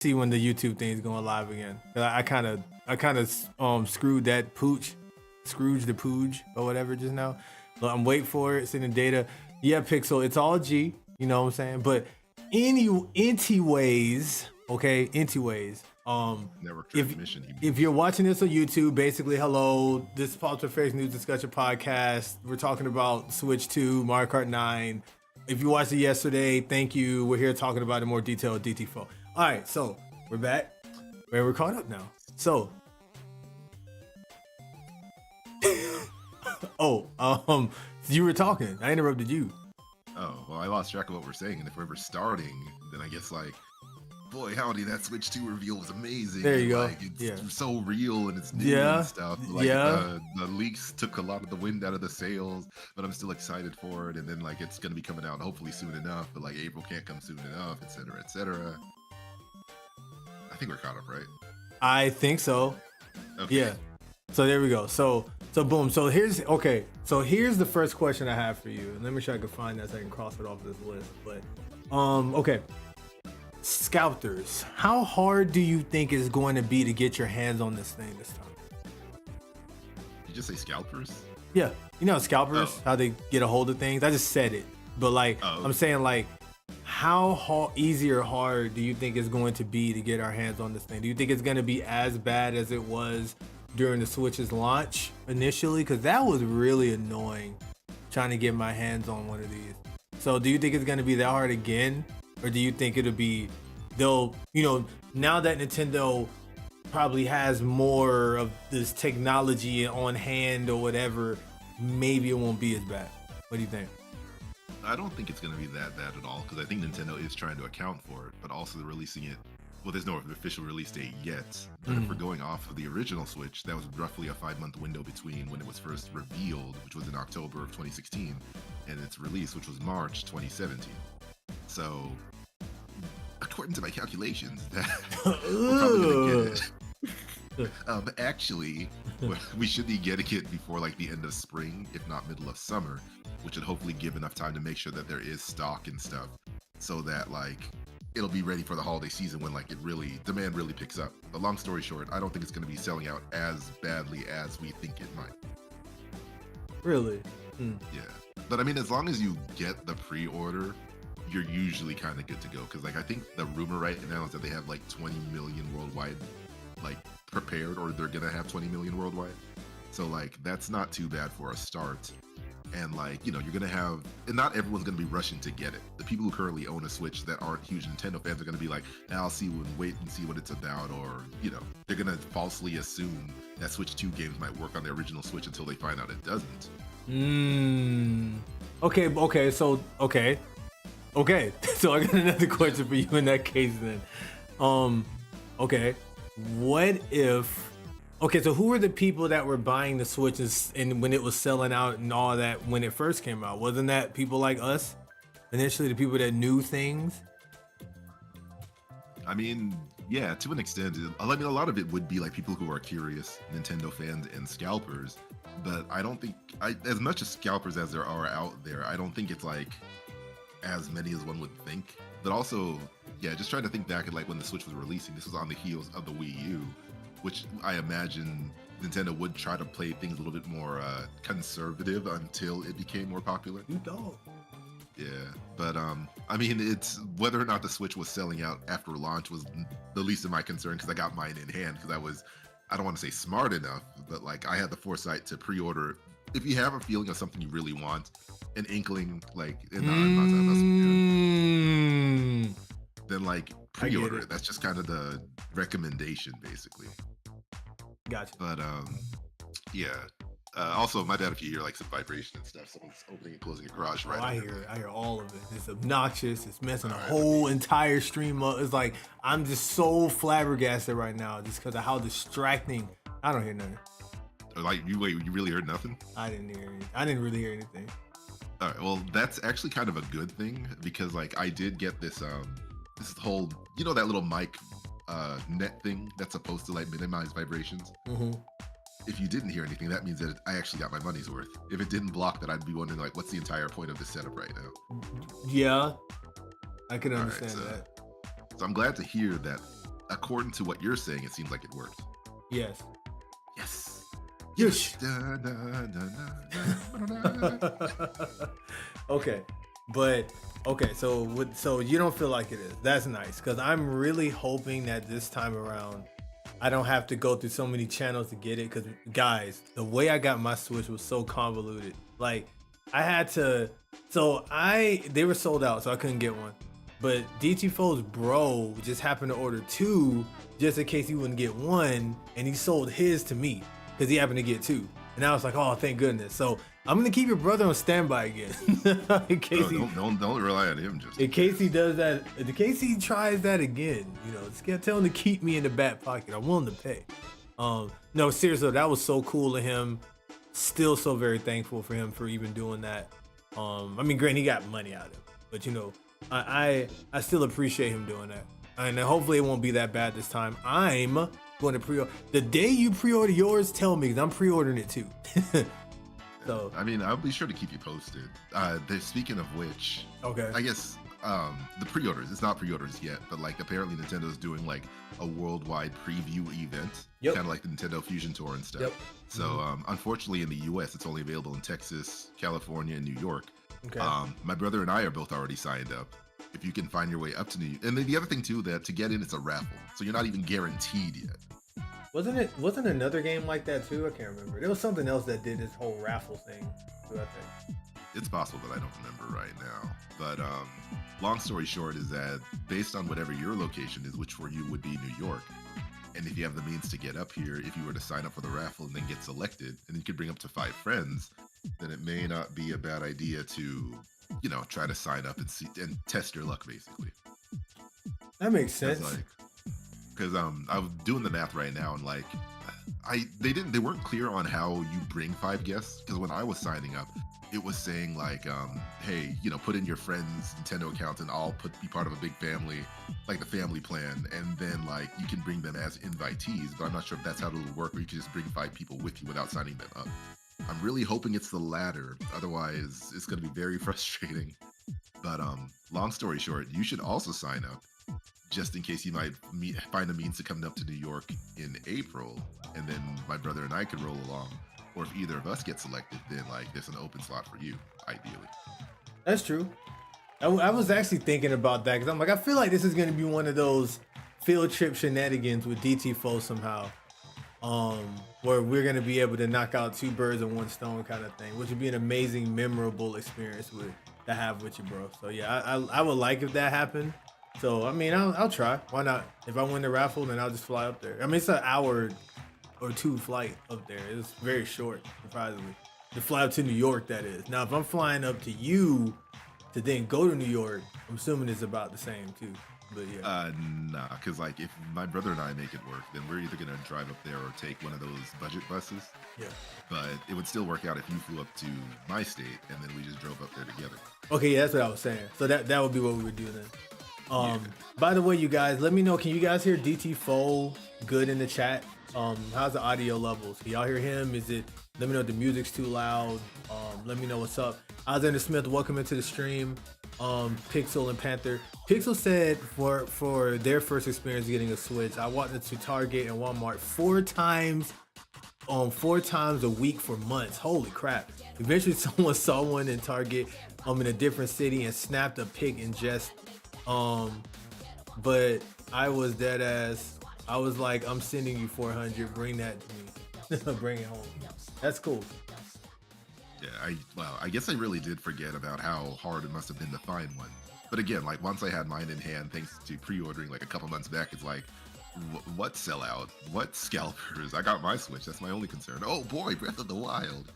see when the YouTube thing is going live again. I kind of screwed that pooch, Scrooge the Pooge or whatever just now. But I'm waiting for it. It's in the data. Yeah, Pixel. It's all G. You know what I'm saying? But anyways, okay, anyways. Network transmission. If you're watching this on YouTube, basically, hello. This is P4FX News Discussion Podcast. We're talking about Switch 2, Mario Kart 9. If you watched it yesterday, thank you. We're here talking about it in more detail with DT4. All right, so we're back. We're caught up now. So, you were talking. I interrupted you. Oh, well, I lost track of what we're saying, and if we're ever starting, then I guess like, boy, howdy, that Switch 2 reveal was amazing. There you go. Like, it's so real and it's new and stuff. Like, the leaks took a lot of the wind out of the sails, but I'm still excited for it. And then like it's gonna be coming out hopefully soon enough, but like April can't come soon enough, etc., etc. I think we're caught up, right? I think so. Okay. Yeah. So there we go. So boom. So here's the first question I have for you. And let me see if I can find that so I can cross it off this list. But okay. Scalpers, how hard do you think it's going to be to get your hands on this thing this time? Did you just say scalpers? Yeah, you know scalpers, how they get a hold of things. I just said it, but like I'm saying, like how easy or hard do you think it's going to be to get our hands on this thing? Do you think it's going to be as bad as it was during the Switch's launch initially? Because that was really annoying trying to get my hands on one of these. So do you think it's going to be that hard again? Or do you think it'll be, now that Nintendo probably has more of this technology on hand or whatever, maybe it won't be as bad. What do you think? I don't think it's going to be that bad at all, because I think Nintendo is trying to account for it, but also they're releasing it. Well, there's no official release date yet, but if we're going off of the original Switch, that was roughly a 5-month window between when it was first revealed, which was in October of 2016, and its release, which was March 2017. So, according to my calculations, we're probably gonna get it. Actually, we should be getting it before like the end of spring, if not middle of summer, which would hopefully give enough time to make sure that there is stock and stuff, so that like it'll be ready for the holiday season when like demand really picks up. But long story short, I don't think it's going to be selling out as badly as we think it might. Really? Yeah, but I mean, as long as you get the pre-order, you're usually kind of good to go, because like I think the rumor right now is that they have like 20 million worldwide like prepared, or they're gonna have 20 million worldwide, so like that's not too bad for a start. And like, you're gonna have, and not everyone's gonna be rushing to get it. The people who currently own a Switch that aren't huge Nintendo fans are gonna be like, I'll wait and see what it's about, or they're gonna falsely assume that Switch 2 games might work on the original Switch until they find out it doesn't. Okay, so I got another question for you in that case then. Okay, what if... Okay, so who were the people that were buying the Switches and when it was selling out and all that when it first came out? Wasn't that people like us? Initially, the people that knew things? I mean, yeah, to an extent. I mean, a lot of it would be like people who are curious, Nintendo fans and scalpers. But I don't think, as much as scalpers as there are out there, I don't think it's like as many as one would think. But also, yeah, just trying to think back at like when the Switch was releasing, this was on the heels of the Wii U, which I imagine Nintendo would try to play things a little bit more conservative until it became more popular. You don't. Yeah, but I mean, it's whether or not the Switch was selling out after launch was the least of my concern, because I got mine in hand, because I don't want to say smart enough, but like I had the foresight to pre-order. If you have a feeling of something you really want, an inkling, like, then like pre-order it. That's just kind of the recommendation, basically. Gotcha. But yeah. Also, my bad if you hear like some vibration and stuff. Someone's opening and closing a garage right. I hear all of it. It's obnoxious. It's messing the whole entire stream up. It's like I'm just so flabbergasted right now, just because of how distracting. I don't hear nothing. Like you really heard nothing? I didn't hear anything. I didn't really hear anything. All right, well, that's actually kind of a good thing, because like I did get this whole, that little mic net thing that's supposed to like minimize vibrations. If you didn't hear anything, that means that I actually got my money's worth. If it didn't block that, I'd be wondering like, what's the entire point of this setup right now? Yeah, I can understand that. So I'm glad to hear that according to what you're saying, it seems like it worked. Yes. Yes. Yes. Da, da, da, da, da. Okay, but okay, so you don't feel like it is. That's nice, because I'm really hoping that this time around I don't have to go through so many channels to get it. Because guys, the way I got my Switch was so convoluted. Like I had to, they were sold out, so I couldn't get one. But DT4's bro just happened to order 2 just in case he wouldn't get one, and he sold his to me because he happened to get 2. And I was like, oh, thank goodness. So I'm gonna keep your brother on standby again, in case don't rely on him. Just in case he does that, in case he tries that again. You know, just tell him to keep me in the back pocket. I'm willing to pay. No, seriously, that was so cool of him. Still so very thankful for him for even doing that. I mean, granted, he got money out of it, but you know, I still appreciate him doing that. And hopefully it won't be that bad this time. I'm going to pre-order. The day you pre-order yours, tell me, because I'm pre-ordering it too. So I mean, I'll be sure to keep you posted. Speaking of which, okay, I guess the pre-orders, it's not pre-orders yet, but like apparently Nintendo's doing like a worldwide preview event, kind of like the Nintendo Fusion Tour and stuff. So unfortunately in the US it's only available in Texas, California, and New York. Okay. My brother and I are both already signed up. If you can find your way up to New York. And then the other thing too, that to get in, it's a raffle, so you're not even guaranteed yet. Wasn't another game like that too? I can't remember. There was something else that did this whole raffle thing too, I think. It's possible that I don't remember right now. But long story short is that based on whatever your location is, which for you would be New York, and if you have the means to get up here, if you were to sign up for the raffle and then get selected, and then you could bring up to 5 friends, then it may not be a bad idea to, you know, try to sign up and see and test your luck, basically. That makes sense. Because I was doing the math right now, and like they weren't clear on how you bring 5 guests. Because when I was signing up, it was saying like, hey, you know, put in your friend's Nintendo account and I'll be part of a big family, like the family plan, and then like you can bring them as invitees. But I'm not sure if that's how it'll work, or you can just bring 5 people with you without signing them up. I'm really hoping it's the latter. Otherwise, it's going to be very frustrating. But long story short, you should also sign up just in case you might find a means to come up to New York in April, and then my brother and I could roll along. Or if either of us get selected, then like there's an open slot for you, ideally. That's true. I was actually thinking about that because I'm like, I feel like this is going to be one of those field trip shenanigans with DT4 somehow, where we're going to be able to knock out 2 birds with 1 stone kind of thing, which would be an amazing, memorable experience to have with you, bro. So yeah, I would like if that happened. So I mean, I'll try. Why not? If I win the raffle, then I'll just fly up there. I mean, it's an hour or 2 flight up there. It's very short, surprisingly. To fly up to New York, that is. Now, if I'm flying up to you to then go to New York, I'm assuming it's about the same too. But yeah. Nah, because like if my brother and I make it work, then we're either gonna drive up there or take one of those budget buses. Yeah. But it would still work out if you flew up to my state and then we just drove up there together. Okay, yeah, that's what I was saying. So that would be what we would do then. By the way, you guys, let me know. Can you guys hear DT4 good in the chat? How's the audio levels? Can y'all hear him? Let me know if the music's too loud. Let me know what's up. Alexander Smith, welcome into the stream. Pixel and Panther. Pixel said for their first experience getting a Switch, I walked into Target and Walmart 4 times a week for months. Holy crap. Eventually someone saw one in Target in a different city and snapped a pic and just but I was dead ass. I was like, I'm sending you 400. Bring that to me. Bring it home. That's cool. Yeah, I guess I really did forget about how hard it must have been to find one. But again, like once I had mine in hand, thanks to pre-ordering like a couple months back, it's like, what sellout? What scalpers? I got my Switch. That's my only concern. Oh boy, Breath of the Wild.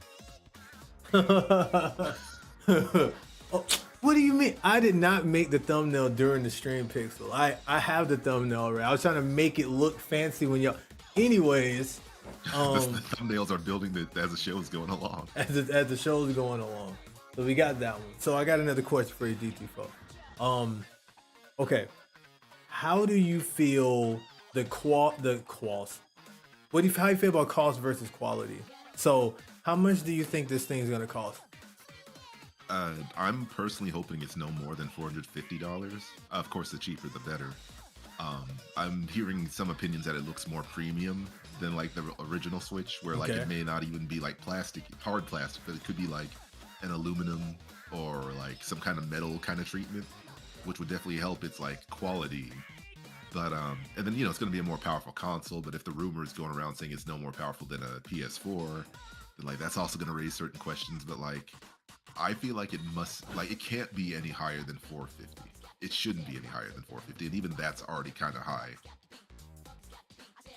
Oh, what do you mean? I did not make the thumbnail during the stream, Pixel. I have the thumbnail already. I was trying to make it look fancy when y'all. Anyways, the thumbnails are building as the show is going along. As the show is going along, so we got that one. So I got another question for you, DT4. Okay, how do you feel how you feel about cost versus quality? So how much do you think this thing's gonna cost? I'm personally hoping it's no more than $450. Of course, the cheaper the better. I'm hearing some opinions that it looks more premium than like the original Switch, where like it may not even be like plastic, hard plastic, but it could be like an aluminum or like some kind of metal kind of treatment, which would definitely help its like quality. But and then it's going to be a more powerful console. But if the rumor is going around saying it's no more powerful than a PS4, then like that's also going to raise certain questions. But like, I feel like it can't be any higher than 450. It shouldn't be any higher than 450, and even that's already kind of high.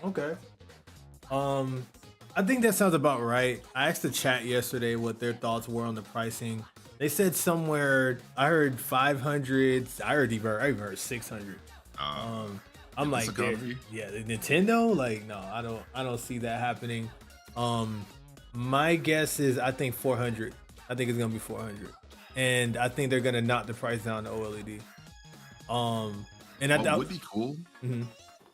Okay. I think that sounds about right. I asked the chat yesterday what their thoughts were on the pricing. They said somewhere, I heard 500. I even heard 600. I'm like, yeah, the Nintendo, like, no, I don't see that happening. My guess is I think 400. I think it's gonna be 400, and I think they're gonna knock the price down to OLED. And what would be cool? Mm-hmm.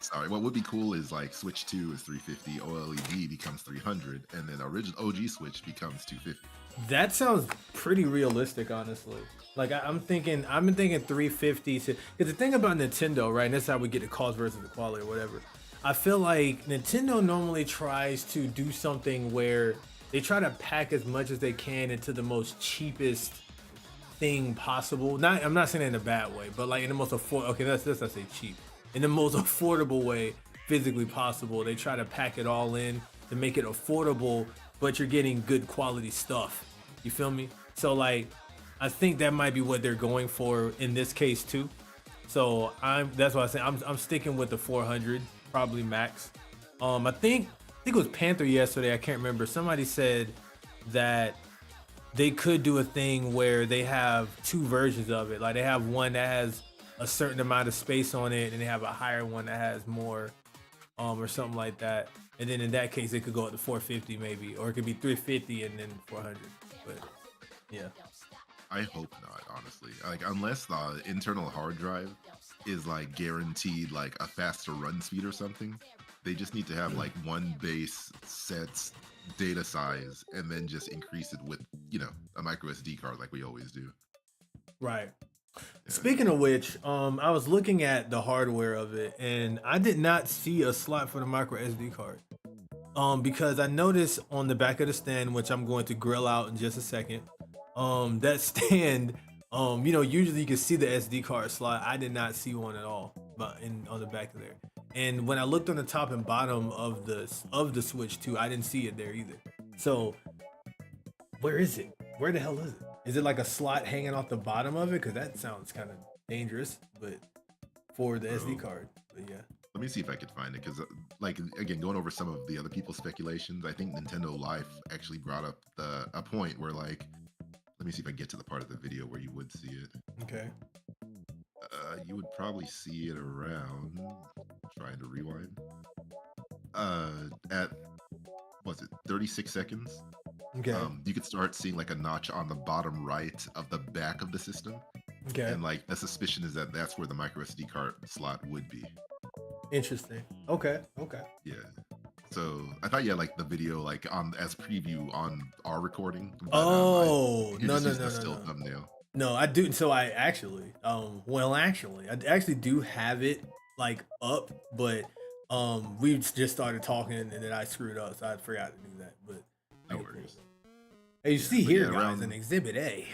Sorry, what would be cool is like Switch 2 is 350, OLED becomes 300, and then original OG Switch becomes 250. That sounds pretty realistic, honestly. Like I've been thinking 350. Because the thing about Nintendo, right? And that's how we get the cost versus the quality or whatever. I feel like Nintendo normally tries to do something where they try to pack as much as they can into the most cheapest thing possible. I'm not saying it in a bad way, but like in the most affordable. Okay, let's not say cheap. In the most affordable way physically possible. They try to pack it all in to make it affordable, but you're getting good quality stuff. You feel me? So like, I think that might be what they're going for in this case too. So that's why I say I'm sticking with the 400, probably max. I think it was Panther yesterday. I can't remember. Somebody said that they could do a thing where they have two versions of it. Like they have one that has a certain amount of space on it, and they have a higher one that has more, or something like that. And then in that case, it could go up to 450 maybe, or it could be 350 and then 400. But yeah, I hope not, honestly. Like unless the internal hard drive is like guaranteed like a faster run speed or something, they just need to have like one base sets data size and then just increase it with a micro SD card like we always do. Right. Yeah. Speaking of which, I was looking at the hardware of it, and I did not see a slot for the micro SD card. Because I noticed on the back of the stand, which I'm going to grill out in just a second, that stand, usually you can see the SD card slot. I did not see one at all, but on the back of there. And when I looked on the top and bottom of the Switch 2, I didn't see it there either. So where is it? Where the hell is it? Is it like a slot hanging off the bottom of it? Because that sounds kind of dangerous, but for the SD card. But yeah. Let me see if I could find it, because like again, going over some of the other people's speculations, I think Nintendo Life actually brought up a point where like, let me see if I can get to the part of the video where you would see it. Okay. You would probably see it around, trying to rewind, at, was it 36 seconds? Okay. You could start seeing like a notch on the bottom right of the back of the system. Okay. And like the suspicion is that that's where the micro SD card slot would be. Interesting. Okay. Yeah. So I thought you had like the video like on as preview on our recording. But, no. Thumbnail. No, I do. So I actually, I actually do have it like up, but we just started talking and then I screwed up, so I forgot to do that. But no worries. Hey, you see here, guys, in Exhibit A.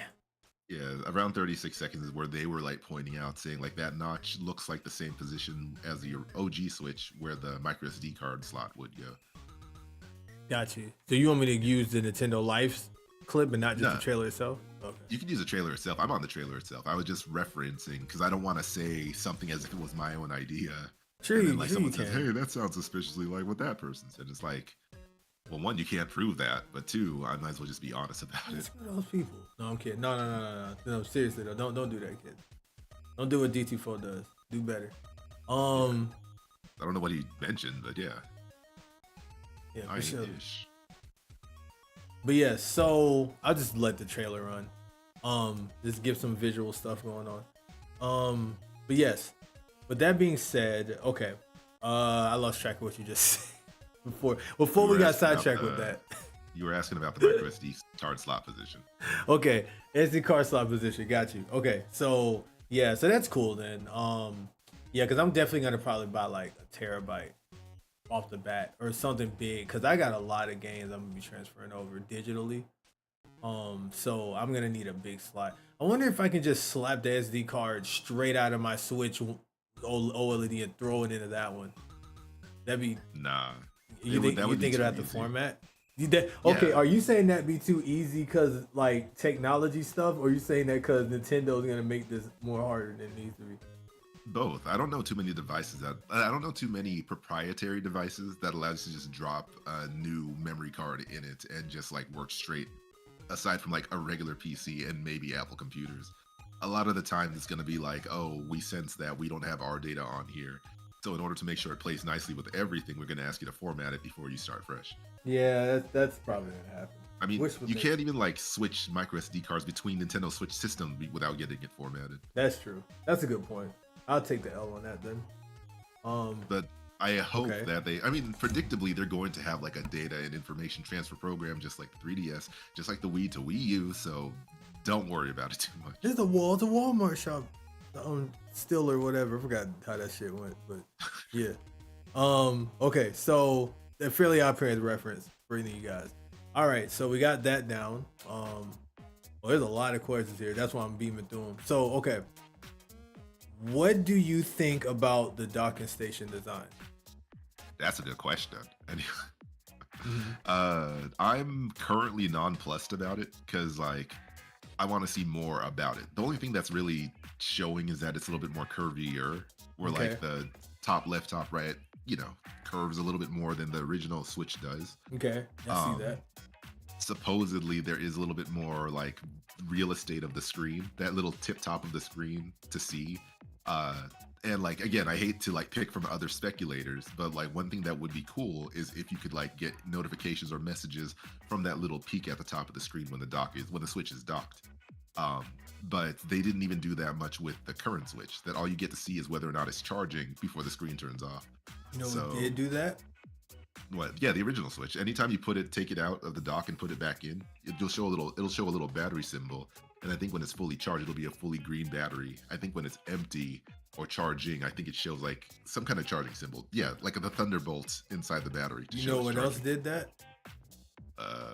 Yeah, around 36 seconds is where they were like pointing out, saying like that notch looks like the same position as your OG Switch, where the micro SD card slot would go. Got you. So you want me to use the Nintendo Life clip and not just the trailer itself? Okay. You can use the trailer itself. I'm on the trailer itself. I was just referencing because I don't want to say something as if it was my own idea. True. And then, someone says, "Hey, that sounds suspiciously like what that person said." It's like, well, one, you can't prove that, but two, I might as well just be honest about it. Screw those people. No, I'm kidding. No. Seriously though, don't do that, kid. Don't do what DT4 does. Do better. I don't know what he mentioned, but yeah. Yeah, for sure. But yeah, so I'll just let the trailer run. Just give some visual stuff going on. But yes. With that being said, okay. I lost track of what you just said before we got sidetracked with that. You were asking about the micro SD card slot position. Okay, SD card slot position. Got you. Okay, so yeah, so that's cool then. Yeah, because I'm definitely gonna probably buy like a terabyte off the bat or something big because I got a lot of games I'm gonna be transferring over digitally. So I'm gonna need a big slot. I wonder if I can just slap the SD card straight out of my Switch OLED and throw it into that one. That'd be. Nah, You think that you would be think it'll too have to easy. format? Okay, Yeah, are you saying that be too easy because like technology stuff, or are you saying that because Nintendo's gonna make this more harder than it needs to be? both. I don't know too many devices that I don't know too many proprietary devices that allows you to just drop a new memory card in it and just like work straight. Aside from like a regular PC and maybe Apple computers, a lot of the time it's going to be like, oh, we sense that we don't have our data on here. So in order to make sure it plays nicely with everything, we're going to ask you to format it before you start fresh. Yeah, that's probably gonna happen. I mean, Which would you make can't even like switch micro SD cards between Nintendo Switch systems without getting it formatted. That's true. That's a good point. I'll take the L on that then. But I hope Okay. that I mean, predictably, they're going to have like a data and information transfer program, just like the 3DS, just like the Wii to Wii U. So don't worry about it too much. There's a wall. It's a Walmart shop. Still or whatever. I forgot how that shit went, but yeah. Okay, so the Fairly Odd Parents reference for any of you guys. All right, so we got that down. Well, there's a lot of questions here. That's why I'm beaming through them. So, okay, what do you think about the docking station design? That's a good question. And Mhm. I'm currently nonplussed about it because like I want to see more about it. The only thing that's really showing is that it's a little bit more curvier, where Okay, like the top left, top right, curves a little bit more than the original Switch does. okay, I see Um, that. Supposedly there is a little bit more like real estate of the screen, that little tip top of the screen to see. Uh, and like again, I hate to like pick from other speculators, but like one thing that would be cool is if you could like get notifications or messages from that little peak at the top of the screen when the Switch is docked. Um, but they didn't even do that much with the current Switch. That all you get to see is whether or not it's charging before the screen turns off. You know what So did do that? what? Yeah, the original Switch. Anytime you take it out of the dock and put it back in, it'll show a little battery symbol. And I think when it's fully charged, it'll be a fully green battery. I think when it's empty or charging, I think it shows like some kind of charging symbol. Yeah, like the thunderbolt inside the battery to You show know it's what else charging. did that?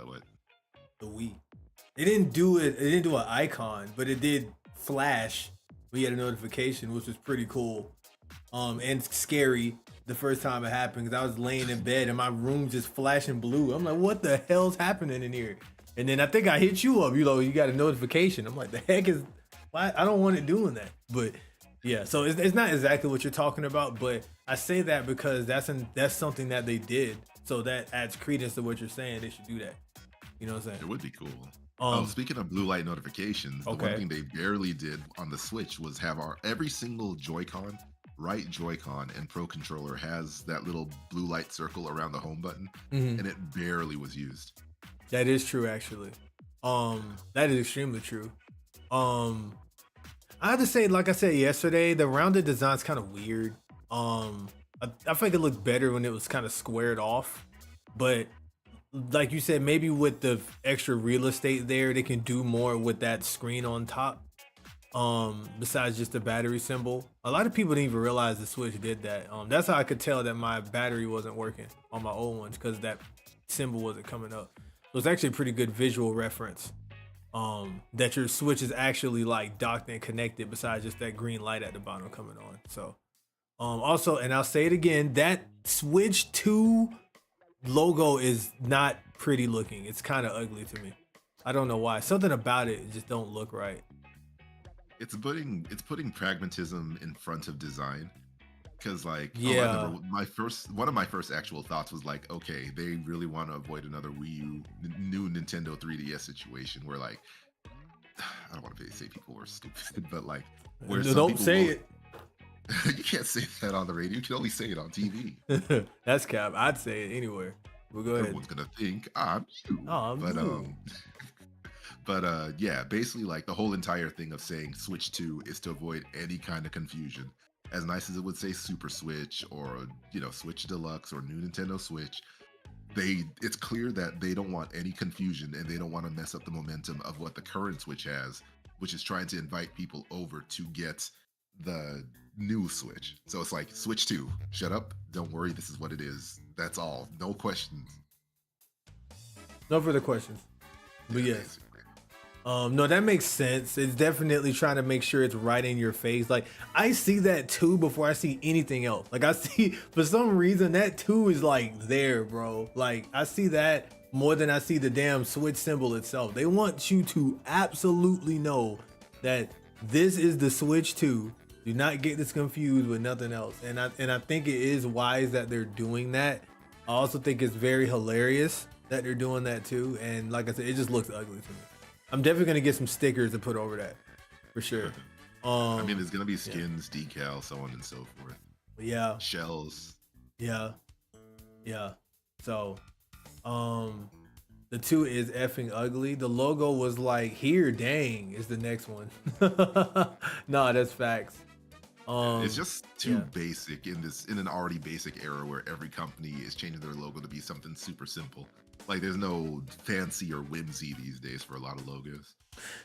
What? The Wii. It didn't do it. It didn't do an icon, but it did flash. We had a notification, which was pretty cool, and scary the first time it happened because I was laying in bed and my room just flashing blue. I'm like, what the hell's happening in here? And then I think I hit you up. You got a notification. I'm like, the heck is? Why? I don't want it doing that. But yeah, so it's not exactly what you're talking about, but I say that because that's something that they did, so that adds credence to what you're saying. They should do that. You know what I'm saying? It would be cool. Oh, Um. speaking of blue light notifications, the one Okay. thing they barely did on the Switch was have our every single Joy-Con, right Joy-Con and Pro controller has that little blue light circle around the home button, Mhm. and it barely was used. That is true, actually. That is extremely true. Um, I have to say, like I said yesterday, the rounded design's kind of weird. I think it looked better when it was kind of squared off, but like you said, maybe with the extra real estate there, they can do more with that screen on top. Besides just the battery symbol, a lot of people didn't even realize the Switch did that. That's how I could tell that my battery wasn't working on my old ones because that symbol wasn't coming up. So it's actually a pretty good visual reference. That your Switch is actually like docked and connected, besides just that green light at the bottom coming on. So, also, and I'll say it again, that Switch 2 logo is not pretty looking. It's kind of ugly to me. I don't know why. Something about it just don't look right. It's putting pragmatism in front of design. Because like, oh, I Yeah, remember one of my first actual thoughts was like, okay, they really want to avoid another new Nintendo 3DS situation where like, I don't want to say people were stupid, but like where some don't people say will. it. You can't say that on the radio. You can only say it on TV. That's cap. I'd say it anywhere. But go ahead. Everyone's gonna think I'm you. Oh, But you. yeah, basically like the whole entire thing of saying Switch 2 is to avoid any kind of confusion. As nice as it would say Super Switch or Switch Deluxe or new Nintendo Switch, it's clear that they don't want any confusion and they don't want to mess up the momentum of what the current Switch has, which is trying to invite people over to get the new Switch. So it's like Switch 2. Shut up. Don't worry. This is what it is. That's all. No questions. No further questions. But Yeah, yes. basically. No, that makes sense. It's definitely trying to make sure it's right in your face. Like, I see that too before I see anything else. Like, I see, for some reason, that too is like there, bro. Like, I see that more than I see the damn Switch symbol itself. They want you to absolutely know that this is the Switch 2. Do not get this confused with nothing else. And I think it is wise that they're doing that. I also think it's very hilarious that they're doing that too. And like I said, it just looks ugly to me. I'm definitely gonna get some stickers to put over that, for sure. I mean, there's gonna be skins, decals, so on and so forth. Yeah. Shells. Yeah. So, the 2 is effing ugly. The logo was like, here, dang, is the next one. Nah, that's facts. It's just too basic in an already basic era where every company is changing their logo to be something super simple. Like, there's no fancy or whimsy these days for a lot of logos.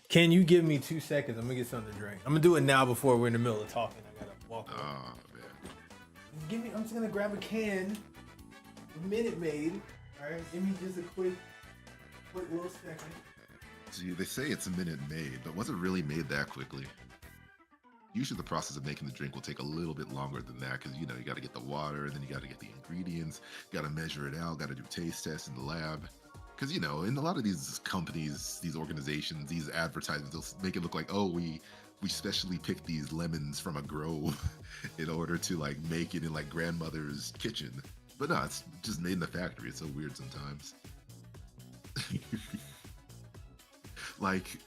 Can you give me 2 seconds? I'm gonna get something to drink. I'm gonna do it now before we're in the middle of talking. I gotta walk away. Oh, man. I'm just gonna grab a can of Minute Maid. All right, give me just a quick little second. See, they say it's a minute made, but was it really made that quickly? Usually the process of making the drink will take a little bit longer than that because, you know, you got to get the water and then you got to get the ingredients, got to measure it out, got to do taste tests in the lab. Because, you know, in a lot of these companies, these organizations, these advertisements, they'll make it look like, oh, we specially picked these lemons from a grove in order to, like, make it in, like, grandmother's kitchen. But no, it's just made in the factory. It's so weird sometimes. Like,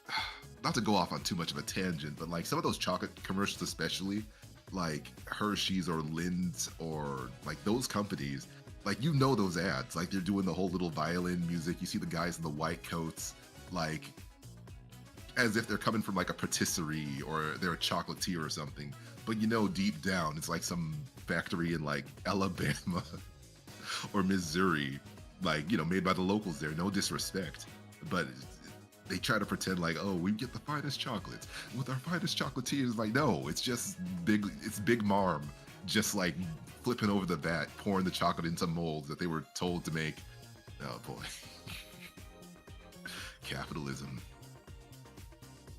not to go off on too much of a tangent, but like some of those chocolate commercials, especially like Hershey's or Lindt or like those companies, like, you know, those ads, like they're doing the whole little violin music. You see the guys in the white coats, like as if they're coming from like a patisserie or they're a chocolatier or something. But you know, deep down, it's like some factory in like Alabama or Missouri, like, you know, made by the locals there. No disrespect, but they try to pretend like, oh, we get the finest chocolates with our finest chocolatiers. Like, no, it's just Big Marm just like flipping over the vat, pouring the chocolate into molds that they were told to make. Oh boy. Capitalism.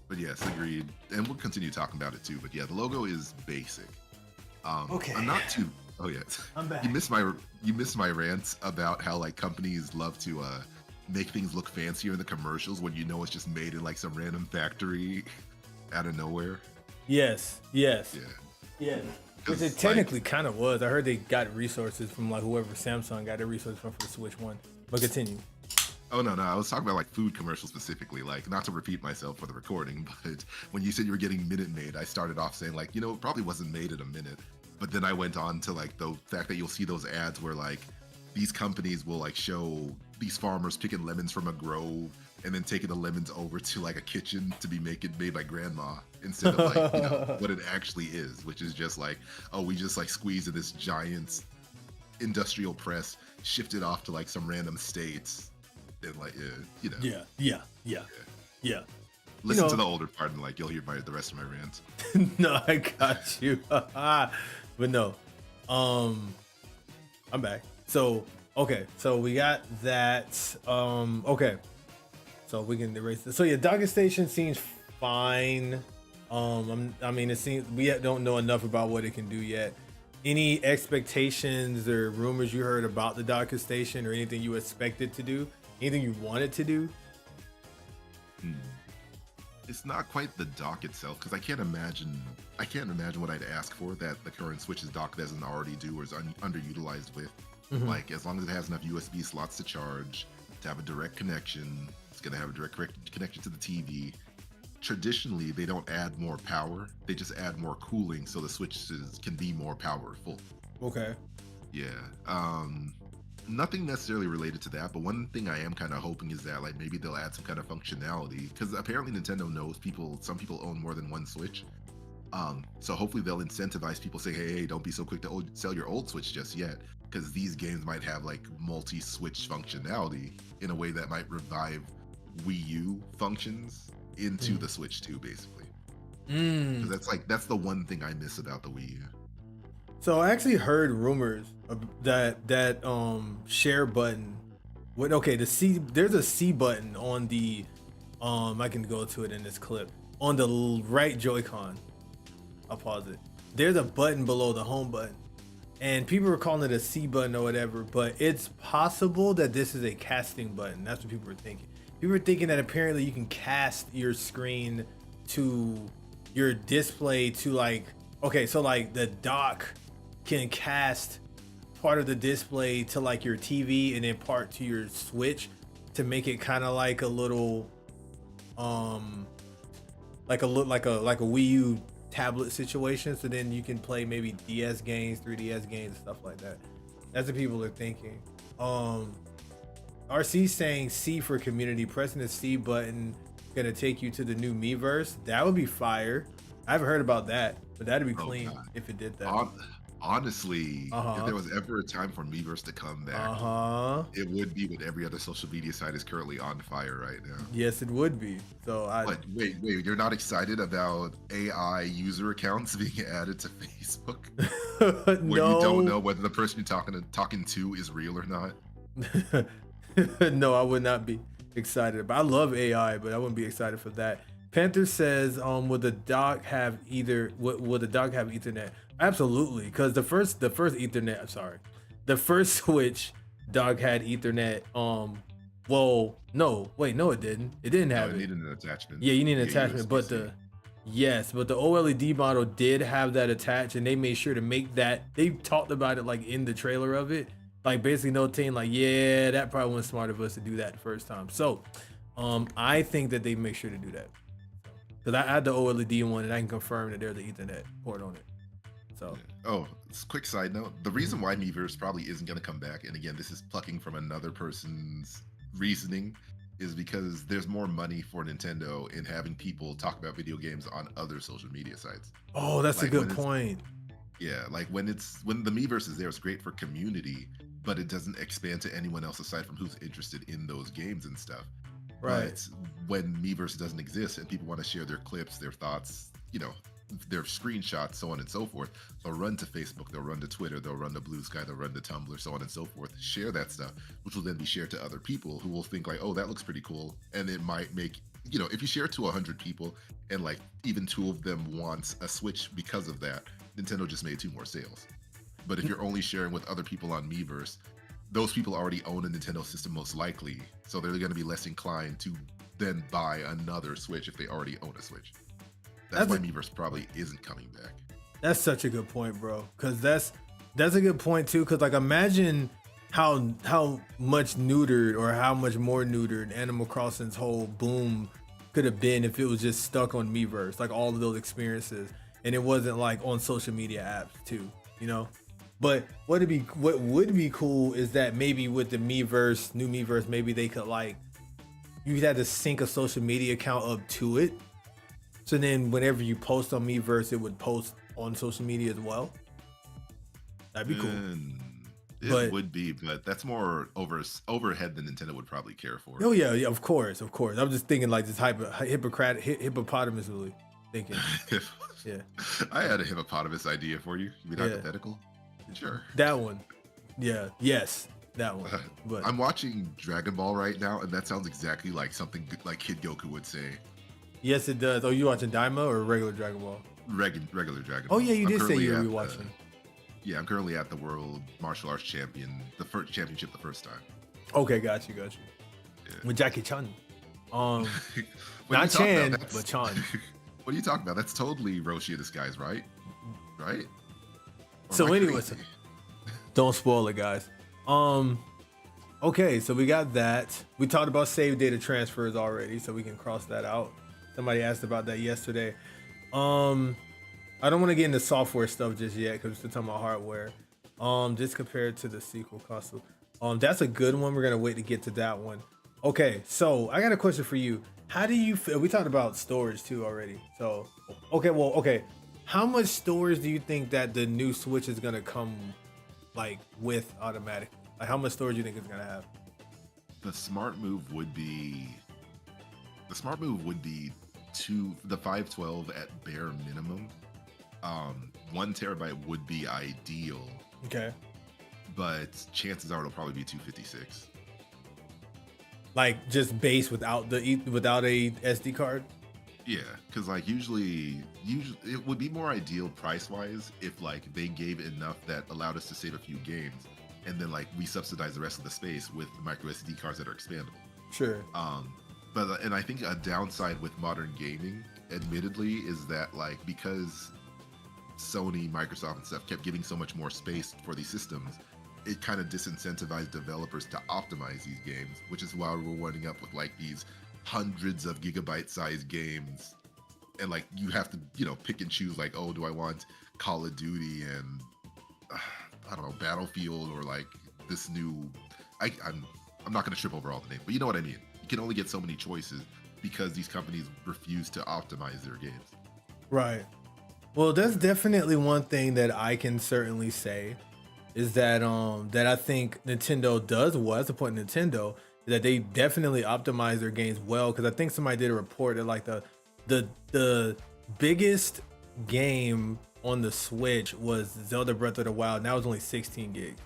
But yes, agreed. And we'll continue talking about it too. But yeah, the logo is basic. Okay. I'm not too. Oh yeah. I'm back. You missed my rants about how like companies love to make things look fancier in the commercials when you know it's just made in like some random factory out of nowhere. Yes. Yeah. Which it technically kind of was. I heard they got resources from like whoever Samsung got their resources from for the Switch 1. But continue. Oh no, I was talking about like food commercials specifically, like not to repeat myself for the recording, but when you said you were getting Minute Maid, I started off saying like, you know, it probably wasn't made in a minute. But then I went on to like the fact that you'll see those ads where like these companies will like show these farmers picking lemons from a grove and then taking the lemons over to like a kitchen to be made by grandma instead of like, you know, what it actually is, which is just like, oh, we just like squeeze in this giant industrial press, shift it off to like some random states and like, you know. Yeah. Listen to the older part and like you'll hear the rest of my rants. No, I got you. But no, I'm back. So okay, so we got that. Okay, so we can erase this. So yeah, docking station seems fine. I mean, it seems we don't know enough about what it can do yet. Any expectations or rumors you heard about the docking station, or anything you expect it to do? Anything you want it to do? It's not quite the dock itself, because I can't imagine what I'd ask for that the current Switch's dock doesn't already do or is underutilized with. Mm-hmm. Like, as long as it has enough USB slots to charge, to have a direct connection, it's going to have a direct connection to the TV. Traditionally, they don't add more power. They just add more cooling so the Switches can be more powerful. Okay. Yeah. Nothing necessarily related to that, but one thing I am kind of hoping is that like maybe they'll add some kind of functionality, because apparently Nintendo knows some people own more than one Switch. So hopefully they'll incentivize people, say, hey, don't be so quick to sell your old Switch just yet, because these games might have like multi-Switch functionality in a way that might revive Wii U functions into the Switch 2, basically. Because that's the one thing I miss about the Wii U. So I actually heard rumors of that share button. Okay, there's a C button on the I can go to it in this clip on the right Joy-Con. I'll pause it. There's a button below the home button, and people are calling it a C button or whatever. But it's possible that this is a casting button. That's what people were thinking. People were thinking that apparently you can cast your screen to your display to like, okay, so like the dock can cast part of the display to like your TV and then part to your Switch to make it kind of like a little like a Wii U tablet situation, so then you can play maybe DS games, 3DS games and stuff like that. That's what people are thinking. RC saying C for community, pressing the C button gonna take you to the new Miiverse. That would be fire. I haven't heard about that, but that'd be clean if it did that. Honestly, if there was ever a time for Miiverse to come back, it would be when every other social media site is currently on fire right now. Yes, it would be. So But wait, you're not excited about AI user accounts being added to Facebook? Where you don't know whether the person you're talking to is real or not? No, I would not be excited. But I love AI, but I wouldn't be excited for that. Panther says, "Would the dock have would the dock have Ethernet?" Absolutely, because the first Ethernet. I'm sorry, the first Switch dock had Ethernet. Well, no, wait, no, it didn't. It didn't have it. It needed an attachment. Yeah, you need an attachment, but the OLED model did have that attached, and they made sure to make that. They talked about it like in the trailer of it, like basically notating like, yeah, that probably wasn't smart of us to do that the first time. So, I think that they make sure to do that. Because I had the OLED one, and I can confirm that there's an Ethernet port on it. So. Oh, quick side note: the reason why Miiverse probably isn't going to come back, and again, this is plucking from another person's reasoning, is because there's more money for Nintendo in having people talk about video games on other social media sites. Oh, that's a good point. Yeah, like when the Miiverse is there, it's great for community, but it doesn't expand to anyone else aside from who's interested in those games and stuff. Right. But when Miiverse doesn't exist and people want to share their clips, their thoughts, their screenshots, so on and so forth, they'll run to Facebook, they'll run to Twitter, they'll run to Blue Sky, they'll run to Tumblr, so on and so forth, share that stuff, which will then be shared to other people who will think like, oh, that looks pretty cool. And it might make, if you share it to 100 people and like even 2 of them wants a Switch because of that, Nintendo just made 2 more sales. But if you're only sharing with other people on Miiverse, those people already own a Nintendo system most likely, so they're going to be less inclined to then buy another Switch if they already own a Switch. That's why Miiverse probably isn't coming back. That's such a good point, bro. Because that's a good point too. Because like imagine how much neutered or how much more neutered Animal Crossing's whole boom could have been if it was just stuck on Miiverse, like all of those experiences, and it wasn't like on social media apps too, But what would be cool is that maybe with the new Miiverse, maybe they could like, you had to sync a social media account up to it. So then whenever you post on Miiverse, it would post on social media as well. That'd be cool. It would be, but that's more overhead than Nintendo would probably care for. Oh yeah, of course. I'm just thinking like this hippopotamusly thinking. Yeah. I had a hippopotamus idea for you. You mean hypothetical? Sure. That one. Yeah. Yes. That one. But I'm watching Dragon Ball right now, and that sounds exactly like something like Kid Goku would say. Yes, it does. Oh, you watching Daima or regular Dragon Ball? Regular Dragon Ball. Oh yeah, you did say you were rewatching. Yeah, I'm currently at the World Martial Arts Championship the first time. Okay, got you. Yeah. With Jackie Chan. Not Chan, but Chan. What are you talking about? That's totally Roshi in disguise, right? Right? So anyways, don't spoil it, guys. Okay, so we got that. We talked about save data transfers already, so we can cross that out. Somebody asked about that yesterday. I don't want to get into software stuff just yet because we're still talking about hardware. Just compared to the sequel console. That's a good one. We're gonna wait to get to that one. Okay, so I got a question for you. How do you feel? We talked about storage too already. So, okay. How much storage do you think that the new Switch is gonna come like with automatically? Like how much storage do you think it's gonna have? The smart move would be the 512 at bare minimum. 1 TB would be ideal. Okay. But chances are it'll probably be 256. Like just base without a SD card. Yeah, because like usually it would be more ideal price wise if like they gave enough that allowed us to save a few games, and then like we subsidize the rest of the space with micro SD cards that are expandable. Sure. But I think a downside with modern gaming, admittedly, is that like because Sony, Microsoft, and stuff kept giving so much more space for these systems, it kind of disincentivized developers to optimize these games, which is why we're winding up with like these hundreds of gigabyte sized games, and like you have to pick and choose like, oh, do I want Call of Duty and I don't know, Battlefield, or like this new I'm not going to trip over all the names, but you know what I mean. You can only get so many choices because these companies refuse to optimize their games. Right. Well, that's definitely one thing that I can certainly say is that that I think Nintendo does well. That's the point of Nintendo, that they definitely optimize their games well. Because I think somebody did a report that like the biggest game on the Switch was Zelda Breath of the Wild, and that was only 16 gigs.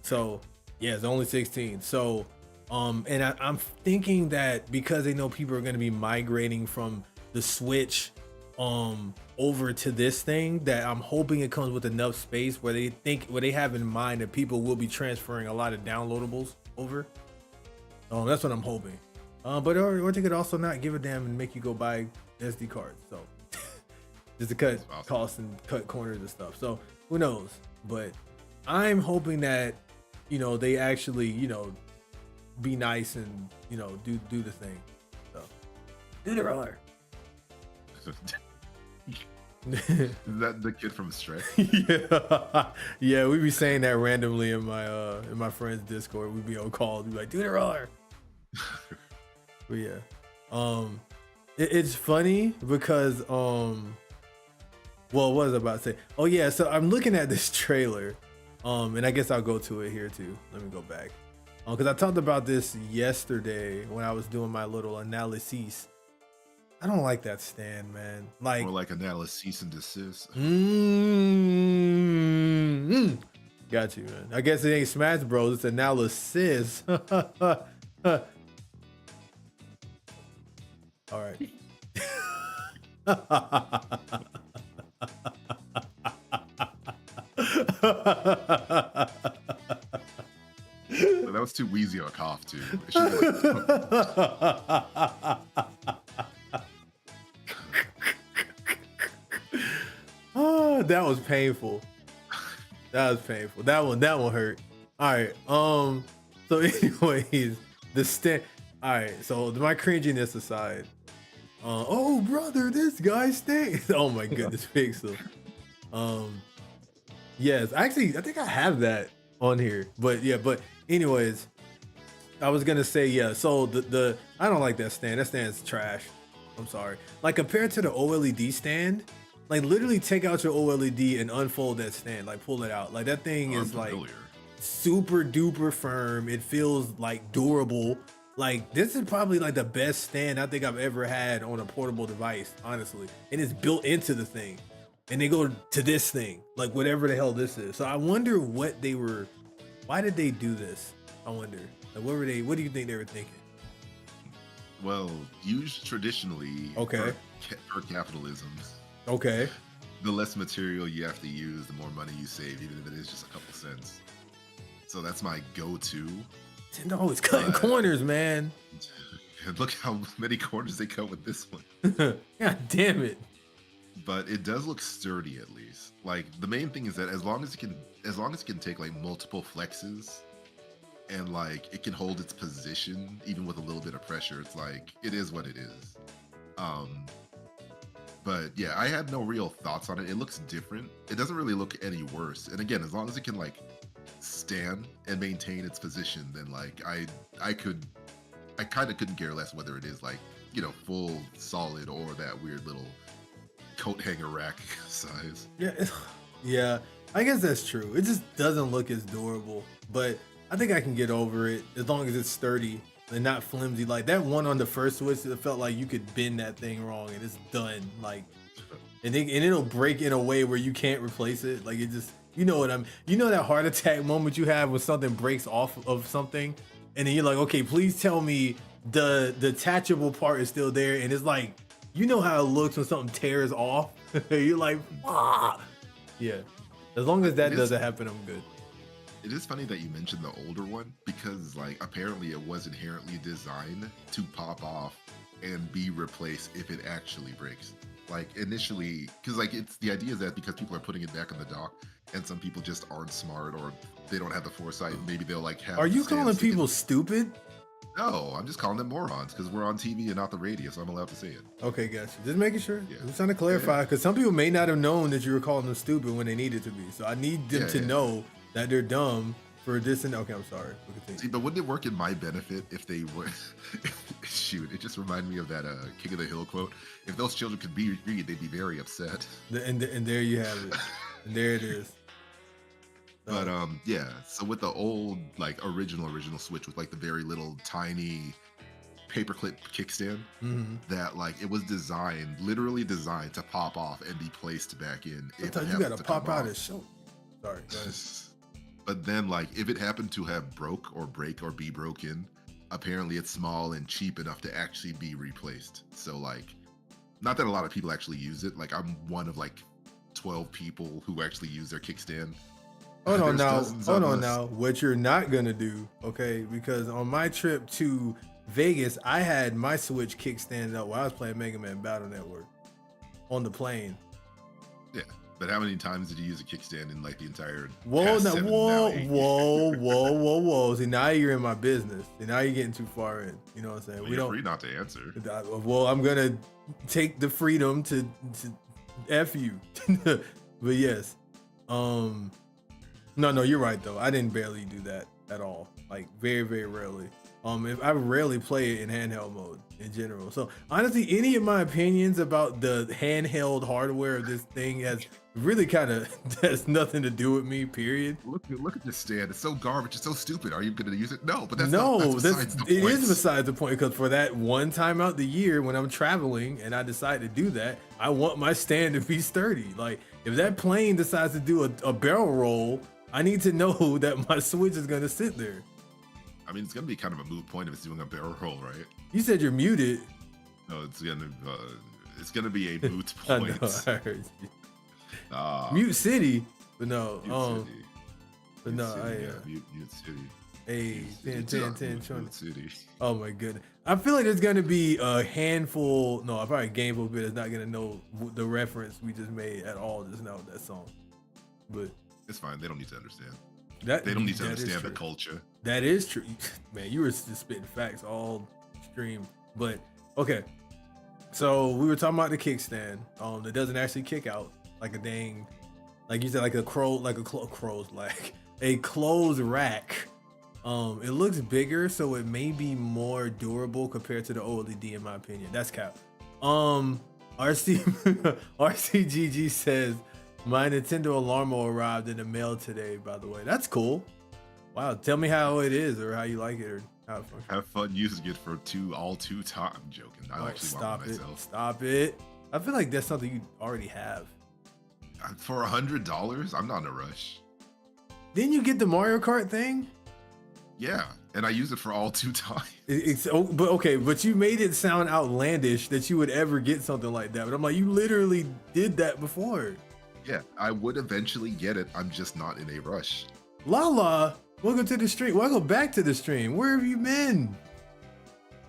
So yeah, it's only 16. So and I'm thinking that because they know people are going to be migrating from the Switch over to this thing, that I'm hoping it comes with enough space where they have in mind that people will be transferring a lot of downloadables over. That's what I'm hoping. But or they could also not give a damn and make you go buy SD cards. So just to cut costs and cut corners and stuff. So who knows? But I'm hoping that they actually be nice and do the thing. So do the roller. Is that the kid from Stray? Yeah, we be saying that randomly in my friend's Discord. We be on calls, we be like, do the roller. But yeah, it's funny because well, what was I about to say? Oh yeah, so I'm looking at this trailer, and I guess I'll go to it here too. Let me go back, because I talked about this yesterday when I was doing my little analysis. I don't like that stand, man. Like more like analysis and desist. Got you, man. I guess it ain't Smash Bros. It's analysis. All right. That was too wheezy of a cough, too. It should be like... Oh, that was painful. That was painful. That one hurt. All right. So anyways, the stand. All right. So my cringiness aside. Oh brother, this guy stinks. Oh my goodness, Pixel. Yes, actually, I think I have that on here. But yeah, but anyways, I was gonna say yeah. So the I don't like that stand. That stand's trash. I'm sorry. Like compared to the OLED stand, like literally take out your OLED and unfold that stand. Like pull it out. Like that thing is like super duper firm. It feels like durable. Like this is probably like the best stand I think I've ever had on a portable device, honestly. And it's built into the thing. And they go to this thing, like whatever the hell this is. So I wonder why did they do this? I wonder. Like what do you think they were thinking? Well, used traditionally for capitalism. Okay. The less material you have to use, the more money you save, even if it is just a couple cents. So that's my go-to. No, it's cutting corners, man. Look how many corners they cut with this one. God damn it. But it does look sturdy, at least. Like the main thing is that as long as it can take like multiple flexes, and like it can hold its position even with a little bit of pressure, it's like it is what it is. But yeah, I had no real thoughts on it. It looks different. It doesn't really look any worse. And again, as long as it can like stand and maintain its position, then like I kind of couldn't care less whether it is like full solid or that weird little coat hanger rack size. Yeah, I guess that's true. It just doesn't look as durable, but I think I can get over it as long as it's sturdy. and not flimsy. Like that one on the first Switch, it felt like you could bend that thing wrong and it's done. Like, and it'll break in a way where you can't replace it. Like it just, you know that heart attack moment you have when something breaks off of something, and then you're like, okay, please tell me the detachable part is still there, and it's like, you know how it looks when something tears off. You're like, ah. Yeah. As long as that doesn't happen, I'm good. It is funny that you mentioned the older one because, like, apparently it was inherently designed to pop off and be replaced if it actually breaks. Like, initially, because, like, it's the idea is that because people are putting it back in the dock and some people just aren't smart or they don't have the foresight, maybe they'll, like, have. Are you calling people stupid? No, I'm just calling them morons because we're on TV and not the radio, so I'm allowed to say it. Okay, gotcha. Just making sure. Yeah. I'm trying to clarify because some people may not have known that you were calling them stupid when they needed to be. So I need them to know that they're dumb for this and okay, I'm sorry. See, but wouldn't it work in my benefit if they were? Shoot, it just reminded me of that King of the Hill quote. If those children could read, they'd be very upset. And there you have it. And there it is. But yeah, so with the old like original Switch with like the very little tiny paperclip kickstand, that like it was literally designed to pop off and be placed back in. Sometimes you gotta pop out his show. Sorry, but then like if it happened to have break or be broken, apparently it's small and cheap enough to actually be replaced. So like, not that a lot of people actually use it. Like I'm one of like 12 people who actually use their kickstand. Hold on now. What you're not gonna do, okay? Because on my trip to Vegas, I had my Switch kickstand up while I was playing Mega Man Battle Network on the plane. Yeah, but how many times did you use a kickstand in like the entire? Whoa! See, now you're in my business. See, now you're getting too far in. You know what I'm saying? Well, you're free not to answer. Well, I'm gonna take the freedom to F you. But yes, No, you're right though. I didn't barely do that at all. Like very, very rarely. If I rarely play it in handheld mode in general. So honestly, any of my opinions about the handheld hardware of this thing has really kind of has nothing to do with me. Period. Look at this stand. It's so garbage. It's so stupid. Are you going to use it? No, but it is besides the point. Because for that one time out the year when I'm traveling and I decide to do that, I want my stand to be sturdy. Like if that plane decides to do a barrel roll, I need to know that my Switch is gonna sit there. I mean, it's gonna be kind of a moot point if it's doing a barrel roll, right? You said you're muted. No, it's gonna be a moot point. I heard you. Mute City, but no. Mute City. Hey, 10, 20. City. Oh my goodness. I feel like there's gonna be a handful. No, probably a gameful bit is not gonna know the reference we just made at all just now with that song, but. It's fine. They don't need to understand. They don't need to understand the culture. That is true. Man, you were just spitting facts all stream. But okay. So we were talking about the kickstand. That doesn't actually kick out like a dang, like you said, like a clothes rack. It looks bigger, so it may be more durable compared to the OLED in my opinion. That's cap. RCGG says my Nintendo Alarmo arrived in the mail today, by the way. That's cool. Wow, tell me how it is or how you like it or how it functions. Have fun using it for all two times. I'm joking. I actually want it myself. Stop it. I feel like that's something you already have. For $100, I'm not in a rush. Didn't you get the Mario Kart thing? Yeah, and I use it for all two times. But you made it sound outlandish that you would ever get something like that. But I'm like, you literally did that before. Yeah, I would eventually get it. I'm just not in a rush. Lala, welcome to the stream. Welcome back to the stream. Where have you been?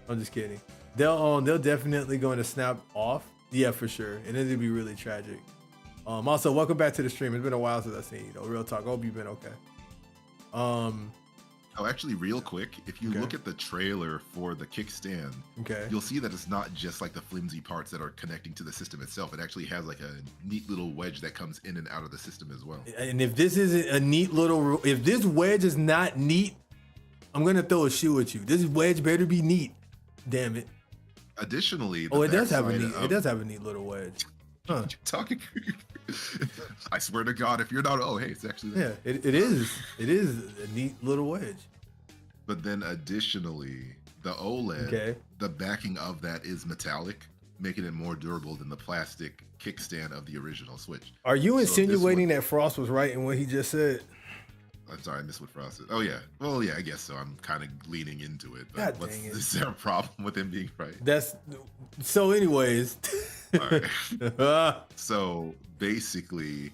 I'm just kidding. They'll definitely going to snap off. Yeah, for sure. And it'd be really tragic. Also, welcome back to the stream. It's been a while since I've seen you though. Real talk. I hope you've been okay. Oh, actually, real quick, if you look at the trailer for the kickstand, you'll see that it's not just like the flimsy parts that are connecting to the system itself. It actually has like a neat little wedge that comes in and out of the system as well. And if this isn't a neat little, if this wedge is not neat, I'm gonna throw a shoe at you. This wedge better be neat. Damn it. Additionally, it does have a neat little wedge. Huh. You're talking. I swear to God, if you're not, hey, it's actually there. Yeah, it is. It is a neat little wedge. But then, additionally, The OLED, Okay. the backing of that is metallic, making it more durable than the plastic kickstand of the original Switch. Are you So insinuating that Frost was right in what he just said? I'm sorry, I missed what Frost said. Oh yeah, well yeah, I guess so. I'm kind of leaning into it. But God dang it. is there a problem with him being right? That's so. Anyways, All right. So basically,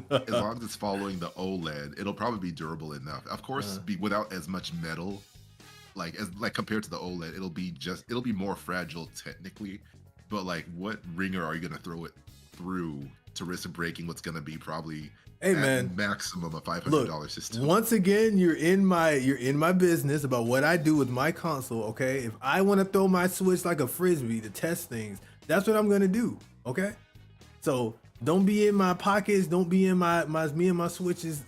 as long as it's following the OLED, it'll probably be durable enough. Of course, be without as much metal, like compared to the OLED, it'll be more fragile technically. But like, what ringer are you gonna throw it through to risk breaking what's gonna be probably maximum a $500 system? Once again, you're in my business about what I do with my console. Okay, if I want to throw my Switch like a frisbee to test things, that's what I'm gonna do. Okay, so don't be in my pockets. Don't be in me and my Switch's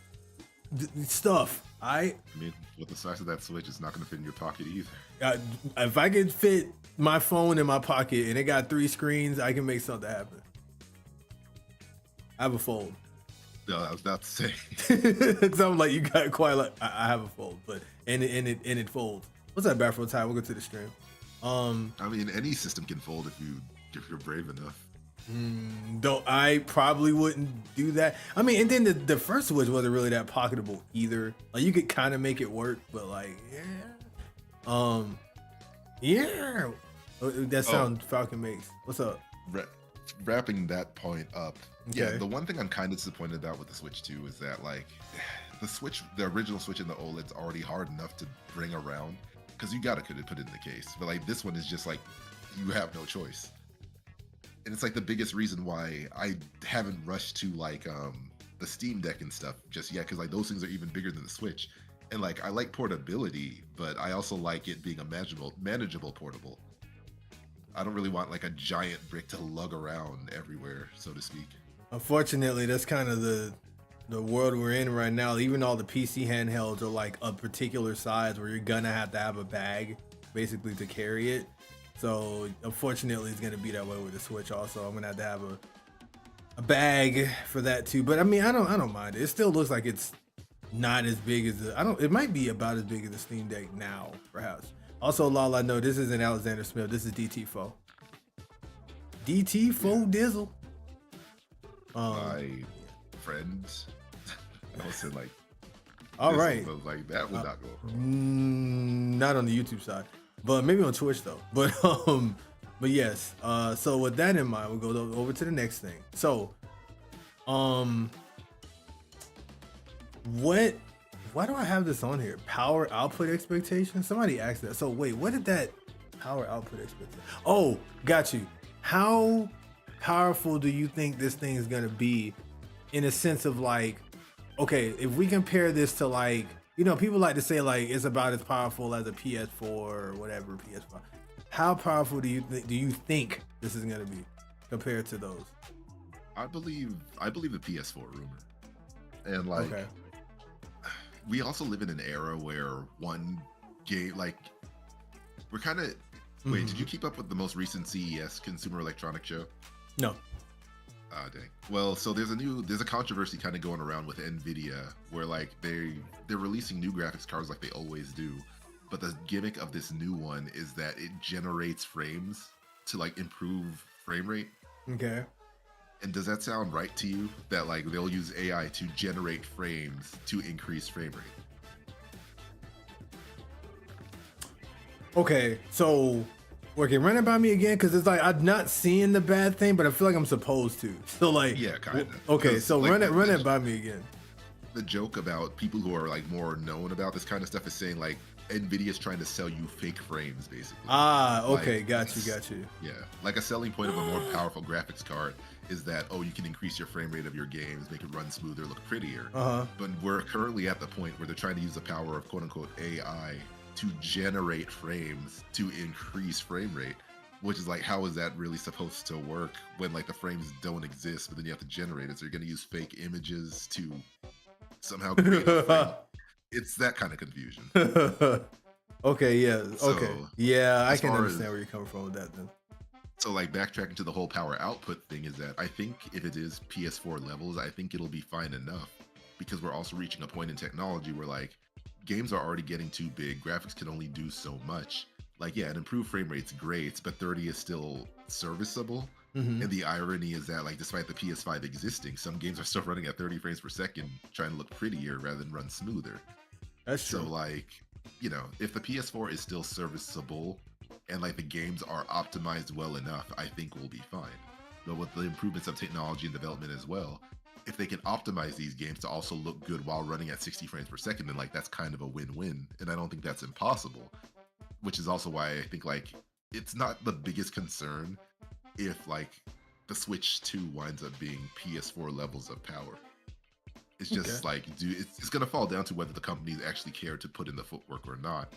stuff. I mean, with the size of that Switch, it's not gonna fit in your pocket either. If I could fit my phone in my pocket and it got 3 screens, I can make something happen. I have a Fold. No, I was about to say. Something like you got quite like I have a Fold, but and it folds. What's that back for time? We'll go to the stream. I mean, any system can fold if you're brave enough. Though I probably wouldn't do that. I mean, and then the first Switch wasn't really that pocketable either. Like you could kind of make it work, but like yeah. That sound Falcon makes. What's up? Wrapping that point up. Okay. Yeah, the one thing I'm kind of disappointed about with the Switch 2 is that like the original Switch and the OLED's already hard enough to bring around because you could put it in the case, but like this one is just like you have no choice, and it's like the biggest reason why I haven't rushed to like the Steam Deck and stuff just yet, because like those things are even bigger than the Switch, and like I like portability, but I also like it being a manageable portable. I don't really want like a giant brick to lug around everywhere, so to speak. Unfortunately, that's kind of the world we're in right now. Even all the PC handhelds are like a particular size where you're gonna have to have a bag basically to carry it. So unfortunately, it's gonna be that way with the Switch. Also, I'm gonna have to have a bag for that too. But I mean, I don't mind it. It still looks like it's not as big as it might be about as big as the Steam Deck now, perhaps. Also, lol, I know this isn't Alexander Smith. This is DT Faux. DT Faux Dizzle. My friends. I was like, all right. Like that would not go wrong. Not on the YouTube side, but maybe on Twitch though. But yes. So with that in mind, we'll go over to the next thing. So, why do I have this on here? Power output expectation? Somebody asked that. So wait, what did that power output expectation? Oh, got you. How powerful do you think this thing is gonna be in a sense of like, okay, if we compare this to like, you know, people like to say like it's about as powerful as a PS4 or whatever, PS5. How powerful do you think this is gonna be compared to those? I believe the PS4 rumor. And like we also live in an era where one game, like we're kind of wait, did you keep up with the most recent CES Consumer Electronics Show? No. Ah, dang. Well, so there's a controversy kind of going around with Nvidia where like they're releasing new graphics cards like they always do, but the gimmick of this new one is that it generates frames to like improve frame rate. Okay. And does that sound right to you? That like they'll use AI to generate frames to increase frame rate? Okay, so run it by me again, because it's like I'm not seeing the bad thing, but I feel like I'm supposed to. So like, yeah, kind of. Okay, so like, run it by me again. The joke about people who are like more known about this kind of stuff is saying like Nvidia's trying to sell you fake frames, basically. Ah, okay, like, got you. Yeah, like a selling point of a more powerful graphics card is that, oh, you can increase your frame rate of your games, make it run smoother, look prettier. But we're currently at the point where they're trying to use the power of quote-unquote AI to generate frames to increase frame rate, which is like, how is that really supposed to work when like the frames don't exist, but then you have to generate it? So you're going to use fake images to somehow create a frame. It's that kind of confusion. Okay, yeah, okay. So, yeah, I can understand where you're coming from with that then. So like backtracking to the whole power output thing is that I think if it is PS4 levels, I think it'll be fine enough, because we're also reaching a point in technology where like games are already getting too big. Graphics can only do so much. like, yeah, an improved frame rate's great, but 30 is still serviceable. Mm-hmm. And the irony is that, like, despite the PS5 existing, some games are still running at 30 frames per second, trying to look prettier rather than run smoother. That's true. So, like, you know, if the PS4 is still serviceable and like the games are optimized well enough, I think we'll be fine. But with the improvements of technology and development as well, if they can optimize these games to also look good while running at 60 frames per second, then like that's kind of a win-win. And I don't think that's impossible, which is also why I think like it's not the biggest concern if like the Switch 2 winds up being PS4 levels of power. It's just like, dude, it's going to fall down to whether the companies actually care to put in the footwork or not.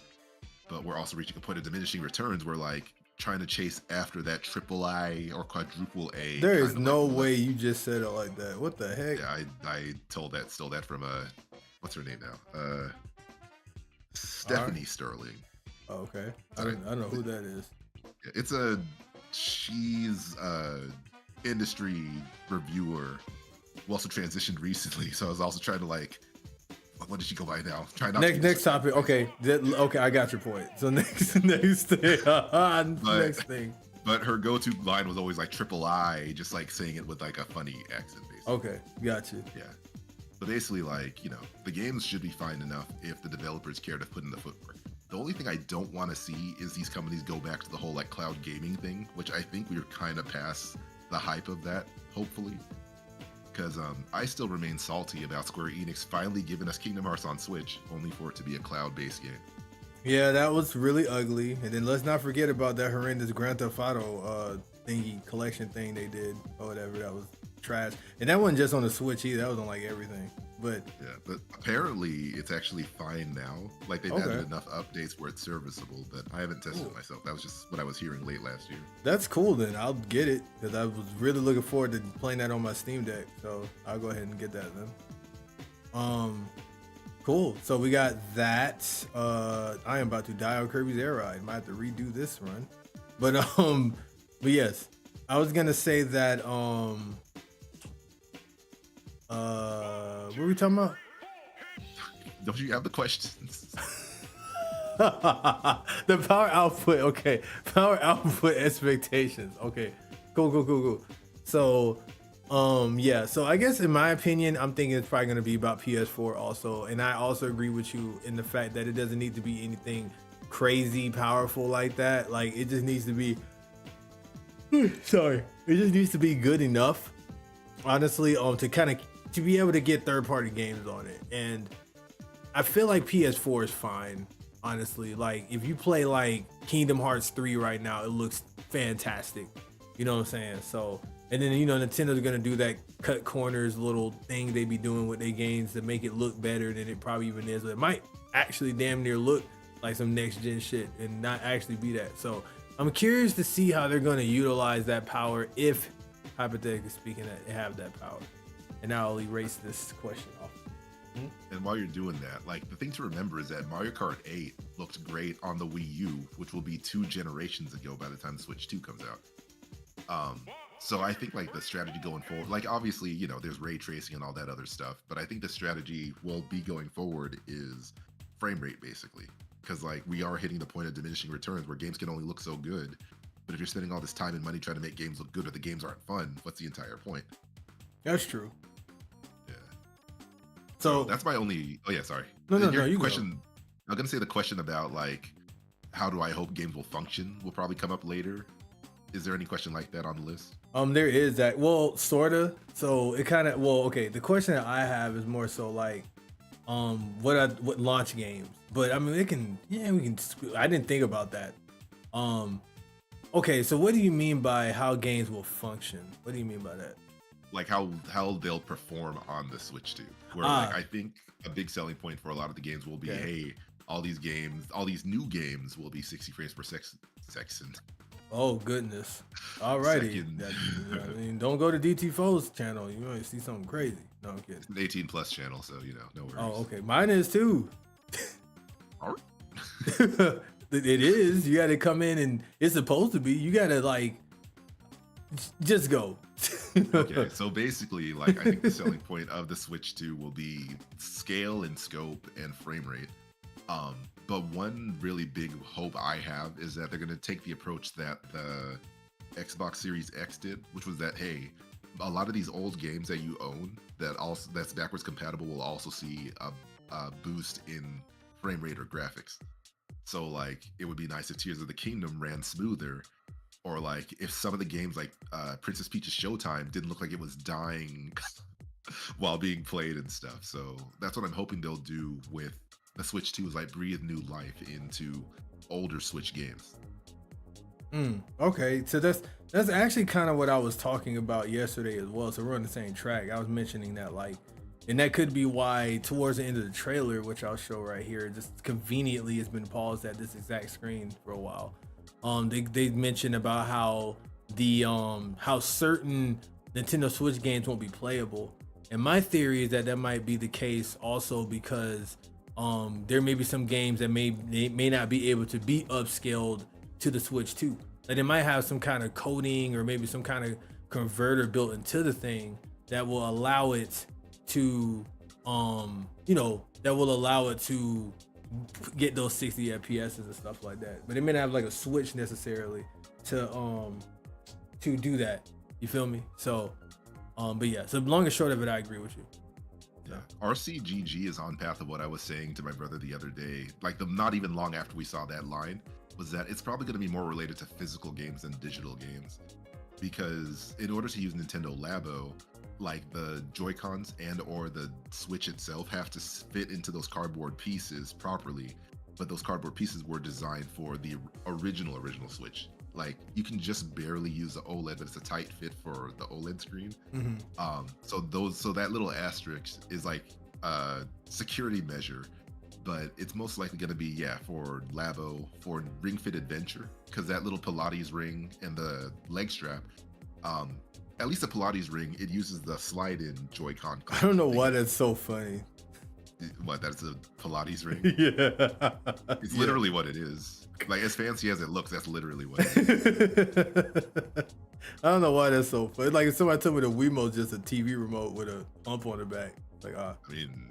But we're also reaching a point of diminishing returns where like trying to chase after that AAA or quadruple A. There is no way you just said it like that. What the heck? Yeah, I stole that from what's her name now? Stephanie Sterling. Oh, okay. I don't know who that is. It's she's industry reviewer who also transitioned recently. So I was also trying to like, what did she go by now? Try not next topic. Okay. Okay, I got your point. So next thing. Next thing. But her go-to line was always like triple I, just like saying it with like a funny accent, basically. Okay, got you. Yeah. But basically, like, you know, the games should be fine enough if the developers care to put in the footwork. The only thing I don't want to see is these companies go back to the whole like cloud gaming thing, which I think we're kind of past the hype of that, hopefully. Because I still remain salty about Square Enix finally giving us Kingdom Hearts on Switch, only for it to be a cloud-based game. Yeah, that was really ugly. And then let's not forget about that horrendous Grand Theft Auto thingy collection thing they did or whatever. That was trash. And that wasn't just on the Switch either. That was on like everything. But yeah, but apparently it's actually fine now. Like they've added enough updates where it's serviceable, but I haven't tested it myself. That was just what I was hearing late last year. That's cool then. I'll get it because I was really looking forward to playing that on my Steam Deck. So I'll go ahead and get that then. Cool. So we got that. I am about to die on Kirby's Air Ride. Might have to redo this run. But yes. I was gonna say that what were we talking about? Don't you have the questions? The power output. Okay. Power output expectations. Okay. Cool. So, yeah. So I guess in my opinion, I'm thinking it's probably going to be about PS4 also. And I also agree with you in the fact that it doesn't need to be anything crazy powerful like that. Like it just needs to be, sorry. It just needs to be good enough, honestly, to be able to get third-party games on it. And I feel like PS4 is fine, honestly. Like if you play like Kingdom Hearts 3 right now, it looks fantastic. You know what I'm saying? So, and then, you know, Nintendo's gonna do that cut corners little thing they be doing with their games to make it look better than it probably even is. It might actually damn near look like some next gen shit and not actually be that. So I'm curious to see how they're gonna utilize that power if, hypothetically speaking, that they have that power. And now I'll erase this question off. And while you're doing that, like the thing to remember is that Mario Kart 8 looked great on the Wii U, which will be 2 generations ago by the time the Switch 2 comes out. So I think like the strategy going forward, like obviously, you know, there's ray tracing and all that other stuff, but I think the strategy will be going forward is frame rate basically. Because like we are hitting the point of diminishing returns where games can only look so good. But if you're spending all this time and money trying to make games look good but the games aren't fun, what's the entire point? That's true. Yeah. So that's my only. Oh yeah, sorry. No. You question. Go. I'm gonna say the question about like, how do I hope games will function will probably come up later. Is there any question like that on the list? There is that. Well, sorta. So it kind of. Well, okay. The question that I have is more so like, what launch games? But I mean, we can. I didn't think about that. Okay. So what do you mean by how games will function? What do you mean by that? Like how they'll perform on the Switch 2. Where like I think a big selling point for a lot of the games will be, hey, all these new games will be 60 frames per second. Oh goodness! Alrighty, I mean, don't go to DT Fo's channel. You might see something crazy. No, I'm kidding. It's an 18+ channel, so you know, no worries. Oh, okay. Mine is too. All right. It is. You got to come in, and it's supposed to be. You got to like, just go. Okay, so basically, like I think the selling point of the Switch 2 will be scale and scope and frame rate. but one really big hope I have is that they're going to take the approach that the Xbox Series X did, which was that, hey, a lot of these old games that you own that's backwards compatible will also see a boost in frame rate or graphics. So like it would be nice if Tears of the Kingdom ran smoother, or like if some of the games like Princess Peach's Showtime didn't look like it was dying while being played and stuff. So that's what I'm hoping they'll do with the Switch 2, is like breathe new life into older Switch games. Okay, so that's actually kind of what I was talking about yesterday as well. So we're on the same track. I was mentioning that, like, and that could be why towards the end of the trailer, which I'll show right here, just conveniently has been paused at this exact screen for a while. They mentioned about how the how certain Nintendo Switch games won't be playable, and my theory is that might be the case also because there may be some games that may not be able to be upscaled to the Switch 2. Like, they might have some kind of coding or maybe some kind of converter built into the thing that will allow it to get those 60 FPS and stuff like that. But it may not have like a switch necessarily to do that. You feel me? So but yeah, so long and short of it, I agree with you. Yeah. RCGG is on path of what I was saying to my brother the other day, like not even long after we saw that line, was that it's probably going to be more related to physical games than digital games, because in order to use Nintendo Labo, like the Joy-Cons and or the Switch itself have to fit into those cardboard pieces properly, but those cardboard pieces were designed for the original Switch. Like, you can just barely use the OLED, but it's a tight fit for the OLED screen. So that little asterisk is like a security measure, but it's most likely going to be for Labo, for Ring Fit Adventure, because that little Pilates ring and the leg strap, at least the Pilates ring, it uses the slide-in Joy-Con. I don't know why that's so funny. What, that's a Pilates ring? Yeah. It's literally what it is. Like, as fancy as it looks, that's literally what it is. I don't know why that's so funny. Like, if somebody told me the Wiimote's just a TV remote with a pump on the back. Like, I mean,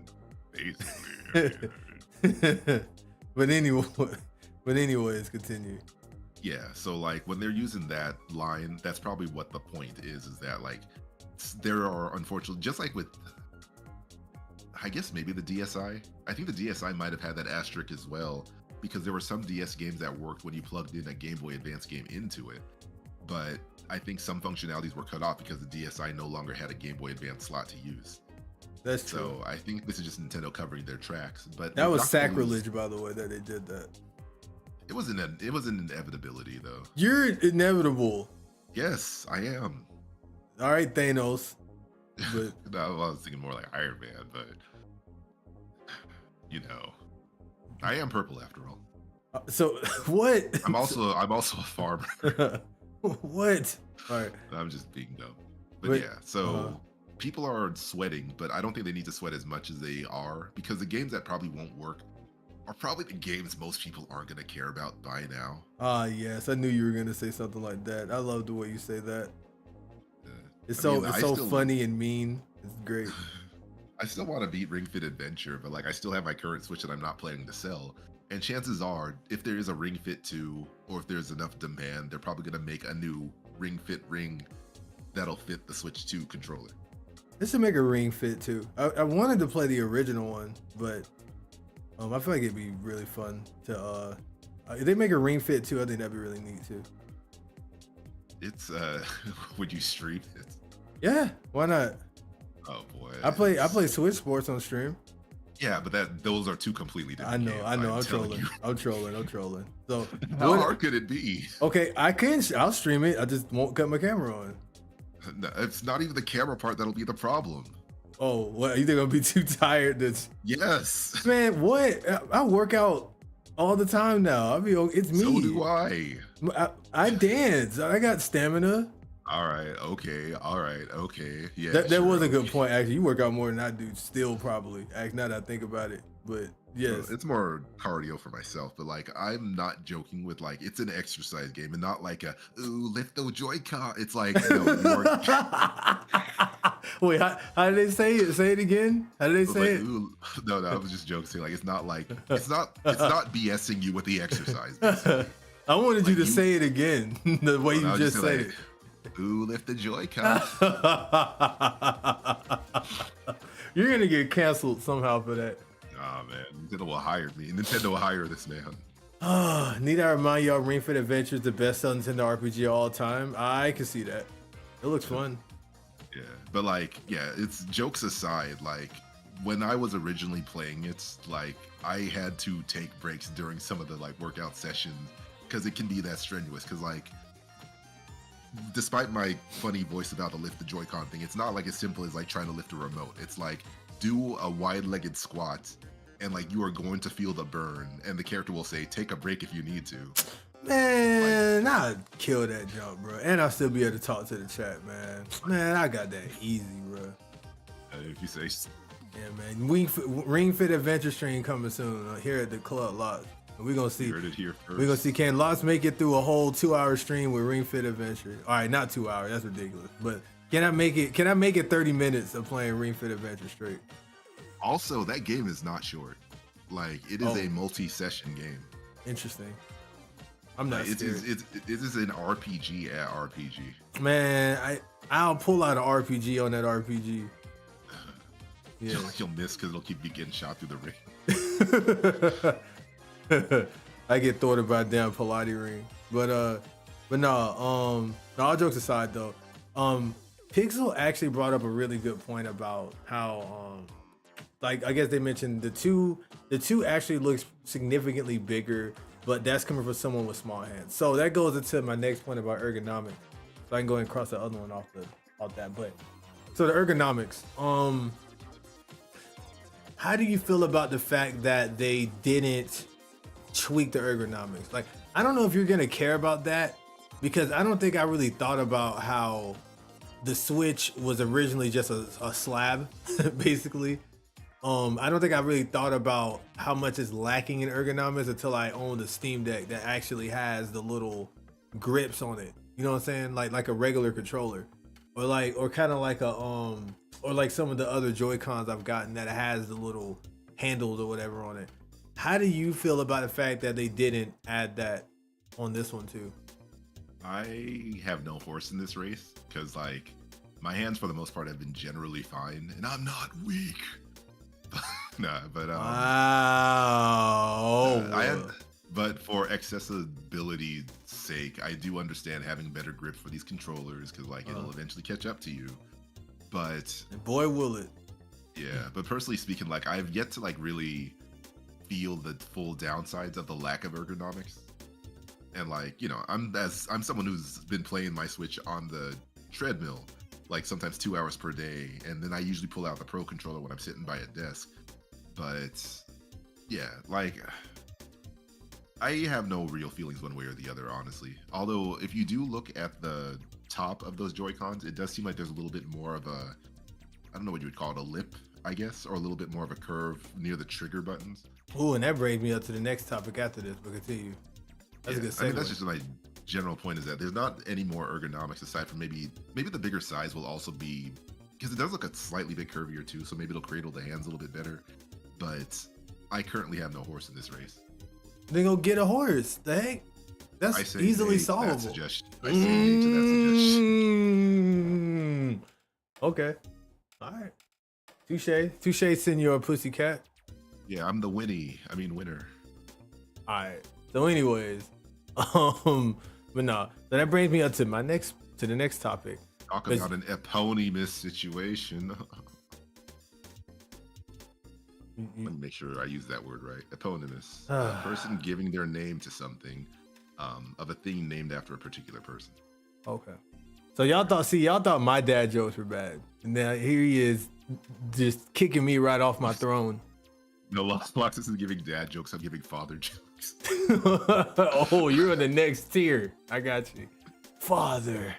basically. But anyways, continue. Yeah, so like when they're using that line, that's probably what the point is that like there are, unfortunately, just like with, I guess maybe the DSi, I think the DSi might have had that asterisk as well, because there were some DS games that worked when you plugged in a Game Boy Advance game into it, but I think some functionalities were cut off because the DSi no longer had a Game Boy Advance slot to use. That's true. So I think this is just Nintendo covering their tracks. But that was sacrilege, by the way, that they did that. It was an inevitability, though. You're inevitable. Yes, I am. All right, Thanos. But no, I was thinking more like Iron Man, but you know, I am purple after all. So what? I'm also a farmer. What? All right. I'm just being dumb. But yeah, so people are sweating, but I don't think they need to sweat as much as they are, because the games that probably won't work are probably the games most people aren't going to care about by now. Yes, I knew you were going to say something like that. I love the way you say that. It's so funny and mean. It's great. I still want to beat Ring Fit Adventure, but like I still have my current Switch that I'm not planning to sell. And chances are, if there is a Ring Fit 2, or if there's enough demand, they're probably going to make a new Ring Fit ring that'll fit the Switch 2 controller. They should make a Ring Fit 2. I wanted to play the original one, but I feel like it'd be really fun to if they make a Ring Fit 2, I think that'd be really neat too. It's would you stream it? Yeah, why not? Oh boy. I play Switch Sports on stream. Yeah, but those are two completely different games. I know. I'm trolling. So how hard could it be? Okay, I'll stream it. I just won't cut my camera on. No, it's not even the camera part that'll be the problem. Oh, what? You think I'm gonna be too tired? Yes. Man, what? I work out all the time now. It's me. So do I. I dance. I got stamina. All right. Okay. Yeah. That was a good point. Actually, you work out more than I do. Still, probably. Now that I think about it, but yes, it's more cardio for myself. But like, I'm not joking with like it's an exercise game and not like a lift the Joy-Con. It's like Wait, how did they say it? Say it again. How did they say it? Ooh, no, I was just joking. Like it's not BSing you with the exercise. Basically. I wanted like you to say it again the way you just said it. Ooh, lift the Joy-Con. You're gonna get canceled somehow for that. Oh man, Nintendo will hire me. Nintendo will hire this man. Need I remind y'all, Ring Fit Adventure is the best selling Nintendo RPG of all time? I can see that. It looks fun. Yeah, but like, yeah, it's jokes aside. Like when I was originally playing it, like I had to take breaks during some of the like workout sessions because it can be that strenuous. Because like, despite my funny voice about the lift the Joy-Con thing, it's not like as simple as like trying to lift a remote. It's like do a wide-legged squat and like you are going to feel the burn and the character will say take a break if you need to. Man, like, I'd kill that jump, bro. And I'll still be able to talk to the chat, man. I got that easy, bro. If you say. Yeah, man. Ring Fit Adventure stream coming soon here at the Club Lots. We're gonna see. Heard it here first. We're gonna see can Lots make it through a whole 2-hour stream with Ring Fit Adventure. All right, not 2 hours. That's ridiculous. But can I make it 30 minutes of playing Ring Fit Adventure straight? Also, that game is not short. Like it is a multi-session game. Interesting. I'm not scared. It is an RPG at RPG. Man, I'll pull out an RPG on that RPG. Yeah. You'll miss because it'll keep you getting shot through the ring. I get thwarted by a damn Pilates ring. But no, all jokes aside though, Pixel actually brought up a really good point about how like I guess they mentioned the two actually looks significantly bigger, but that's coming from someone with small hands. So that goes into my next point about ergonomics. So I can go and cross the other one off that. But so the ergonomics, how do you feel about the fact that they didn't tweak the ergonomics? Like, I don't know if you're gonna care about that because I don't think I really thought about how the Switch was originally just a slab, basically. I don't think I really thought about how much is lacking in ergonomics until I owned a Steam Deck that actually has the little grips on it. You know what I'm saying? Like a regular controller, or kind of like or like some of the other Joy-Cons I've gotten that has the little handles or whatever on it. How do you feel about the fact that they didn't add that on this one too? I have no horse in this race because like my hands for the most part have been generally fine and I'm not weak. Nah, but wow. But for accessibility's sake, I do understand having better grip for these controllers because like it'll eventually catch up to you. But and boy will it. Yeah, but personally speaking, like I've yet to like really feel the full downsides of the lack of ergonomics. And like, you know, I'm someone who's been playing my Switch on the treadmill, like sometimes 2 hours per day, and then I usually pull out the Pro controller when I'm sitting by a desk. But yeah, like I have no real feelings one way or the other, honestly. Although if you do look at the top of those Joy-Cons, it does seem like there's a little bit more of a, I don't know what you would call it, a lip, I guess, or a little bit more of a curve near the trigger buttons. Ooh, and that brings me up to the next topic after this, but continue. That's a good segue. I mean, that's just my general point, is that there's not any more ergonomics aside from maybe the bigger size will also be, because it does look a slightly bit curvier too, so maybe it'll cradle the hands a little bit better. But I currently have no horse in this race. Then go get a horse. The heck? That's easily solvable. I say to that suggestion. Okay. All right. Touche, senor pussycat. Yeah, I'm the winner. All right. So anyways, but no. So that brings me up to the next topic. Talk about an eponymous situation. Let me make sure I use that word right. Eponymous. A person giving their name to something, of a thing named after a particular person. Okay. So y'all thought my dad jokes were bad. And now here he is just kicking me right off my throne. No, Lox isn't giving dad jokes, I'm giving father jokes. Oh, you're in the next tier. I got you. Father.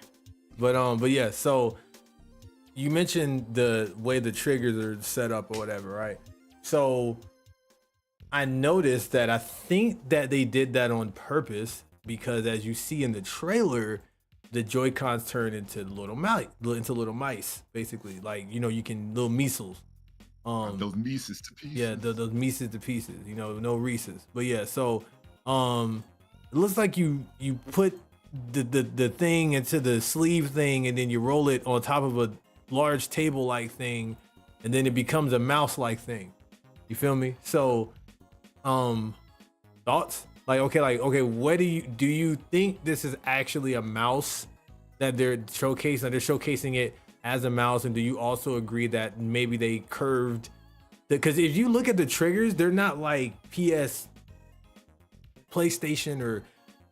But yeah, so you mentioned the way the triggers are set up or whatever, right? So I noticed that I think that they did that on purpose because as you see in the trailer, the Joy-Cons turn into little mice, basically. Like, you know, you can little measles. Those Mises to pieces. Yeah, those Mises to pieces. You know, no Reese's. But yeah, so it looks like you put the thing into the sleeve thing, and then you roll it on top of a large table like thing, and then it becomes a mouse like thing. You feel me? So, thoughts? Like, okay, what do you think this is actually a mouse that they're showcasing? They're showcasing it as a mouse, and do you also agree that maybe they curved? Because if you look at the triggers, they're not like PlayStation, or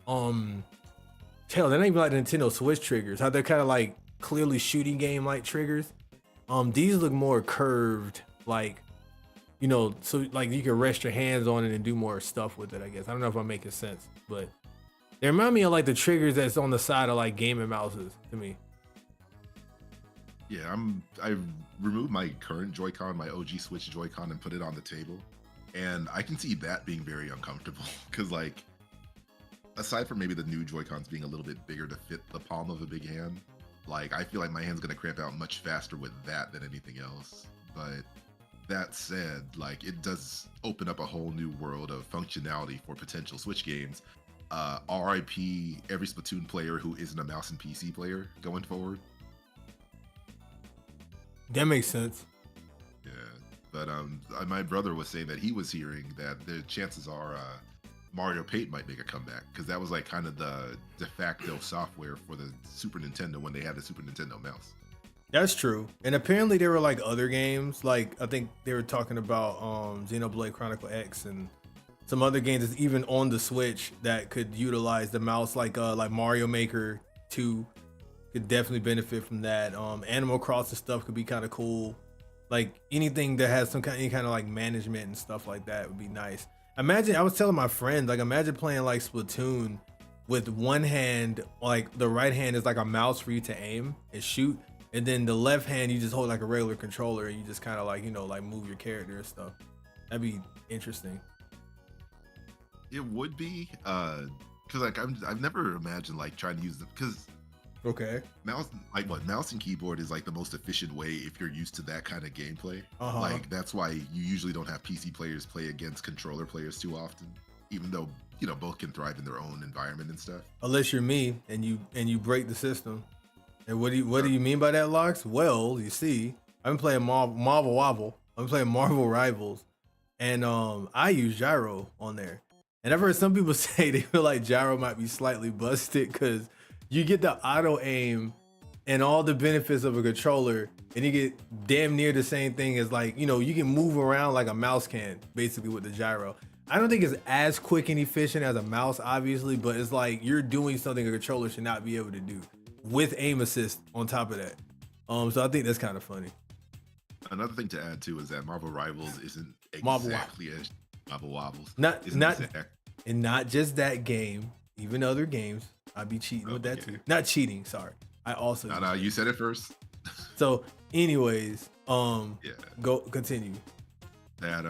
hell, they're not even like the Nintendo Switch triggers. How they're kind of like clearly shooting game like triggers. These look more curved, like, you know, so like you can rest your hands on it and do more stuff with it, I guess. I don't know if I'm making sense, but they remind me of like the triggers that's on the side of like gaming mouses to me. Yeah, I've removed my current Joy-Con, my OG Switch Joy-Con, and put it on the table. And I can see that being very uncomfortable because, like, aside from maybe the new Joy-Cons being a little bit bigger to fit the palm of a big hand, like, I feel like my hand's gonna cramp out much faster with that than anything else. But that said, like, it does open up a whole new world of functionality for potential Switch games. RIP every Splatoon player who isn't a mouse and PC player going forward. That makes sense. Yeah, but my brother was saying that he was hearing that the chances are Mario Paint might make a comeback, because that was like kind of the de facto software for the Super Nintendo when they had the Super Nintendo mouse. That's true. And apparently there were like other games, like I think they were talking about Xenoblade Chronicle X and some other games that's even on the Switch that could utilize the mouse, like Mario Maker 2 could definitely benefit from that. Animal Crossing stuff could be kind of cool. Like anything that has any kind of like management and stuff like that would be nice. Imagine, I was telling my friend, like imagine playing like Splatoon with one hand, like the right hand is like a mouse for you to aim and shoot, and then the left hand you just hold like a regular controller and you just kind of like, you know, like move your character and stuff. That'd be interesting. It would be, because like I've never imagined like trying to use them, because okay, mouse and keyboard is like the most efficient way if you're used to that kind of gameplay. Like that's why you usually don't have PC players play against controller players too often, even though, you know, both can thrive in their own environment and stuff. Unless you're me and you break the system. And what do you mean by that, Locks? Well, you see, I've been playing Marvel Wobble. I'm playing Marvel Rivals, and I use gyro on there. And I've heard some people say they feel like gyro might be slightly busted because you get the auto aim and all the benefits of a controller, and you get damn near the same thing as, like, you know, you can move around like a mouse can, basically, with the gyro. I don't think it's as quick and efficient as a mouse, obviously, but it's like you're doing something a controller should not be able to do with aim assist on top of that. So I think that's kind of funny. Another thing to add too is that Marvel Rivals isn't exactly as Marvel Wobbles. And not just that game, even other games. I'd be cheating with that too. Not cheating, sorry. I also No, you said it first. So anyways, go continue. That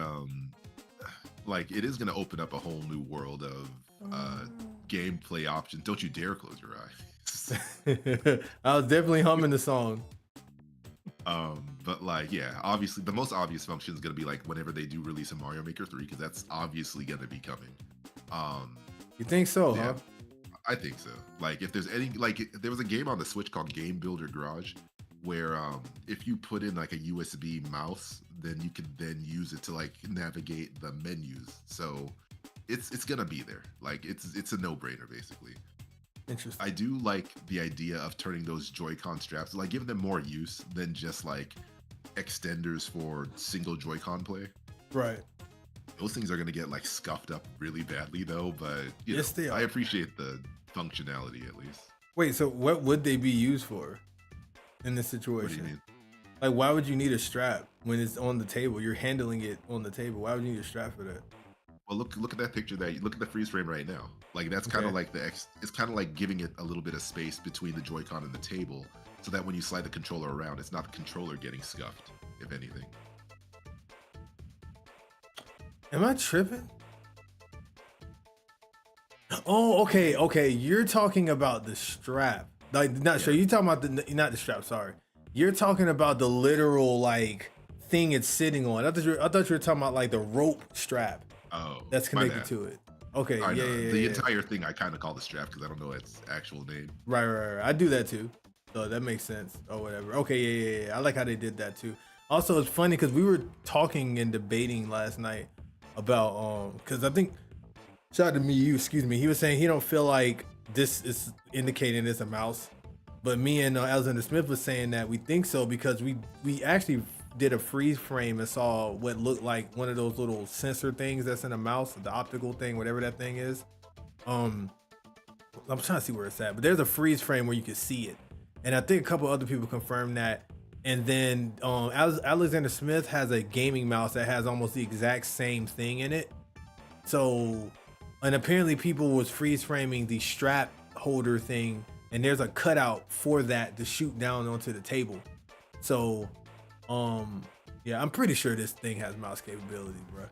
like it is gonna open up a whole new world of gameplay options. Don't you dare close your eyes. I was definitely humming the song. But like, yeah, obviously the most obvious function is gonna be like whenever they do release a Mario Maker 3, because that's obviously gonna be coming. You think so, yeah, huh? I think so. Like if there's any, like there was a game on the Switch called Game Builder Garage, where if you put in like a USB mouse, then you can then use it to like navigate the menus. So it's gonna be there. Like it's a no-brainer basically. Interesting. I do like the idea of turning those Joy-Con straps, like giving them more use than just like extenders for single Joy-Con play. Right. Those things are going to get like scuffed up really badly though, but yes, they are. I appreciate the functionality at least. Wait, so what would they be used for in this situation? What do you mean? Like, why would you need a strap when it's on the table? You're handling it on the table. Why would you need a strap for that? Well, look at that picture. Look at the freeze frame right now. Like that's kind of like it's kind of like giving it a little bit of space between the Joy-Con and the table, so that when you slide the controller around, it's not the controller getting scuffed, if anything. Am I tripping? Oh, okay. You're talking about the strap. Like, not sure. You talking about not the strap? Sorry, you're talking about the literal like thing it's sitting on. I thought you were talking about like the rope strap. Oh, that's connected to it. Okay, the entire thing I kind of call the strap because I don't know its actual name. Right. I do that too, so that makes sense or whatever. Okay, yeah. I like how they did that too. Also, it's funny because we were talking and debating last night about because I think shout out to me, excuse me. He was saying he don't feel like this is indicating it's a mouse, but me and Alexander Smith was saying that we think so because we actually did a freeze frame and saw what looked like one of those little sensor things that's in a mouse, the optical thing, whatever that thing is. I'm trying to see where it's at, but there's a freeze frame where you can see it, and I think a couple other people confirmed that. And then Alexander Smith has a gaming mouse that has almost the exact same thing in it. So, and apparently people was freeze framing the strap holder thing, and there's a cutout for that to shoot down onto the table. So, yeah, I'm pretty sure this thing has mouse capability, bro.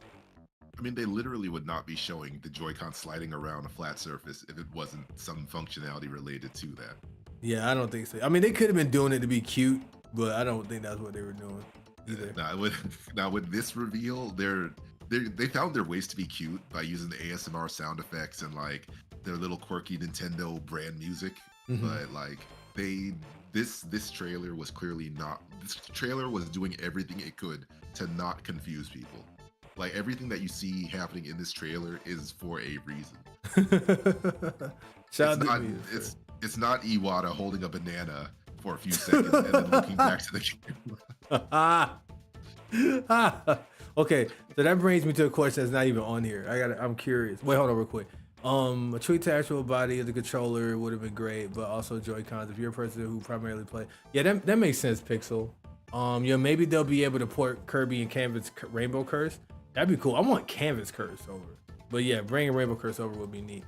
I mean, they literally would not be showing the Joy-Con sliding around a flat surface if it wasn't some functionality related to that. Yeah, I don't think so. I mean, they could have been doing it to be cute, but I don't think that's what they were doing either. Now with this reveal, they found their ways to be cute by using the ASMR sound effects and like their little quirky Nintendo brand music. Mm-hmm. But like this trailer was clearly not. This trailer was doing everything it could to not confuse people. Like everything that you see happening in this trailer is for a reason. It's not Iwata holding a banana for a few seconds and then looking back to the camera. Okay, so that brings me to a question that's not even on here. I'm curious. Wait, hold on real quick. A true actual body of the controller would have been great, but also Joy-Cons if you're a person who primarily play. Yeah, that makes sense, Pixel. Maybe they'll be able to port Kirby and Canvas Rainbow Curse. That'd be cool. I want Canvas Curse over. But yeah, bringing Rainbow Curse over would be neat.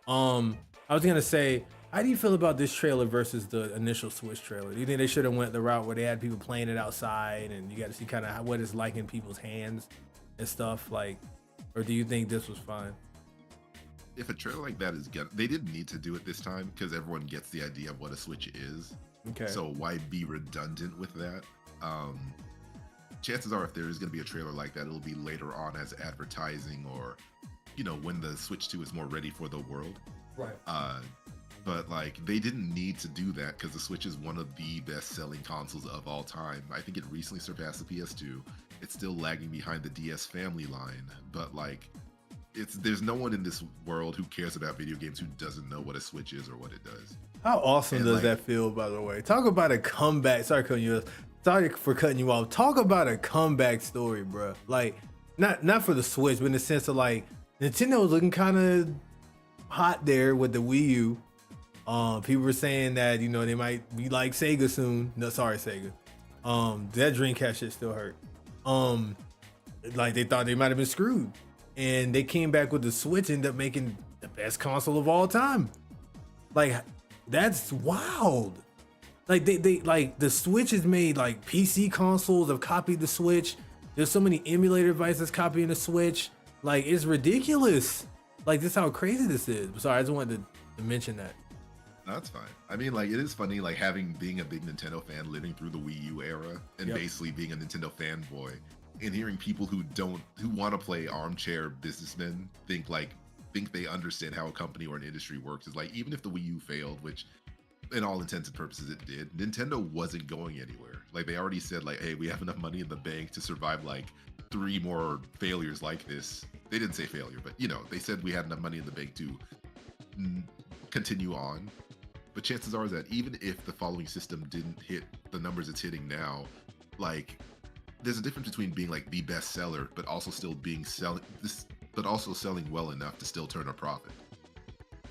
I was gonna say, how do you feel about this trailer versus the initial Switch trailer? Do you think they should have went the route where they had people playing it outside and you got to see kind of what it's like in people's hands and stuff, like, or do you think this was fine? If a trailer like that is good, they didn't need to do it this time because everyone gets the idea of what a Switch is. Okay. So why be redundant with that? Chances are if there is going to be a trailer like that, it'll be later on as advertising or, when the Switch 2 is more ready for the world. Right. But like they didn't need to do that because the Switch is one of the best-selling consoles of all time. I think it recently surpassed the PS2. It's still lagging behind the DS family line, but like there's no one in this world who cares about video games who doesn't know what a Switch is or what it does. How awesome does that feel, by the way? Talk about a comeback. Sorry for cutting you off. Talk about a comeback story, bro. Like not for the Switch, but in the sense of like Nintendo was looking kind of hot there with the Wii U. People were saying that they might be like Sega soon. No, sorry, Sega. That Dreamcast shit still hurt. Like they thought they might have been screwed, and they came back with the Switch, ended up making the best console of all time. Like that's wild. Like they like the Switch has made like PC consoles have copied the Switch. There's so many emulator devices copying the Switch. Like it's ridiculous. Like this is how crazy this is. Sorry, I just wanted to mention that. That's fine. I mean, like, it is funny, like, being a big Nintendo fan, living through the Wii U era, and basically being a Nintendo fanboy, and hearing people who want to play armchair businessmen think they understand how a company or an industry works. Is like, even if the Wii U failed, which, in all intents and purposes, it did, Nintendo wasn't going anywhere. Like, they already said, like, hey, we have enough money in the bank to survive, like, 3 more failures like this. They didn't say failure, but, they said we had enough money in the bank to continue on. But chances are that even if the following system didn't hit the numbers it's hitting now, like there's a difference between being like the best seller, but also still selling well enough to still turn a profit.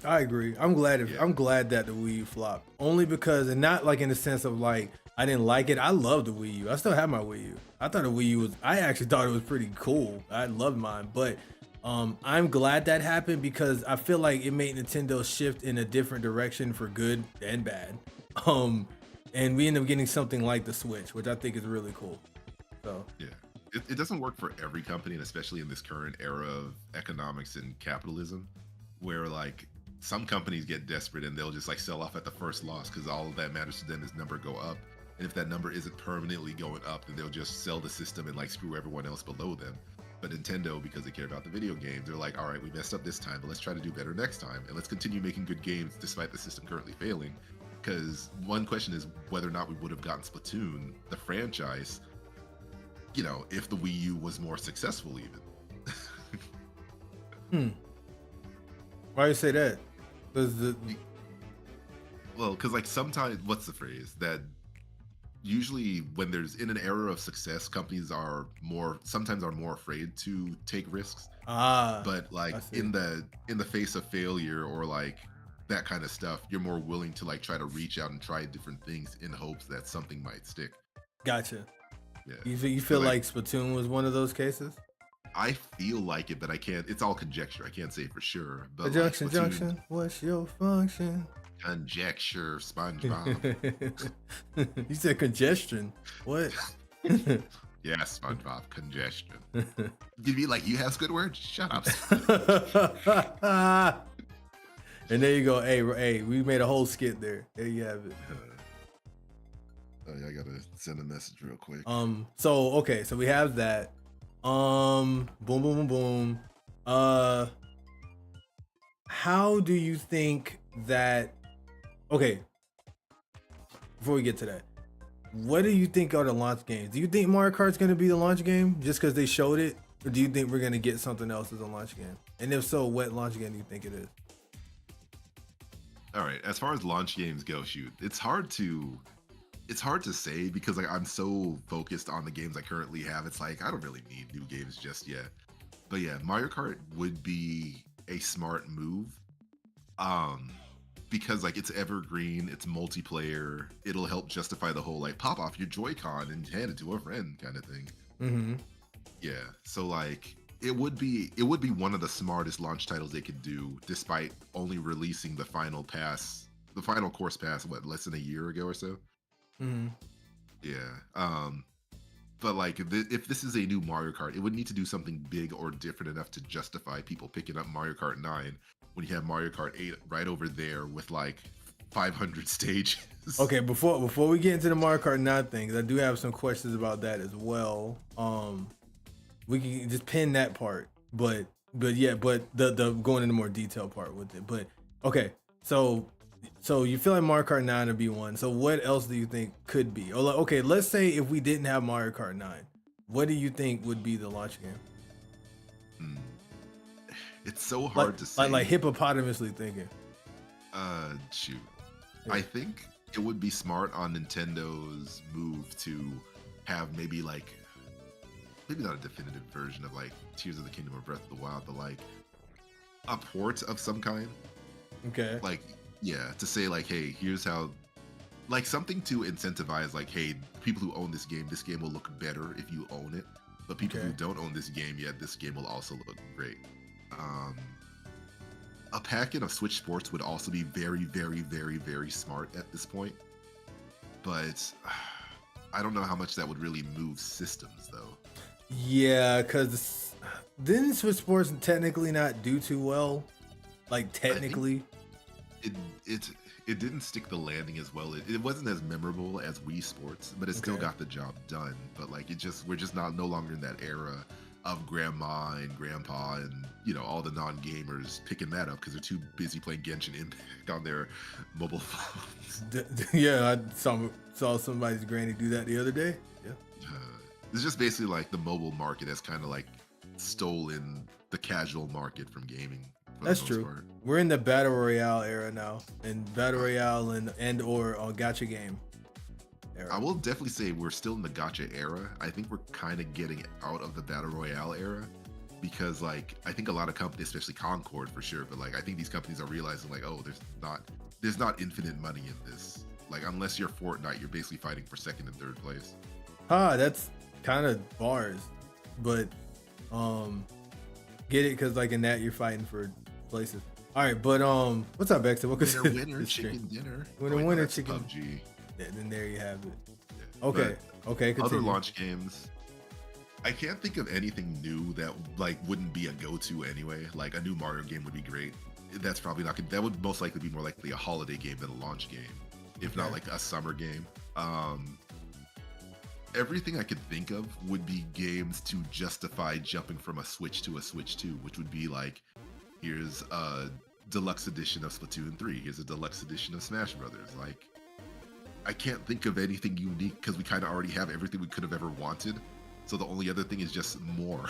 I agree. I'm glad that the Wii U flopped, only because, and not like in the sense of like I didn't like it. I love the Wii U. I still have my Wii U. I actually thought it was pretty cool. I loved mine, but I'm glad that happened because I feel like it made Nintendo shift in a different direction for good and bad. And we end up getting something like the Switch, which I think is really cool. So yeah, it doesn't work for every company, and especially in this current era of economics and capitalism, where like some companies get desperate and they'll just like sell off at the first loss because all that matters to them is number go up. And if that number isn't permanently going up, then they'll just sell the system and like screw everyone else below them. But Nintendo, because they care about the video games, they're like, all right, we messed up this time, but let's try to do better next time. And let's continue making good games despite the system currently failing. Because one question is whether or not we would have gotten Splatoon, the franchise, you know, if the Wii U was more successful even. Why do you say that? Because like sometimes, what's the phrase? That usually when there's in an era of success, companies are sometimes more afraid to take risks. But like in the face of failure or like that kind of stuff, you're more willing to like try to reach out and try different things in hopes that something might stick. Gotcha. Yeah. You feel like Splatoon was one of those cases? I feel like it, but I can't. It's all conjecture. I can't say for sure. But Conjunction, junction. What's your function? Conjecture, SpongeBob. You said congestion. What? Yeah, SpongeBob, congestion. You'd be like, you have good words? Shut up. And there you go. Hey, we made a whole skit there. There you have it. I gotta send a message real quick. So we have that. Boom, boom, boom, boom. How do you think that? Okay. Before we get to that, what do you think are the launch games? Do you think Mario Kart's gonna be the launch game just because they showed it, or do you think we're gonna get something else as a launch game? And if so, what launch game do you think it is? All right, as far as launch games go, shoot, it's hard to say because like I'm so focused on the games I currently have. It's like I don't really need new games just yet. But yeah, Mario Kart would be a smart move. Because like it's evergreen, it's multiplayer, it'll help justify the whole like pop off your Joy-Con and hand it to a friend kind of thing. Mm-hmm. Yeah, so like it would be one of the smartest launch titles they could do, despite only releasing the final course pass, less than a year ago or so. Mm-hmm. Yeah. But like if this is a new Mario Kart, it would need to do something big or different enough to justify people picking up Mario Kart 9 when you have Mario Kart 8 right over there with like 500 stages. Okay, before we get into the Mario Kart 9 things, I do have some questions about that as well. We can just pin that part, but the going into more detail part with it. But okay, so you feel like Mario Kart 9 would be one. So what else do you think could be? Or like, okay, let's say if we didn't have Mario Kart 9, what do you think would be the launch game? It's so hard to say. Like hippopotamously thinking. Shoot. Yeah. I think it would be smart on Nintendo's move to have maybe not a definitive version of like Tears of the Kingdom or Breath of the Wild, but like a port of some kind. Okay. Like, yeah, to say like, hey, here's how, like something to incentivize, like, hey, people who own this game will look better if you own it. But people who don't own this game yet, this game will also look great. A packet of Switch Sports would also be very, very, very, very smart at this point. But I don't know how much that would really move systems, though. Yeah, because didn't Switch Sports technically not do too well? Like, technically? It didn't stick the landing as well. It wasn't as memorable as Wii Sports, but it still got the job done. But like, we're just no longer in that era of grandma and grandpa and all the non-gamers picking that up because they're too busy playing Genshin Impact on their mobile phones. Yeah, I saw somebody's granny do that the other day. Yeah, it's just basically like the mobile market has kind of like stolen the casual market from gaming. That's true. Part. We're in the battle royale era now, and battle royale and or gacha game era. I will definitely say we're still in the gacha era. I think we're kind of getting out of the battle royale era because like I think a lot of companies, especially Concord for sure, but like I think these companies are realizing like, oh, there's not infinite money in this. Like unless you're Fortnite, you're basically fighting for second and third place. That's kind of bars, but get it because like in that you're fighting for places. All right, but what's up, Baxter? Welcome to winner chicken dinner. Winner chicken. PUBG. Yeah, then there you have it. Yeah. Okay. Continue. Other launch games. I can't think of anything new that like wouldn't be a go-to anyway. Like a new Mario game would be great. that's probably not good. That would most likely be more likely a holiday game than a launch game, if not like a summer game. Everything I could think of would be games to justify jumping from a Switch to a Switch 2, which would be like, here's a deluxe edition of Splatoon 3, here's a deluxe edition of Smash Brothers. Like, I can't think of anything unique because we kind of already have everything we could have ever wanted. So the only other thing is just more.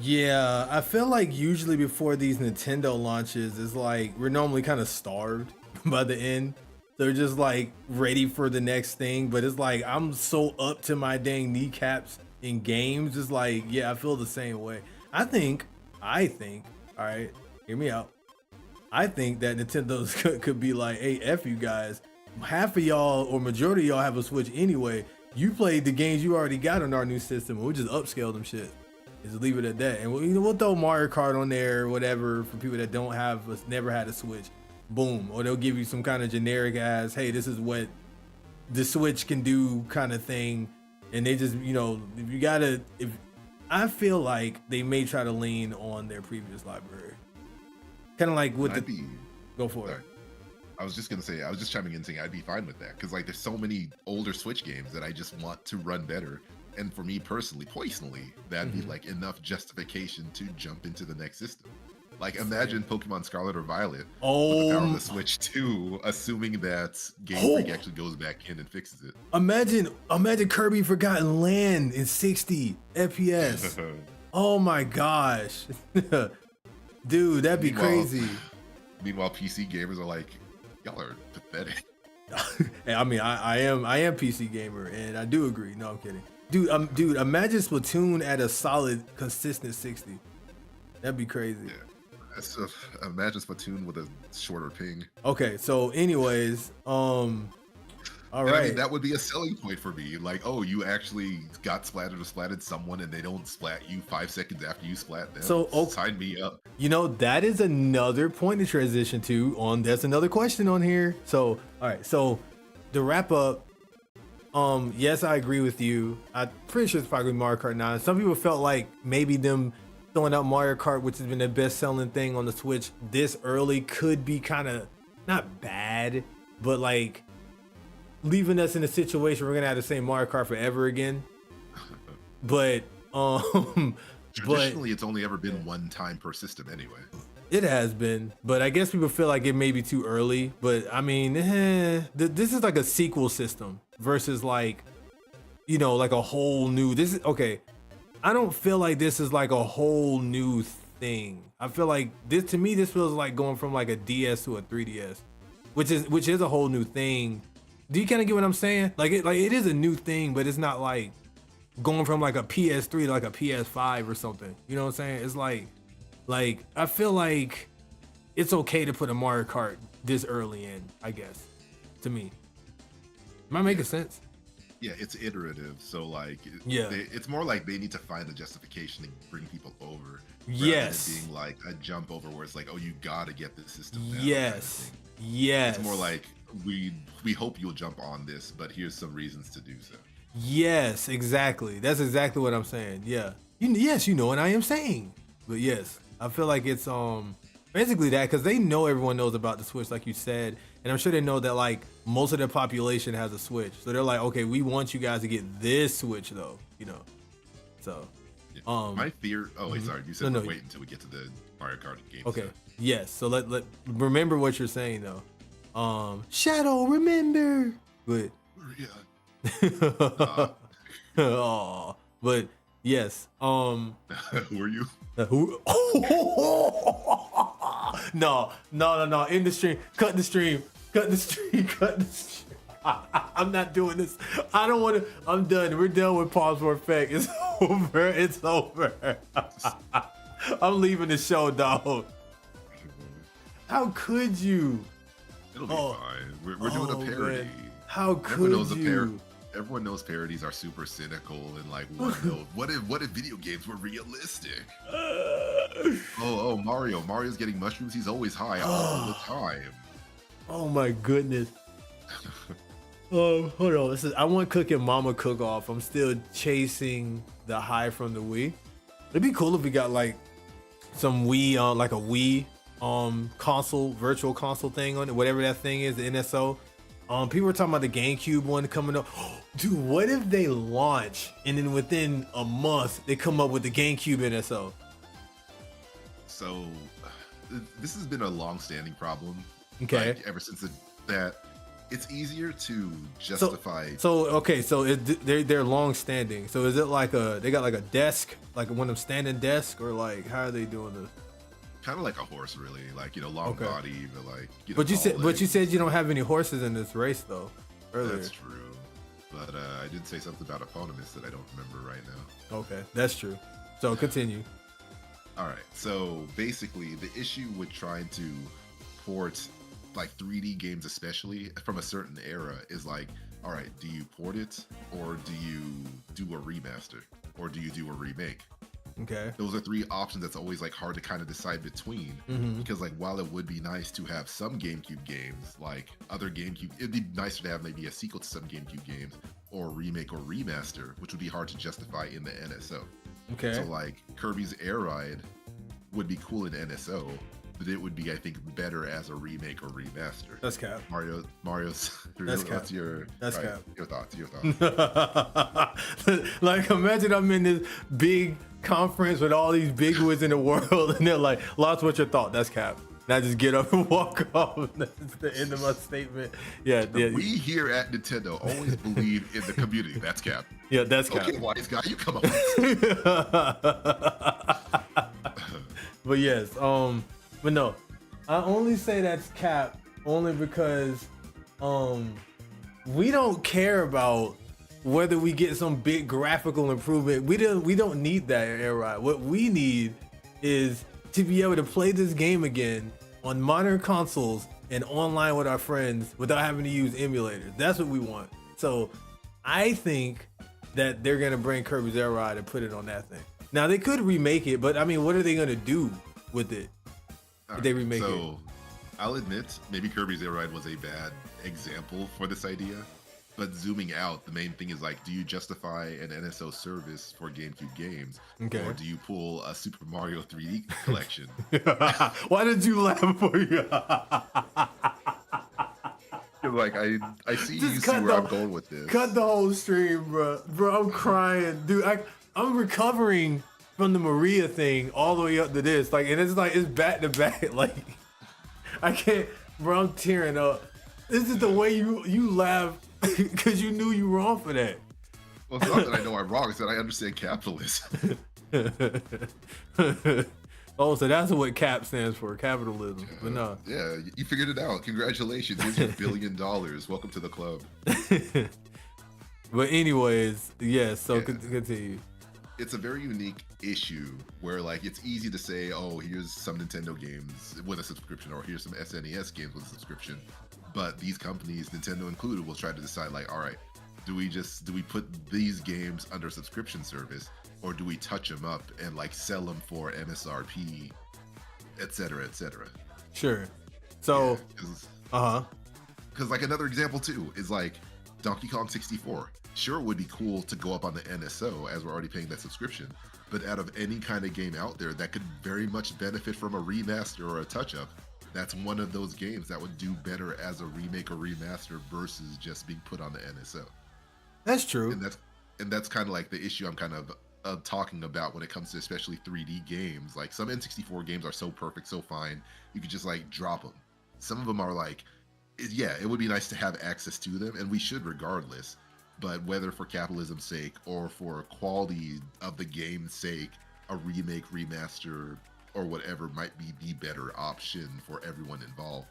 Yeah, I feel like usually before these Nintendo launches, it's like we're normally kind of starved by the end. They're just like ready for the next thing, but it's like I'm so up to my dang kneecaps in games. It's like, yeah, I feel the same way. I think, all right, hear me out. I think that Nintendo's could be like, hey, F you guys. Half of y'all or majority of y'all have a Switch anyway. You played the games you already got on our new system. We'll just upscale them shit. Just leave it at that. And we'll throw Mario Kart on there or whatever for people that don't have, never had a Switch. Boom. Or they'll give you some kind of generic ass, hey, this is what the Switch can do kind of thing. And they just, if I feel like they may try to lean on their previous library. Kind of like with go for it. I was just chiming in saying I'd be fine with that. Because like there's so many older Switch games that I just want to run better. And for me personally, that'd be like enough justification to jump into the next system. Like imagine Pokemon Scarlet or Violet with the power of the Switch 2, assuming that Game Freak actually goes back in and fixes it. Imagine Kirby Forgotten Land in 60 FPS. Oh my gosh. Dude, that'd be crazy. Meanwhile, PC gamers are like, y'all are pathetic. I mean, I am PC gamer, and I do agree. No, I'm kidding. Dude, imagine Splatoon at a solid, consistent 60. That'd be crazy. Yeah. Imagine Splatoon with a shorter ping. Okay, so anyways, all right. I mean, that would be a selling point for me. Like, oh, you actually got splattered or splatted someone, and they don't splat you 5 seconds after you splat them. So sign me up. That is another point to transition to. That's another question on here. So, all right. So, to wrap up, yes, I agree with you. I'm pretty sure it's probably Mario Kart 9. Some people felt like maybe them throwing out Mario Kart, which has been the best selling thing on the Switch this early, could be kind of not bad, but like leaving us in a situation we're gonna have to say Mario Kart forever again. But traditionally, it's only ever been one time per system anyway. It has been, but I guess people feel like it may be too early. But I mean, this is like a sequel system versus like, like a whole new. This is okay. I don't feel like this is like a whole new thing. I feel like this feels like going from like a DS to a 3DS, which is a whole new thing. Do you kind of get what I'm saying? Like it is a new thing, but it's not like going from like a PS3 to like a PS5 or something. You know what I'm saying? It's like I feel like it's okay to put a Mario Kart this early in, I guess, to me. Am I making sense? Yeah, it's iterative, so like, it's more like they need to find a justification to bring people over. Yes, rather than being like a jump over where it's like, oh, you gotta get this system now. Yes, kind of yes. It's more like we hope you'll jump on this, but here's some reasons to do so. Yes, exactly. That's exactly what I'm saying. Yeah. Yes, what I am saying. But yes, I feel like it's basically that, because they know everyone knows about the Switch, like you said, and I'm sure they know that like most of the population has a Switch, so they're like, okay, we want you guys to get this Switch though, So, yeah. My fear. Oh, wait, sorry. You said wait until we get to the Mario Kart game. Okay. Stuff. Yes. So let remember what you're saying though. Shadow, remember. But. Yeah. Oh, but yes. Who are you? Who? No. End the stream. Cut the stream. I'm not doing this. I don't want to. I'm done. We're done with P4FX. It's over. I'm leaving the show, dog. How could you? It'll be fine. We're doing a parody. Man. How could you? Everyone knows parodies are super cynical and like, what if video games were realistic? Mario's getting mushrooms. He's always high all the time. Oh my goodness. Hold on. I want Cooking Mama Cook Off. I'm still chasing the high from the Wii. It'd be cool if we got like some Wii, like a Wii virtual console thing on it, whatever that thing is, the NSO. People were talking about the GameCube one coming up. Dude, what if they launch and then within a month they come up with the GameCube NSO? So this has been a long-standing problem. Okay. Like, ever since that it's easier to justify. So they're long-standing. So is it like they got like a desk, like one of them standing desk, or like how are they doing this? Kind of like a horse, really, like, long body, but like. But you said you don't have any horses in this race though. Earlier. That's true, but I did say something about eponymous that I don't remember right now. Okay, that's true. So continue. All right. So basically, the issue with trying to port like 3D games, especially from a certain era, is like, all right, do you port it or do you do a remaster or do you do a remake? Okay. Those are three options that's always like hard to kind of decide between, because like while it would be nice to have some GameCube games, like other GameCube, it'd be nicer to have maybe a sequel to some GameCube games or a remake or remaster, which would be hard to justify in the NSO. Okay. So like Kirby's Air Ride would be cool in NSO, but it would be, I think, better as a remake or remaster. That's cap. Mario's. That's cap. What's your? That's cap. Your thoughts. Like, imagine I'm in this big conference with all these big wigs in the world, and they're like, "Lots, what's your thought?" That's cap. And I just get up and walk off. That's the end of my statement. Yeah. We here at Nintendo always believe in the community. That's cap. Yeah, that's cap. Okay, wise guy, you come up. But yes, but no, I only say that's cap only because we don't care about whether we get some big graphical improvement. We don't need that in Air Ride. What we need is to be able to play this game again on modern consoles and online with our friends without having to use emulators. That's what we want. So I think that they're gonna bring Kirby's Air Ride and put it on that thing. Now they could remake it, but I mean, what are they gonna do with it if they remake it? So I'll admit, maybe Kirby's Air Ride was a bad example for this idea. But zooming out, the main thing is like, do you justify an NSO service for GameCube games? Okay. Or do you pull a Super Mario 3D collection? Why did you laugh for you? Like, I see you see where I'm going with this. Cut the whole stream, bro. Bro, I'm crying. Dude, I'm recovering from the Maria thing all the way up to this. Like, and it's like, it's back to back. Like, I can't, bro, I'm tearing up. This is the way you laugh because you knew you were wrong for that. Well, it's not that I know I'm wrong, it's that I understand capitalism. Oh, so that's what CAP stands for, capitalism. But no. Yeah, you figured it out. Congratulations. Here's your $1 billion. Welcome to the club. But anyways, yes, so continue. It's a very unique issue where like it's easy to say, oh, here's some Nintendo games with a subscription, or here's some SNES games with a subscription. But these companies, Nintendo included, will try to decide like, all right, do we put these games under a subscription service, or do we touch them up and like sell them for MSRP, etc., etc. Sure. So, Because like another example too is like Donkey Kong 64. Sure, it would be cool to go up on the NSO as we're already paying that subscription, but out of any kind of game out there that could very much benefit from a remaster or a touch-up, that's one of those games that would do better as a remake or remaster versus just being put on the NSO. That's true. And that's kind of like the issue I'm kind of talking about when it comes to especially 3D games. Like some N64 games are so perfect, so fine, you could just like drop them. Some of them are like, yeah, it would be nice to have access to them, and we should regardless. But whether for capitalism's sake or for quality of the game's sake, a remake, remaster, or whatever might be the better option for everyone involved.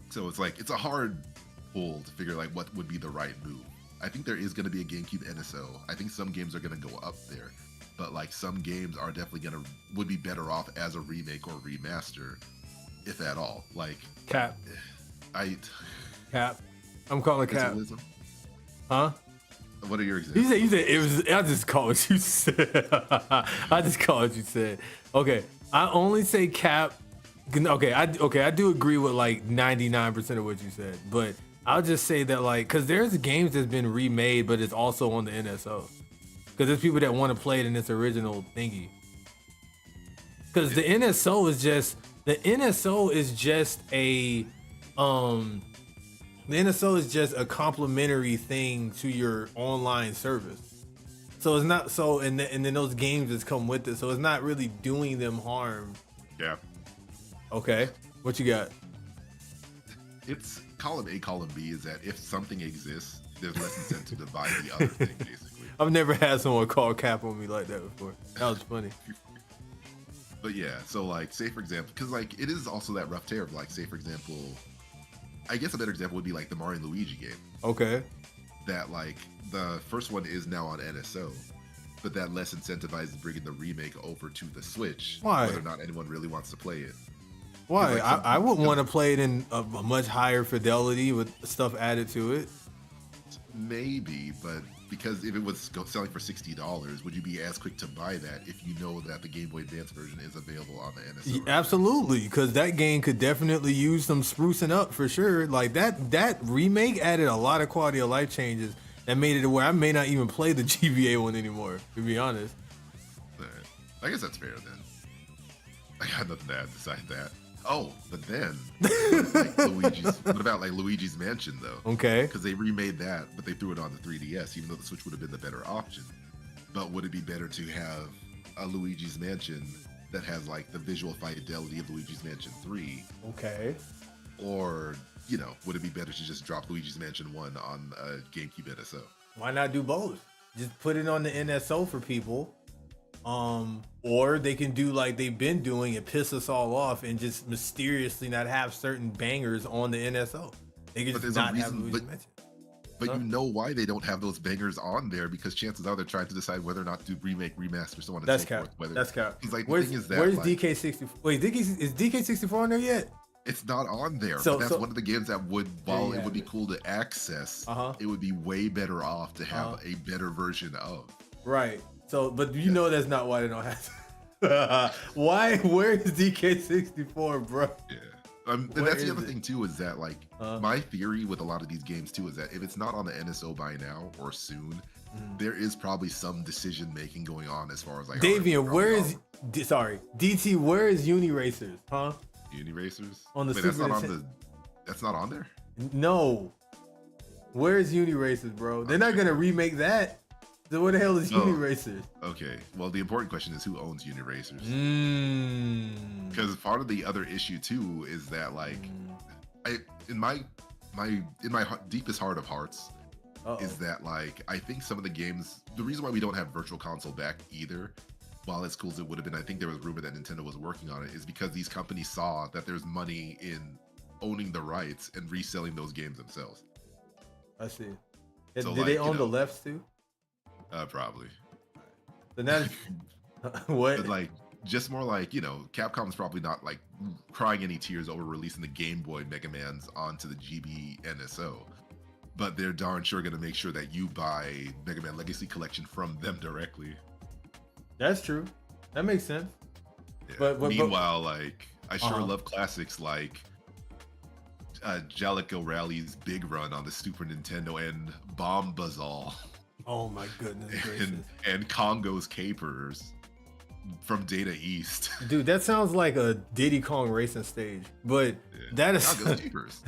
So it's like, it's a hard pull to figure like what would be the right move. I think there is going to be a GameCube NSO. I think some games are going to go up there, but like some games are definitely would be better off as a remake or remaster, if at all. Like Cap. Cap. I'm calling Cap. Huh? What are your examples? You said it was. I just called what you said. I just called what you said. Okay, I only say Cap. Okay, I do agree with like 99% of what you said, but I'll just say that like, cause there's games that's been remade, but it's also on the NSO. Cause there's people that want to play it in its original thingy. Because the NSO is just a complimentary thing to your online service. So it's not so, and then those games just come with it. So it's not really doing them harm. Yeah. Okay. What you got? It's column A, column B is that if something exists, there's less incentive to buy the other thing, basically. I've never had someone call cap on me like that before. That was funny. But yeah, so like, say for example, because like it is also that rough tear of like, say for example, I guess a better example would be like the Mario and Luigi game. Okay. That like the first one is now on NSO, but that less incentivizes bringing the remake over to the Switch. Why? Whether or not anyone really wants to play it. Why? Like I would want to play it in a much higher fidelity with stuff added to it. Maybe, but because if it was selling for $60, would you be as quick to buy that if you know that the Game Boy Advance version is available on the NSO? Right? Absolutely, because that game could definitely use some sprucing up for sure. Like that remake added a lot of quality of life changes that made it to where I may not even play the GBA one anymore, to be honest. I guess that's fair then. I got nothing to add besides that. Oh, but then, what about like Luigi's Mansion though? Okay. Because they remade that, but they threw it on the 3DS, even though the Switch would have been the better option. But would it be better to have a Luigi's Mansion that has like the visual fidelity of Luigi's Mansion 3? Okay. Or, would it be better to just drop Luigi's Mansion 1 on a GameCube NSO? Why not do both? Just put it on the NSO for people. Or they can do like they've been doing and piss us all off and just mysteriously not have certain bangers on the NSO. They can just not have Luigi's Mansion. But you know why they don't have those bangers on there? Because chances are they're trying to decide whether or not to remake, remaster, so on and so forth. That's cap. Because like, where's, the thing is that where's like, DK64? Wait, is DK64 on there yet? It's not on there. But that's one of the games that would, while it would be cool to access, it would be way better off to have a better version of. Right. So, but you know that's not why they don't have to. Why? Where is DK64, bro? Yeah. And that's the other thing too, is that like my theory with a lot of these games too is that if it's not on the NSO by now or soon, there is probably some decision making going on as far as like Davian, where is DT? Where is Uniracers? Huh? Uniracers on the Wait, Super that's not on there. No. Where is Uniracers, bro? They're not gonna remake that. So what the hell is Uniracers? Okay, well the important question is who owns Uniracers? Because part of the other issue too is that like, in my deepest heart of hearts, is that like I think some of the games, the reason why we don't have Virtual Console back either, while as cool as it would have been, I think there was rumor that Nintendo was working on it, is because these companies saw that there's money in owning the rights and reselling those games themselves. I see. So did they own the lefts too? Probably. So now, what? But like, just more like, Capcom's probably not like crying any tears over releasing the Game Boy Mega Mans onto the GB NSO, but they're darn sure going to make sure that you buy Mega Man Legacy Collection from them directly. That's true. That makes sense. Yeah. But meanwhile, like, I sure love classics like Jellicoe Rally's Big Run on the Super Nintendo and Bombazal. Oh my goodness gracious. And Congo's Capers from Data East. Dude, that sounds like a Diddy Kong racing stage. But that is Congo's Capers.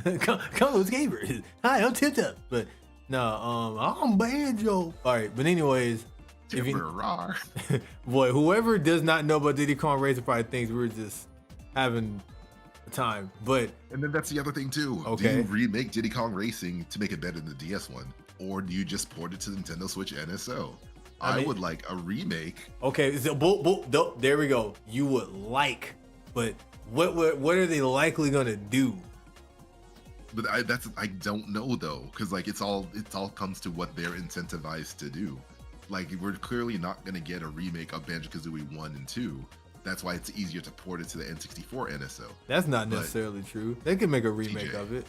Congo's Capers. Hi, I'm Tip Top. But no, I'm Banjo. Alright, but anyways. Boy, whoever does not know about Diddy Kong racing probably thinks we're just having a time. And then that's the other thing too. Okay. Do you remake Diddy Kong Racing to make it better than the DS one? Or do you just port it to Nintendo Switch NSO? I would like a remake. Okay, so there we go. You would like, but what are they likely gonna do? But I don't know though, because like it all comes to what they're incentivized to do. Like we're clearly not gonna get a remake of Banjo-Kazooie 1 and 2. That's why it's easier to port it to the N64 NSO. That's not necessarily true. They can make a remake of it.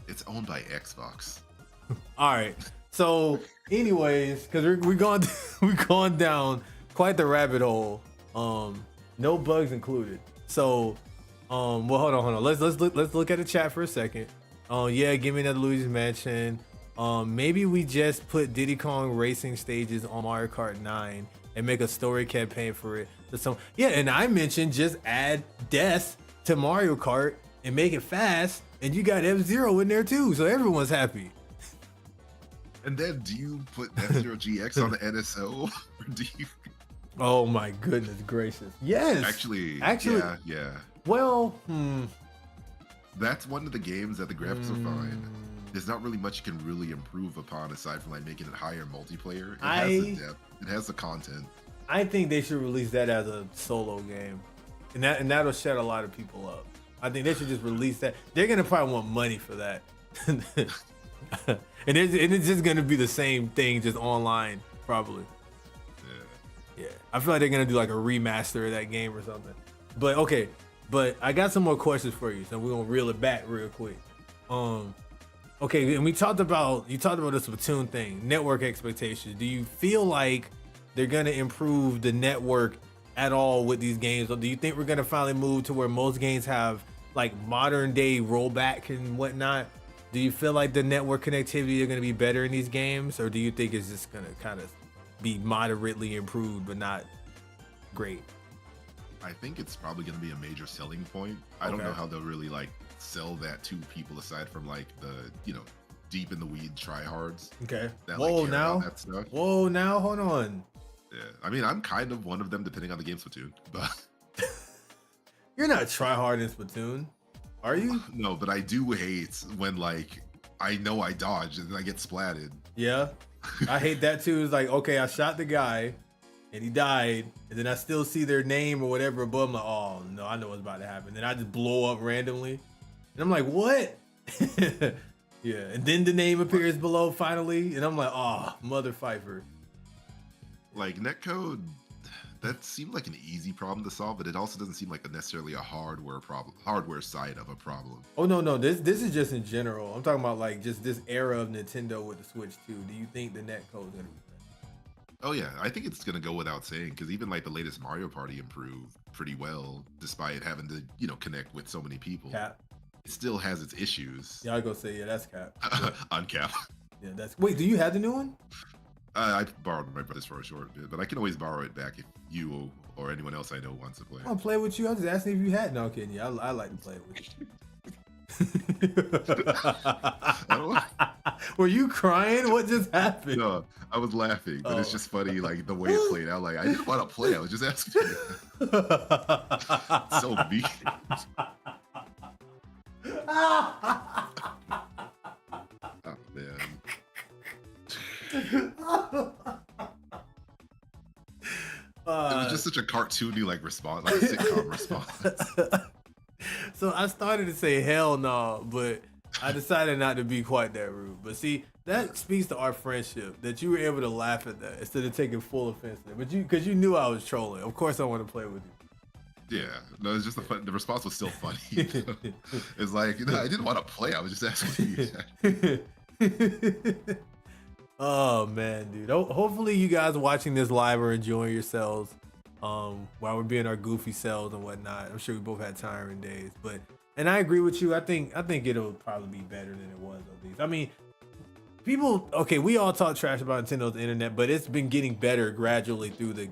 It's owned by Xbox. All right. So, anyways, because we're going down quite the rabbit hole. No bugs included. So, well, hold on. Let's look at the chat for a second. Yeah, give me another Luigi's Mansion. Maybe we just put Diddy Kong racing stages on Mario Kart 9 and make a story campaign for it. to some. Yeah, and I mentioned just add death to Mario Kart and make it fast, and you got F-Zero in there too, so everyone's happy. And then do you put F-Zero GX on the NSO? Or do you... Oh my goodness gracious. Yes. Actually, yeah. Well, That's one of the games that the graphics are fine. There's not really much you can really improve upon aside from like making it higher multiplayer. It has the depth. It has the content. I think they should release that as a solo game, and that'll shut a lot of people up. I think they should just release that. They're gonna probably want money for that, and it's just gonna be the same thing, just online, probably. Yeah. I feel like they're gonna do like a remaster of that game or something. But okay, but I got some more questions for you, so we're gonna reel it back real quick. Okay, and you talked about the Splatoon thing, network expectations. Do you feel like they're gonna improve the network at all with these games, or do you think we're gonna finally move to where most games have like modern day rollback and whatnot? Do you feel like the network connectivity are gonna be better in these games, or do you think it's just gonna kind of be moderately improved but not great? I think it's probably going to be a major selling point. I don't know how they'll really like sell that to people aside from like the, deep in the weed tryhards. Okay. That, Whoa, like, now. that stuff. Whoa, now hold on. Yeah. I mean, I'm kind of one of them depending on the game Splatoon, but you're not tryhard in Splatoon, are you? No, but I do hate when like I know I dodged and then I get splatted. Yeah. I hate that too. It's like, okay, I shot the guy and he died, and then I still see their name or whatever above. I'm like, oh no, I know what's about to happen. Then I just blow up randomly, and I'm like, what? Yeah, and then the name appears below finally, and I'm like, oh, mother Pfeiffer. Like netcode, that seemed like an easy problem to solve, but it also doesn't seem like necessarily a hardware side of a problem. Oh no, this is just in general. I'm talking about like just this era of Nintendo with the Switch 2. Do you think the netcode is gonna be? Oh yeah, I think it's gonna go without saying, because even like the latest Mario Party improved pretty well, despite having to connect with so many people. Cap. It still has its issues. Yeah, I go say that's Cap. On Cap. Yeah, that's. Wait, do you have the new one? I borrowed my brother's for a short bit, but I can always borrow it back if you or anyone else I know wants to play. I'll play with you. I was just asking if you had. No, I'm kidding you. I like to play with you. Were you crying? What just happened? No, I was laughing, but it's just funny, like the way it played out. Like I didn't want to play. I was just asking. So mean. Oh man. It was just such a cartoony like response, like a sitcom response. So I started to say hell no, but I decided not to be quite that rude. But see, that speaks to our friendship, that you were able to laugh at that instead of taking full offense to it. But because you knew I was trolling. Of course I want to play with you. Yeah, no, it's just the response was still funny. It's like, I didn't want to play. I was just asking you. Oh man, dude. Hopefully you guys watching this live are enjoying yourselves while we're being our goofy selves and whatnot. I'm sure we both had tiring days, and I agree with you. I think it'll probably be better than it was at least. I mean, we all talk trash about Nintendo's internet, but it's been getting better gradually through the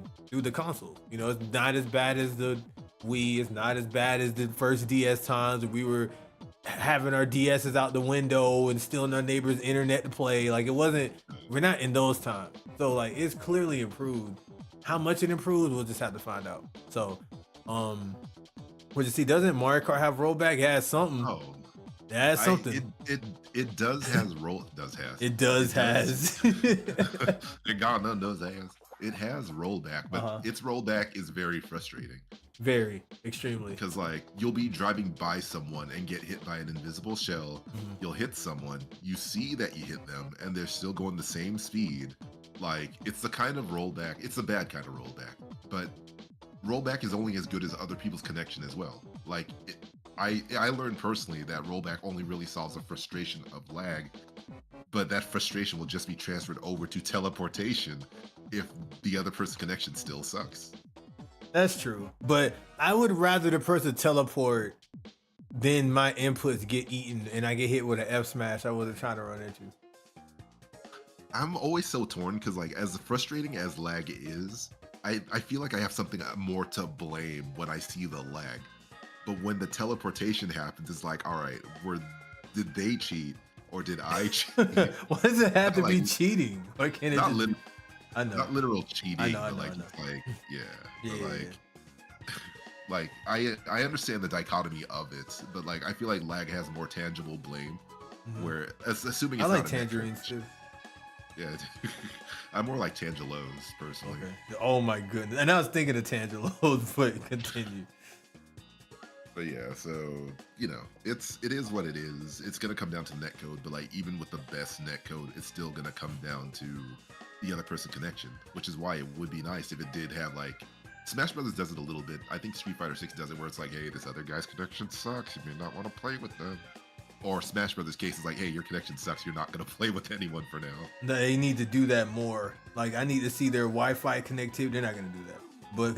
console. It's not as bad as the Wii. It's not as bad as the first DS times when we were having our DSs out the window and stealing our neighbor's internet to play. Like we're not in those times. So like it's clearly improved. How much it improved, we'll just have to find out. So, what you see, doesn't Mario Kart have rollback? It has something. Oh, it has something. It does has roll. It does has. It does has. God knows has. It has rollback, but its rollback is very frustrating. Very, extremely. Because like you'll be driving by someone and get hit by an invisible shell. Mm-hmm. You'll hit someone, you see that you hit them, and they're still going the same speed. Like it's the kind of rollback. It's a bad kind of rollback, but rollback is only as good as other people's connection as well. Like I learned personally that rollback only really solves the frustration of lag, but that frustration will just be transferred over to teleportation if the other person's connection still sucks. That's true, but I would rather the person teleport than my inputs get eaten and I get hit with an F smash I wasn't trying to run into. I'm always so torn because like as frustrating as lag is, I feel like I have something more to blame when I see the lag. But when the teleportation happens, it's like, all right, did they cheat or did I cheat? Why does it have to Like, be cheating? Why can't it not just lit- be? I know. not literal cheating, I but know. like I know. it's like, yeah, Yeah, but yeah, like yeah. like I understand the dichotomy of it, but like I feel like lag has more tangible blame. Mhm. Where assuming I it's like not a net tangerines trick. too. Yeah, I'm more like Tangelos personally. Okay. Oh my goodness. And I was thinking of Tangelos, but continue. But yeah, so it is what it is. It's gonna come down to netcode, but like even with the best netcode, it's still gonna come down to the other person connection, which is why it would be nice if it did have like Smash Brothers does it a little bit. I think Street Fighter 6 does it where it's like, hey, this other guy's connection sucks. You may not want to play with them. Or Smash Brothers case is like, hey, your connection sucks. You're not gonna play with anyone for now. They need to do that more. Like I need to see their Wi-Fi connectivity. They're not gonna do that. But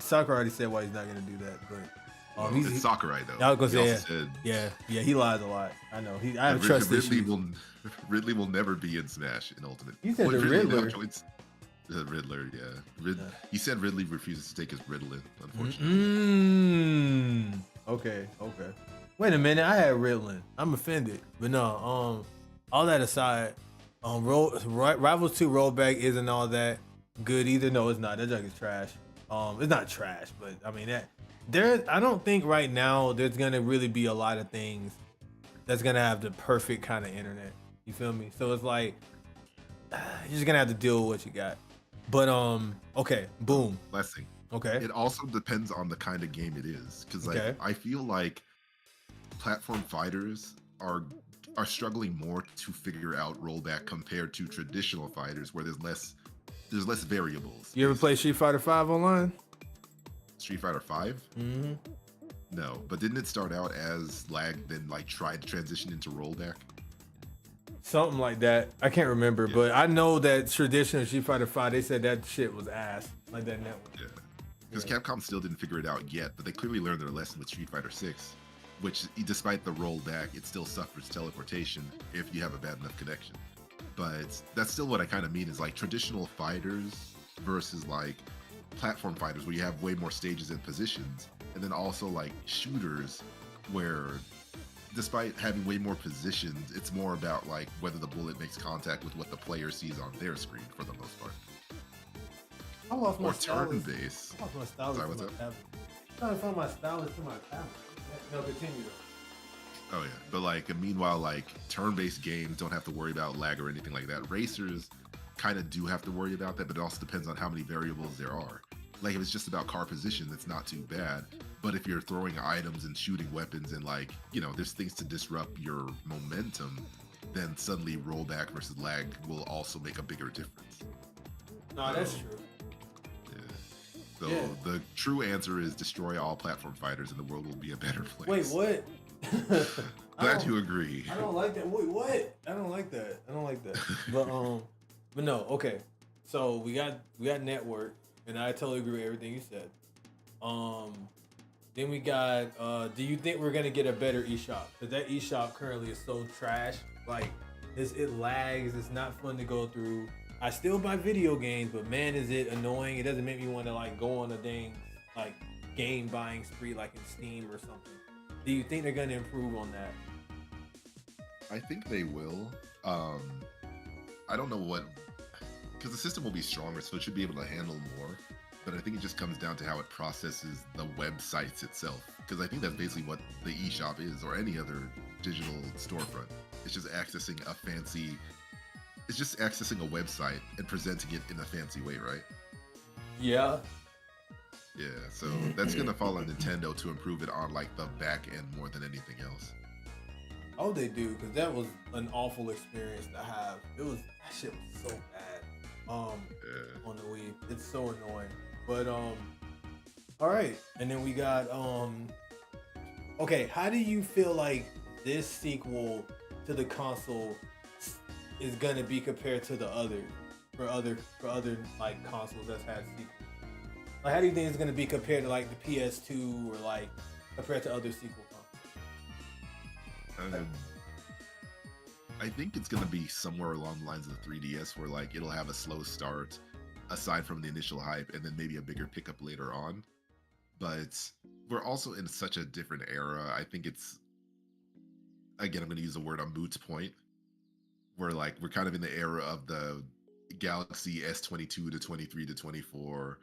Sakura already said why he's not gonna do that. But It's Sakurai though. I was gonna say, Said, yeah, he lies a lot. I know. I have trust issues. Ridley will never be in Smash in Ultimate. You said the Riddler. The Riddler, yeah. He said Ridley refuses to take his Ritalin, unfortunately. Okay. Wait a minute, I had Ritalin. I'm offended, but no. All that aside, Rivals 2 rollback isn't all that good either. No, it's not. That junk is trash. It's not trash, but I mean that. I don't think right now there's gonna really be a lot of things that's gonna have the perfect kind of internet. You feel me? So it's like you're just gonna have to deal with what you got. But okay, boom. Last thing. Okay. It also depends on the kind of game it is, because like Okay. I feel like platform fighters are struggling more to figure out rollback compared to traditional fighters where there's less variables. You ever play Street Fighter 5 online? Street Fighter 5? Mm-hmm. No, but didn't it start out as lag, then like tried to transition into rollback? Something like that. I can't remember, but I know that traditional Street Fighter 5, they said that shit was ass. Like that network. Yeah. Because Capcom still didn't figure it out yet, but they clearly learned their lesson with Street Fighter 6, which despite the rollback, it still suffers teleportation if you have a bad enough connection. But that's still what I kind of mean is like traditional fighters versus like platform fighters where you have way more stages and positions, and then also like shooters where despite having way more positions, it's more about like whether the bullet makes contact with what the player sees on their screen for the most part. I lost my Or stylus. turn-based. I lost my stylus. Sorry, what's up? I'm trying to find my stylus to my tablet. No, continue. Oh yeah, but like meanwhile, like turn-based games don't have to worry about lag or anything like that. Racers kind of do have to worry about that, but it also depends on how many variables there are. Like if it's just about car position, it's not too bad. But if you're throwing items and shooting weapons and like, there's things to disrupt your momentum, then suddenly rollback versus lag will also make a bigger difference. No, that's true. Yeah. So the true answer is destroy all platform fighters and the world will be a better place. Wait, what? Glad you agree. I don't like that. Wait, what? I don't like that. But no, okay. So we got network, and I totally agree with everything you said. Then we got. Do you think we're gonna get a better eShop? Because that eShop currently is so trash. Like, it lags. It's not fun to go through. I still buy video games, but man, is it annoying. It doesn't make me want to like go on a dang like game buying spree like in Steam or something. Do you think they're gonna improve on that? I think they will. I don't know what, because the system will be stronger, so it should be able to handle more. But I think it just comes down to how it processes the websites itself. Because I think that's basically what the eShop is, or any other digital storefront. It's just accessing a website and presenting it in a fancy way, right? Yeah. Yeah, so that's gonna fall on Nintendo to improve it on like the back end more than anything else. Oh, they do, because that was an awful experience to have. That shit was so bad. On the Wii, it's so annoying. But all right, and then we got okay. How do you feel like this sequel to the console is gonna be compared to the other like consoles that's had sequels? Like, how do you think it's gonna be compared to like the PS2 or like compared to other sequel consoles? I think it's gonna be somewhere along the lines of the 3DS, where like it'll have a slow start, aside from the initial hype, and then maybe a bigger pickup later on. But we're also in such a different era. I think it's, again, I'm going to use the word on Moot's point. We're kind of in the era of the Galaxy S22 to 23 to 24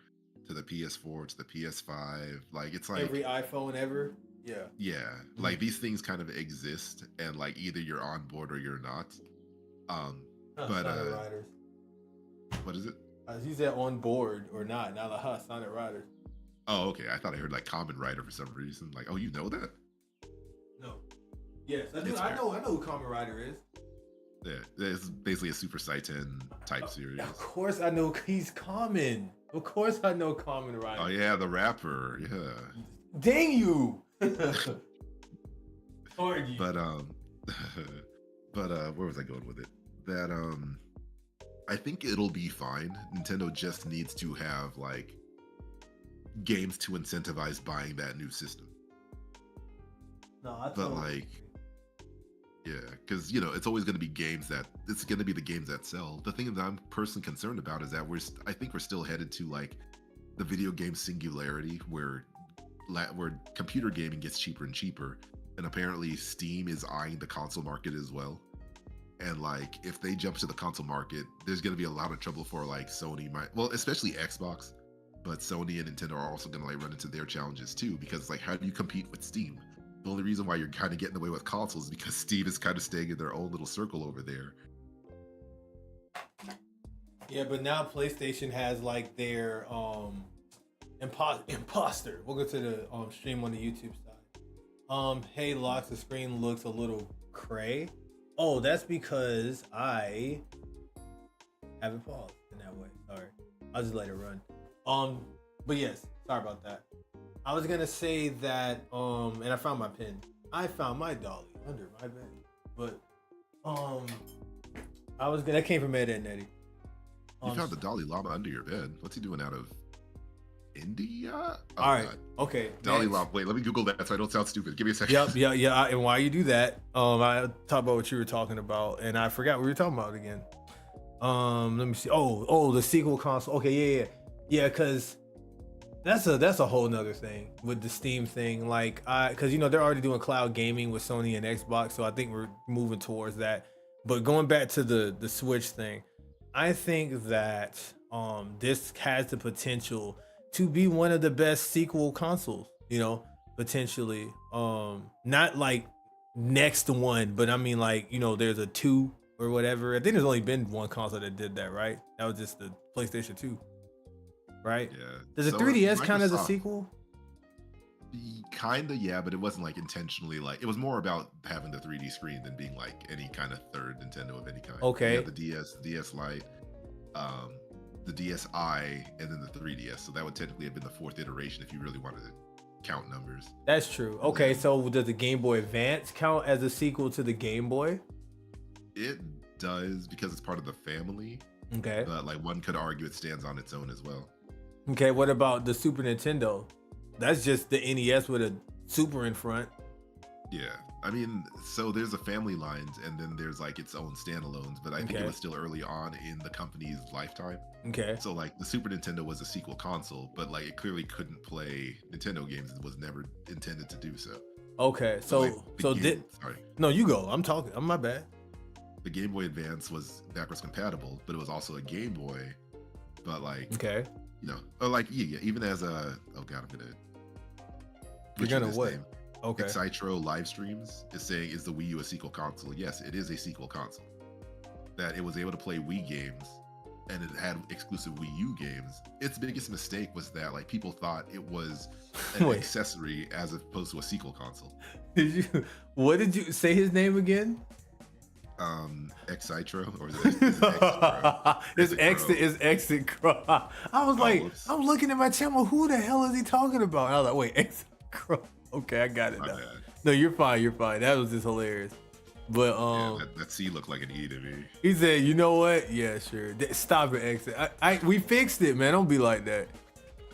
to the PS4 to the PS5. Like, it's like every iPhone ever. Yeah. Like, these things kind of exist, and like either you're on board or you're not. But Riders. What is it? He said on board or not. Now the Sonic Riders. Oh, okay. I thought I heard like Common Rider for some reason. Like, oh, you know that? No. Yes, I do. I know who Common Rider is. Yeah, it's basically a Super Saiyan type series. Of course I know he's Common. Of course I know Common Rider. Oh yeah, the rapper. Yeah. Dang you. Sorry. But where was I going with it? That I think it'll be fine. Nintendo just needs to have like games to incentivize buying that new system. No, but like, yeah, because it's always going to be it's going to be the games that sell. The thing that I'm personally concerned about is that I think we're still headed to like the video game singularity where computer gaming gets cheaper and cheaper, and apparently Steam is eyeing the console market as well. And like, if they jump to the console market, there's going to be a lot of trouble for like Sony, especially Xbox, but Sony and Nintendo are also going to like run into their challenges too, because like, how do you compete with Steam? The only reason why you're kind of getting away with consoles is because Steam is kind of staying in their own little circle over there. Yeah, but now PlayStation has like their imposter. We'll go to the stream on the YouTube side. Hey Locks, the screen looks a little cray. Oh, that's because I haven't paused in that way. Sorry. I'll just let it run. But yes, sorry about that. I was gonna say that, and I found my pen. I found my dolly under my bed. But that came from Ed and Eddie. You found the Dalai Lama under your bed. What's he doing out of India? Oh, all right. God. Okay. Dalai Lama. Wait, let me Google that so I don't sound stupid. Give me a second. Yeah. And while you do that, I talk about what you were talking about, and I forgot what we were talking about again. Let me see. Oh, the sequel console. Okay, yeah. Because that's a whole nother thing with the Steam thing. Like, because they're already doing cloud gaming with Sony and Xbox, so I think we're moving towards that. But going back to the Switch thing, I think that this has the potential to be one of the best sequel consoles, potentially. Not like next one, but I mean like, there's a 2 or whatever. I think there's only been one console that did that, right? That was just the PlayStation 2, right? Yeah. Does the 3DS count as a sequel? Kinda, yeah, but it wasn't like intentionally like, it was more about having the 3D screen than being like any kind of third Nintendo of any kind. Okay. The DS, the DS Lite, the DSi, and then the 3DS. So that would technically have been the 4th iteration if you really wanted to count numbers. That's true. Okay, so does the Game Boy Advance count as a sequel to the Game Boy? It does, because it's part of the family. Okay. But like, one could argue it stands on its own as well. Okay, what about the Super Nintendo? That's just the NES with a Super in front. Yeah, I mean, so there's the family lines, and then there's like its own standalones, but I think it was still early on in the company's lifetime. Okay. So like, the Super Nintendo was a sequel console, but like, it clearly couldn't play Nintendo games and was never intended to do so. Okay, no, you go. I'm talking. I'm my bad. The Game Boy Advance was backwards compatible, but it was also a Game Boy. But like, okay, even as a, oh god, I'm gonna. You're gonna what? Name. Okay. Excitro live streams is saying, is the Wii U a sequel console? Yes, it is a sequel console. That it was able to play Wii games, and it had exclusive Wii U games. Its biggest mistake was that like, people thought it was an accessory as opposed to a sequel console. What did you say his name again? Excitro, or is it Exit Crow. I was like, I'm looking at my channel. Who the hell is he talking about? And I was like, wait, Exit Crow. Okay, I got it now. No, you're fine. That was just hilarious. But that C looked like an E to me. He said, you know what? Yeah, sure. Stop it, Exit. We fixed it, man. Don't be like that.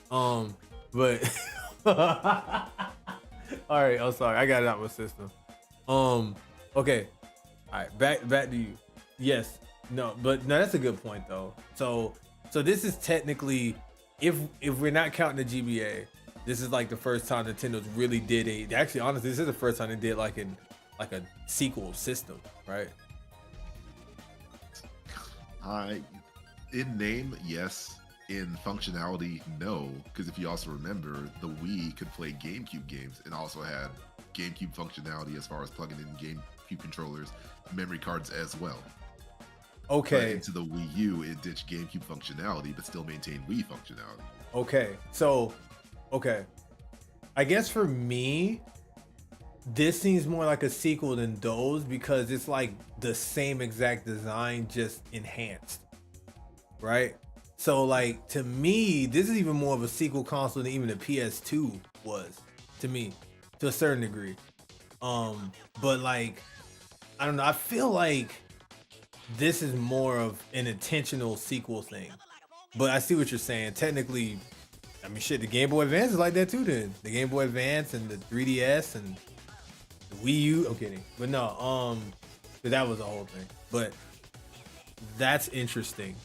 But all right. I'm sorry. I got it out of my system. Okay. All right, back to you. Yes, no, but no, that's a good point though. So So this is technically, if we're not counting the GBA, this is like the first time Nintendo's really did a. Actually, honestly, this is the first time they did like a sequel system, right? In name, yes. In functionality, no. Because if you also remember, the Wii could play GameCube games and also had GameCube functionality as far as plugging in GameCube controllers, memory cards as well. Okay. But into the Wii U, it ditched GameCube functionality, but still maintained Wii functionality. Okay. So, okay. I guess for me, this seems more like a sequel than those because it's like the same exact design, just enhanced. Right? So, like, to me, this is even more of a sequel console than even the PS2 was, to me, to a certain degree. But, like, I don't know. I feel like this is more of an intentional sequel thing. But I see what you're saying. Technically, I mean, shit, the Game Boy Advance is like that too then. The Game Boy Advance and the 3DS and the Wii U. I'm kidding. But no, but that was the whole thing. But that's interesting.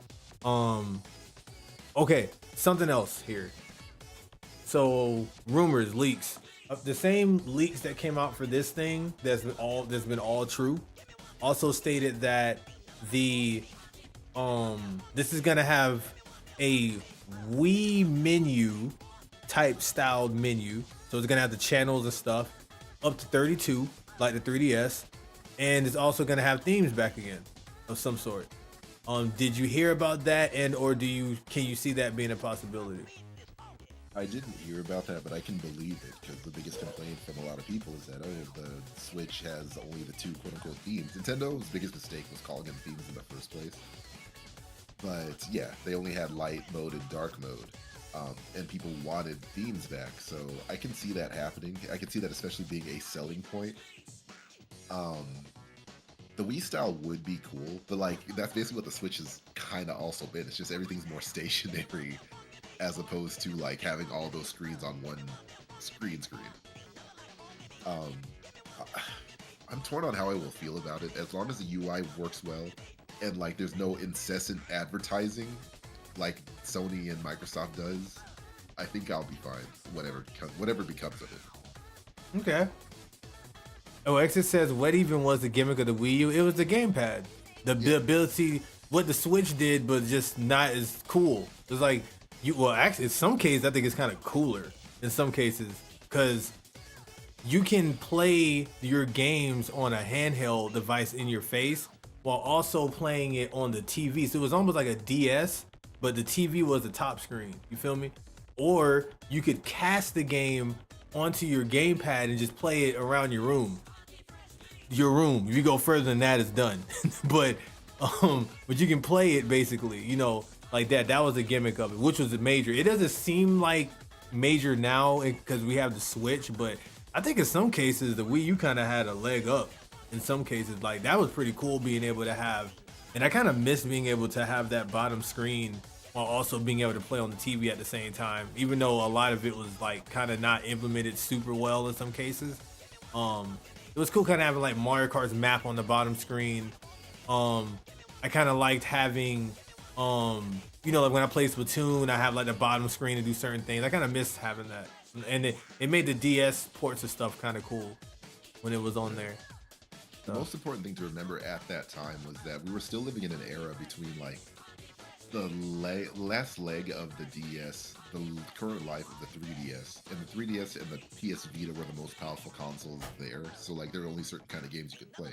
Okay, something else here. So, rumors, leaks. The same leaks that came out for this thing that's been all true. Also stated that this is gonna have a Wii menu type styled menu, so it's gonna have the channels and stuff up to 32 like the 3DS, and it's also gonna have themes back again of some sort. Did you hear about that, and or can you see that being a possibility? I didn't hear about that, but I can believe it because the biggest complaint from a lot of people is that the Switch has only the two quote-unquote themes. Nintendo's biggest mistake was calling them themes in the first place. But yeah, they only had light mode and dark mode, and people wanted themes back. So I can see that happening. I can see that especially being a selling point. The Wii style would be cool, but like that's basically what the Switch has kind of also been. It's just everything's more stationary, as opposed to like having all those screens on one screen. I'm torn on how I will feel about it. As long as the UI works well, and like there's no incessant advertising like Sony and Microsoft does, I think I'll be fine. Whatever becomes of it. Okay. Oh, Exit says, what even was the gimmick of the Wii U? It was the gamepad. The ability, what the Switch did, but just not as cool. It's like, actually, in some cases, I think it's kind of cooler in some cases, because you can play your games on a handheld device in your face while also playing it on the TV. So it was almost like a DS, but the TV was the top screen. You feel me? Or you could cast the game onto your gamepad and just play it around your room. If you go further than that, it's done. but you can play it basically, like that. That was the gimmick of it, which was a major. It doesn't seem like major now because we have the Switch, but I think in some cases the Wii U kind of had a leg up. In some cases, like that was pretty cool being able to have, and I kind of miss being able to have that bottom screen while also being able to play on the TV at the same time. Even though a lot of it was like kind of not implemented super well in some cases. It was cool kind of having like Mario Kart's map on the bottom screen. I kind of liked having, like when I play Splatoon, I have like the bottom screen to do certain things. I kind of missed having that. And it made the DS ports of stuff kind of cool when it was on there. The most important thing to remember at that time was that we were still living in an era between like the last leg of the DS, the current life of the 3DS, and the 3DS and the PS Vita were the most powerful consoles there. So like there were only certain kind of games you could play.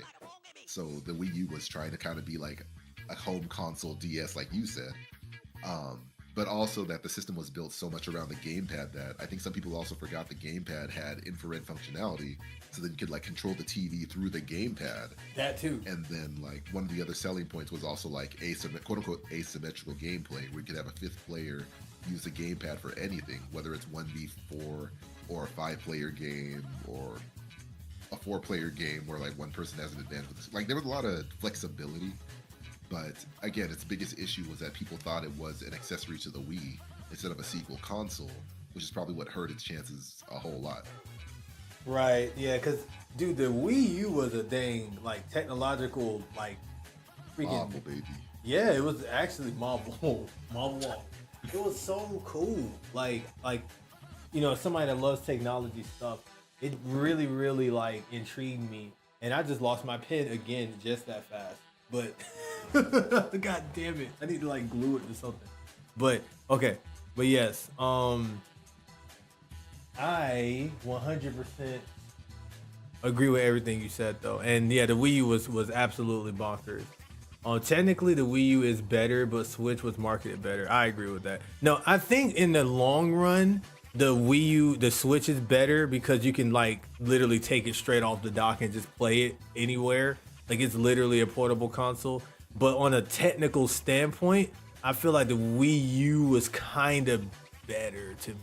So the Wii U was trying to kind of be like a home console DS, like you said. But also that the system was built so much around the gamepad that I think some people also forgot the gamepad had infrared functionality, so that you could like control the TV through the gamepad. That too. And then like one of the other selling points was also like quote unquote asymmetrical gameplay, where you could have a fifth player use the gamepad for anything, whether it's 1v4 or a 5-player game or a 4-player game where like one person has an advantage with this. Like there was a lot of flexibility. But again, its biggest issue was that people thought it was an accessory to the Wii instead of a sequel console, which is probably what hurt its chances a whole lot. Right, yeah, because, dude, the Wii U was a dang, like, technological, like, freaking... Awful, baby. Yeah, it was actually Marvel. Marvel. It was so cool. Somebody that loves technology stuff. It really, really like intrigued me, and I just lost my pen again just that fast. But God damn it, I need to like glue it to something. But okay, but yes, I 100% agree with everything you said though, and yeah, the Wii U was absolutely bonkers. Technically, the Wii U is better, but Switch was marketed better. I agree with that. No, I think in the long run, the Switch is better because you can like literally take it straight off the dock and just play it anywhere. Like it's literally a portable console. But on a technical standpoint, I feel like the Wii U was kind of better to me.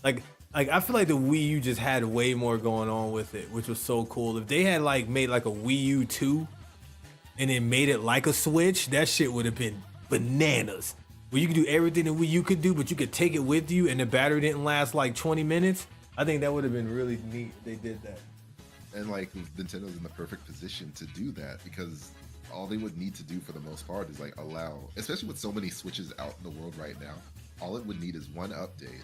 Like I feel like the Wii U just had way more going on with it, which was so cool. If they had like made like a Wii U 2 and then made it like a Switch, that shit would have been bananas. Where you could do everything the Wii U could do, but you could take it with you and the battery didn't last like 20 minutes. I think that would have been really neat if they did that. And like Nintendo's in the perfect position to do that because all they would need to do for the most part is like allow, especially with so many Switches out in the world right now, all it would need is one update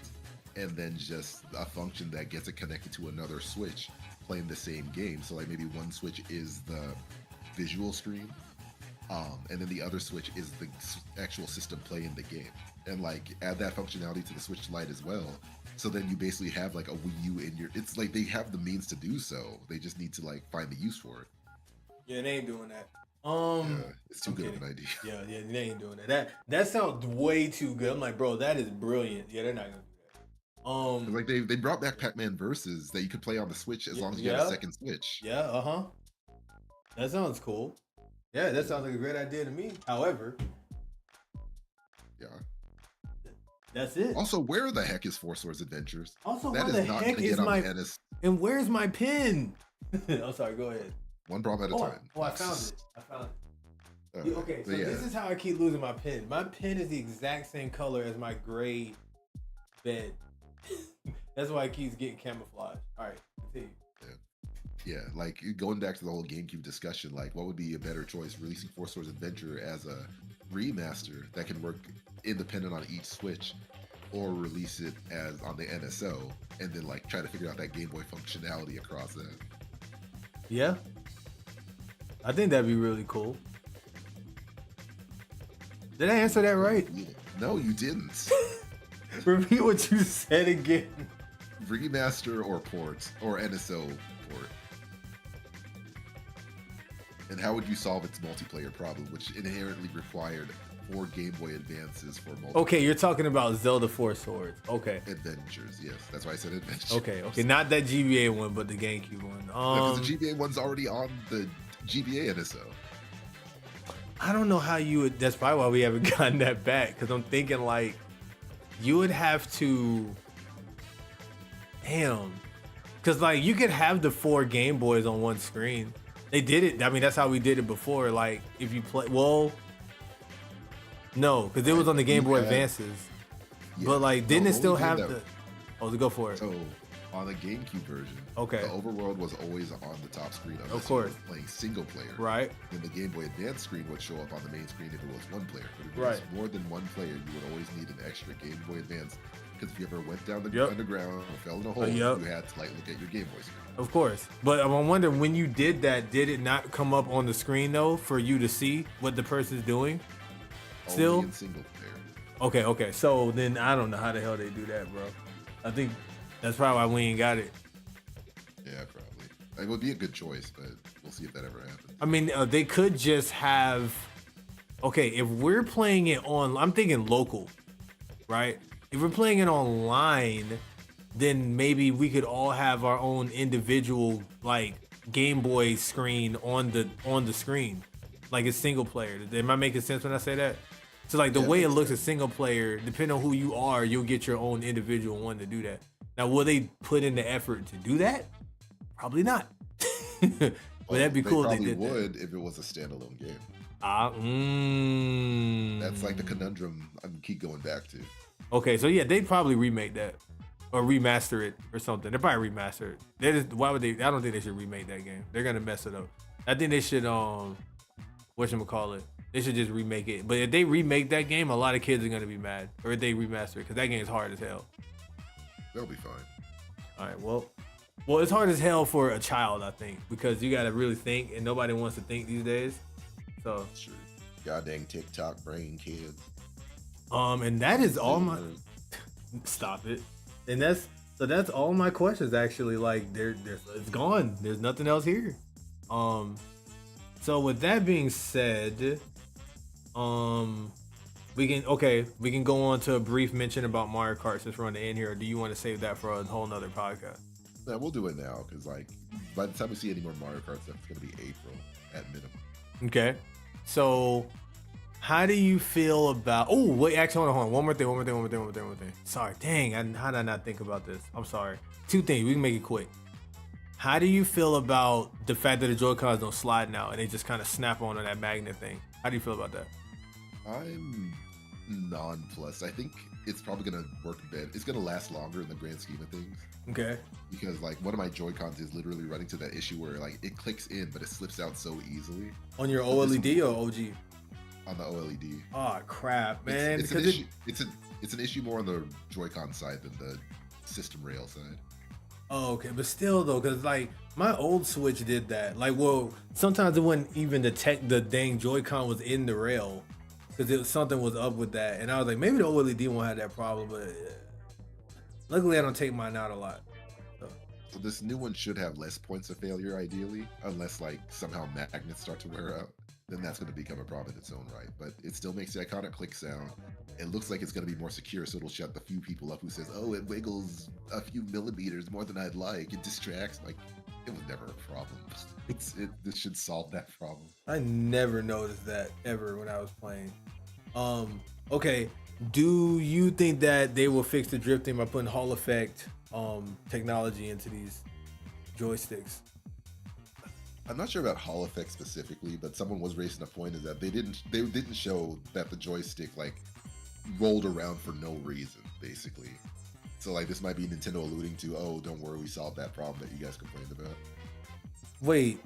and then just a function that gets it connected to another Switch playing the same game. So like maybe one Switch is the visual screen, and then the other Switch is the actual system playing the game, and like add that functionality to the Switch Lite as well. So then you basically have like a Wii U in your. It's like they have the means to do so. They just need to like find the use for it. Yeah, they ain't doing that. Yeah, it's too good of an idea. Yeah, they ain't doing that. That sounds way too good. I'm like, bro, that is brilliant. Yeah, they're not gonna do that. Like they brought back Pac-Man Versus that you could play on the Switch as long as you had a second Switch. Yeah, that sounds cool. Yeah, that sounds like a great idea to me. However, yeah, that's it. Also, where the heck is Four Swords Adventures? Also, that where is the not heck gonna is get my on NS. And where's my pen? I'm sorry. Go ahead. One problem at a time. Oh, I found it. Okay, so yeah. this is how I keep losing my pen. My pen is the exact same color as my gray bed. That's why it keeps getting camouflaged. All right, continue. Yeah, like going back to the whole GameCube discussion, like what would be a better choice? Releasing Four Swords Adventure as a remaster that can work independent on each Switch, or release it as on the NSO and then like try to figure out that Game Boy functionality across that. Yeah, I think that'd be really cool. Did I answer that right? No, you didn't. Repeat what you said again. Remaster or port or NSO port. And how would you solve its multiplayer problem, which inherently required 4 Game Boy Advances for multiplayer? Okay, you're talking about Zelda Four Swords. Okay. Adventures, yes. That's why I said Adventures. Okay. Not that GBA one, but the GameCube one. Because the GBA one's already on the GBA NSO. I don't know how you would. That's probably why we haven't gotten that back. Because I'm thinking like you would have to. Damn. Because like you could have the 4 Game Boys on one screen. They did it. I mean, that's how we did it before. Like if you play, no, because it was on the Game Boy Advances. Yeah. But like, didn't it still have the? Oh, to go for it. So on the GameCube version, okay, the overworld was always on the top screen. Of course, playing single player. Right. Then the Game Boy Advance screen would show up on the main screen if it was one player. But if it was more than one player, you would always need an extra Game Boy Advance. Because if you ever went down the underground or fell in a hole, you had to like look at your Game Boy screen. Of course. But I'm wondering, when you did that, did it not come up on the screen though for you to see what the person's doing? Still? Only in single player. Okay. So then I don't know how the hell they do that, bro. I think that's probably why we ain't got it. Yeah, probably. It would be a good choice, but we'll see if that ever happens. I mean, they could just have. Okay, if we're playing it on, I'm thinking local, right? If we're playing it online, then maybe we could all have our own individual like Game Boy screen on the screen, like it's single player. Am I making sense when I say that? So like the way it looks as single player, depending on who you are, you'll get your own individual one to do that. Now, will they put in the effort to do that? Probably not. But that'd be cool if they did that. Would if it was a standalone game. That's like the conundrum I keep going back to. Okay, so yeah, they'd probably remake that or remaster it or something. They'd probably remaster it. Why would they? I don't think they should remake that game. They're gonna mess it up. I think they should whatchamacallit. They should just remake it. But if they remake that game, a lot of kids are gonna be mad. Or if they remaster it, because that game is hard as hell. They'll be fine. All right, well, it's hard as hell for a child, I think, because you gotta really think, and nobody wants to think these days. So Sure. Goddamn TikTok brain kids. and that is all my stop it. And that's all my questions actually. Like it's gone. There's nothing else here. So with that being said, we can go on to a brief mention about Mario Kart since we're on the end here. Or do you want to save that for a whole nother podcast? Yeah, we'll do it now because like by the time we see any more Mario Kart stuff, it's gonna be April at minimum. Okay. So how do you feel about? Oh wait, actually, hold on. One more thing. Sorry, dang. How did I not think about this? I'm sorry. Two things. We can make it quick. How do you feel about the fact that the Joy-Cons don't slide now and they just kind of snap on that magnet thing? How do you feel about that? I'm nonplussed. I think it's probably gonna work better. It's gonna last longer in the grand scheme of things. Okay. Because like one of my Joy-Cons is literally running to that issue where like it clicks in, but it slips out so easily. On your OLED or OG? On the OLED. Oh crap, man! It's an issue. It's an issue more on the Joy-Con side than the system rail side. Oh, okay, but still though, because like my old Switch did that. Like, well, sometimes it wasn't even the dang Joy-Con was in the rail, because something was up with that, and I was like, maybe the OLED won't have that problem, but luckily I don't take mine out a lot. So this new one should have less points of failure, ideally, unless like somehow magnets start to wear out. Then that's going to become a problem in its own right. But it still makes the iconic click sound. It looks like it's going to be more secure, so it'll shut the few people up who says, "Oh, it wiggles a few millimeters more than I'd like. It distracts." Like, it was never a problem. This should solve that problem. I never noticed that ever when I was playing. Okay. Do you think that they will fix the drifting by putting Hall effect technology into these joysticks? I'm not sure about Hall effect specifically, but someone was raising a point is that they didn't show that the joystick like rolled around for no reason, basically. So like this might be Nintendo alluding to, oh, don't worry, we solved that problem that you guys complained about. Wait,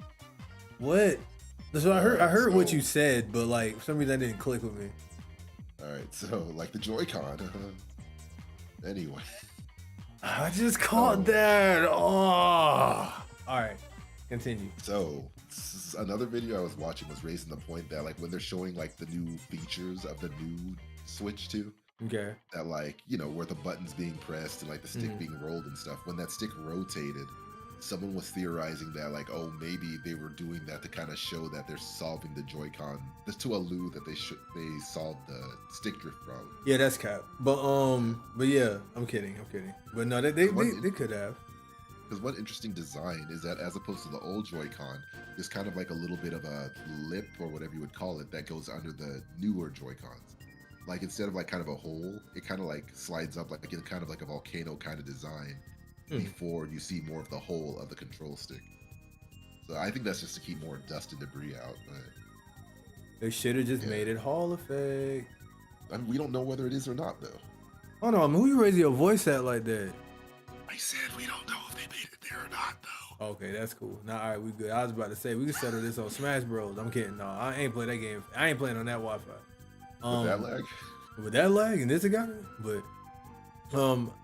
what? So I heard what you said, but like for some reason that didn't click with me. All right, so like the Joy-Con. Anyway, I just caught that. Oh, all right. Continue. So another video I was watching was raising the point that like when they're showing like the new features of the new Switch 2, okay, that like, you know, where the buttons being pressed and like the stick being rolled and stuff, when that stick rotated, someone was theorizing that like, oh, maybe they were doing that to kind of show that they're solving the Joy-Con, to allude that they solved the stick drift problem. Yeah, that's cap. But yeah, I'm kidding. But no, they could have. Because one interesting design is that as opposed to the old Joy-Con, there's kind of like a little bit of a lip or whatever you would call it that goes under the newer Joy-Cons. Like instead of like kind of a hole, it kind of like slides up like in kind of like a volcano kind of design before you see more of the whole of the control stick. So I think that's just to keep more dust and debris out. But they should have just made it Hall effect. I mean, we don't know whether it is or not though. Oh no, I mean, who you raising your voice at like that? I said we don't know if they made it there or not though. Okay, that's cool. Nah, all right, we good. I was about to say we can settle this on Smash Bros. I'm kidding. No, I ain't playing that game. I ain't playing on that Wi-Fi. With that lag? With that lag, and this got it. But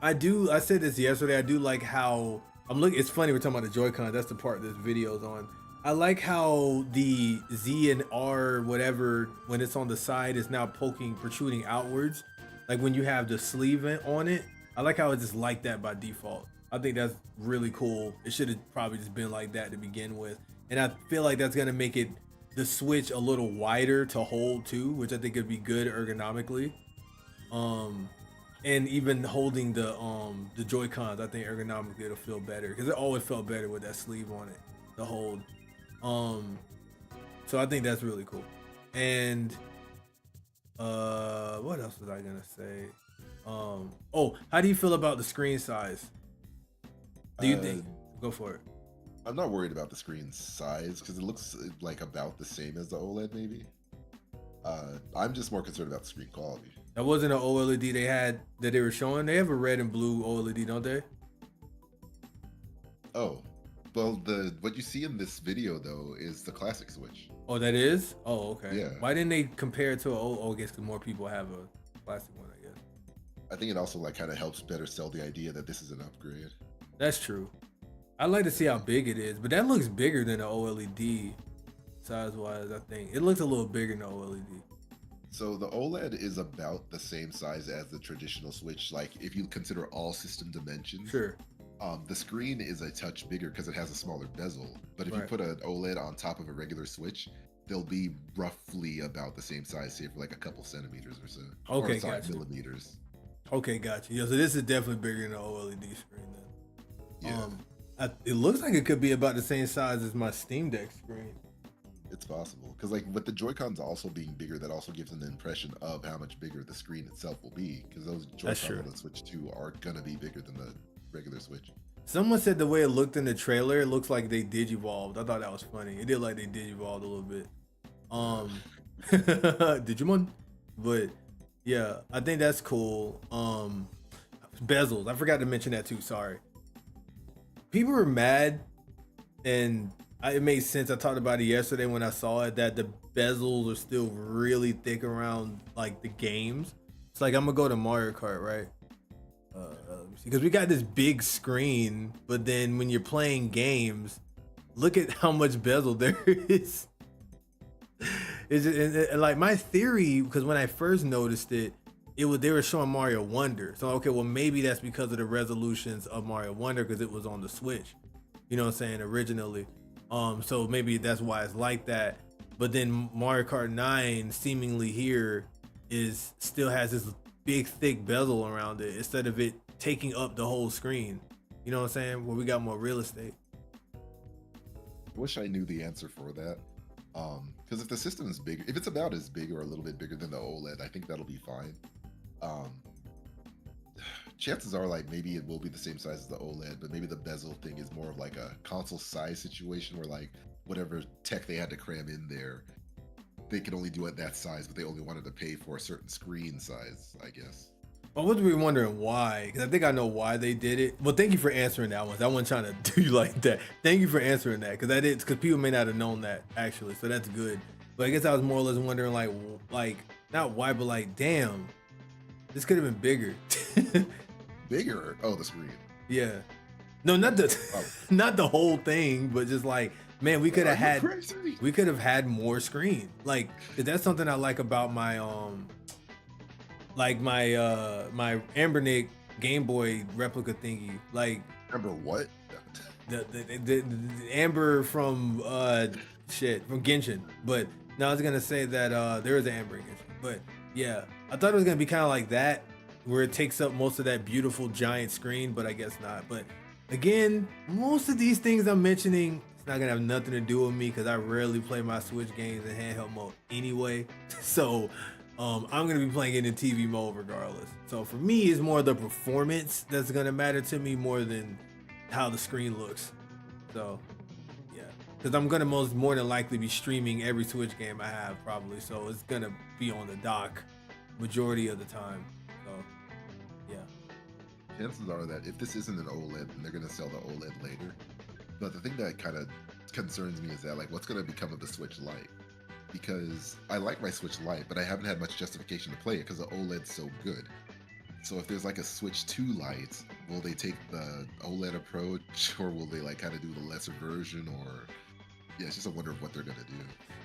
I said this yesterday. I do like how it's funny we're talking about the Joy-Con. That's the part this video's on. I like how the Z and R whatever when it's on the side is now protruding outwards. Like when you have the sleeve on it. I like how it's just like that by default. I think that's really cool. It should have probably just been like that to begin with. And I feel like that's gonna make the Switch a little wider to hold too, which I think would be good ergonomically. And even holding the Joy-Cons, I think ergonomically it'll feel better because it always felt better with that sleeve on it to hold. So I think that's really cool. And what else was I gonna say? How do you feel about the screen size? Do you think? Go for it. I'm not worried about the screen size because it looks like about the same as the OLED maybe. I'm just more concerned about the screen quality. That wasn't an OLED they had that they were showing. They have a red and blue OLED, don't they? Oh, Well, the what you see in this video though is the classic Switch. Oh, that is? Oh, okay. Yeah. Why didn't they compare it to a I guess because more people have a classic one, I guess. I think it also like kind of helps better sell the idea that this is an upgrade. That's true. I'd like to see how big it is, but that looks bigger than the OLED size-wise, I think. It looks a little bigger than the OLED. So the OLED is about the same size as the traditional Switch. Like if you consider all system dimensions, Sure. The screen is a touch bigger because it has a smaller bezel. But if you Right. put an OLED on top of a regular Switch, they'll be roughly about the same size, say for like a couple centimeters or so. Okay, or, sorry, gotcha. millimeters. Okay, gotcha. Yeah, so this is definitely bigger than the OLED screen then. Yeah. It looks like it could be about the same size as my Steam Deck screen. It's possible because like with the Joy-Cons also being bigger, that also gives an impression of how much bigger the screen itself will be, because those Joy-Cons on the Switch 2 are gonna be bigger than the regular Switch. Someone said the way it looked in the trailer, it looks like they digivolved. I thought that was funny. It did like they digivolved a little bit. Digimon, but yeah, I think that's cool. Bezels, I forgot to mention that too. Sorry. People were mad, and it made sense. I talked about it yesterday when I saw it, that the bezels are still really thick around like the games. It's like I'm gonna go to Mario Kart, right? Because we got this big screen, but then when you're playing games, look at how much bezel there is. Like my theory, because when I first noticed it, they were showing Mario Wonder. So okay, well maybe that's because of the resolutions of Mario Wonder because it was on the Switch. You know what I'm saying, originally. So maybe that's why it's like that. But then Mario Kart 9 seemingly here still has this big thick bezel around it instead of it taking up the whole screen. You know what I'm saying? Where we got more real estate. I wish I knew the answer for that. Because if the system is bigger, if it's about as big or a little bit bigger than the OLED, I think that'll be fine. Chances are like maybe it will be the same size as the OLED, but maybe the bezel thing is more of like a console size situation where like whatever tech they had to cram in there, they could only do it that size, but they only wanted to pay for a certain screen size, I guess. I was really wondering why, because I think I know why they did it. Well, thank you for answering that one. I wasn't trying to do you like that. Thank you for answering that, because people may not have known that actually, so that's good. But I guess I was more or less wondering like not why, but like, damn, this could have been bigger. Bigger? Oh, the screen. Yeah. No, not the not the whole thing, but just like, man, we could have had more screen. Like, that's something I like about my like my Ambernick Game Boy replica thingy. Like, Amber what? the Amber from from Genshin. But no, I was gonna say that there is an Amber in Genshin. But yeah, I thought it was gonna be kind of like that, where it takes up most of that beautiful giant screen, but I guess not. But again, most of these things I'm mentioning, it's not gonna have nothing to do with me because I rarely play my Switch games in handheld mode anyway. So I'm gonna be playing it in TV mode regardless. So for me, it's more the performance that's gonna matter to me more than how the screen looks. So yeah, because I'm gonna more than likely be streaming every Switch game I have probably. So it's gonna be on the dock majority of the time. So yeah. Chances are that if this isn't an OLED, then they're gonna sell the OLED later. But the thing that kind of concerns me is that like what's gonna become of the Switch Lite? Because I like my Switch Lite, but I haven't had much justification to play it because the OLED's so good. So if there's like a Switch 2 Lite, will they take the OLED approach, or will they like kind of do the lesser version? Or yeah, it's just a wonder of what they're gonna do.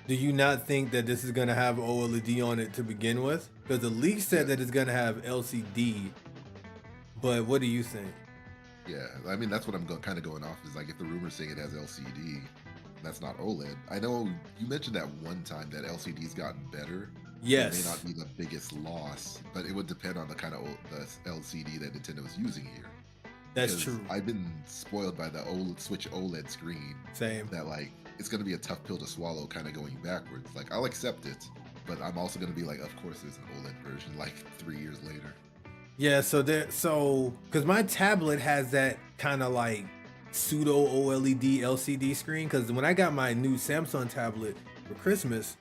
Do you not think that this is gonna have OLED on it to begin with? Because the leak said that it's gonna have LCD, but what do you think? Yeah, I mean that's what I'm kind of going off is like if the rumor's saying it has LCD, that's not OLED. I know you mentioned that one time that LCD's gotten better. Yes. It may not be the biggest loss, but it would depend on the kind of the LCD that Nintendo is using here. That's Because true. I've been spoiled by the Switch OLED screen. Same. That like it's gonna be a tough pill to swallow, kind of going backwards. Like I'll accept it, but I'm also gonna be like, of course there's an OLED version like 3 years later. Yeah, so because my tablet has that kind of like pseudo OLED LCD screen. Because when I got my new Samsung tablet for Christmas,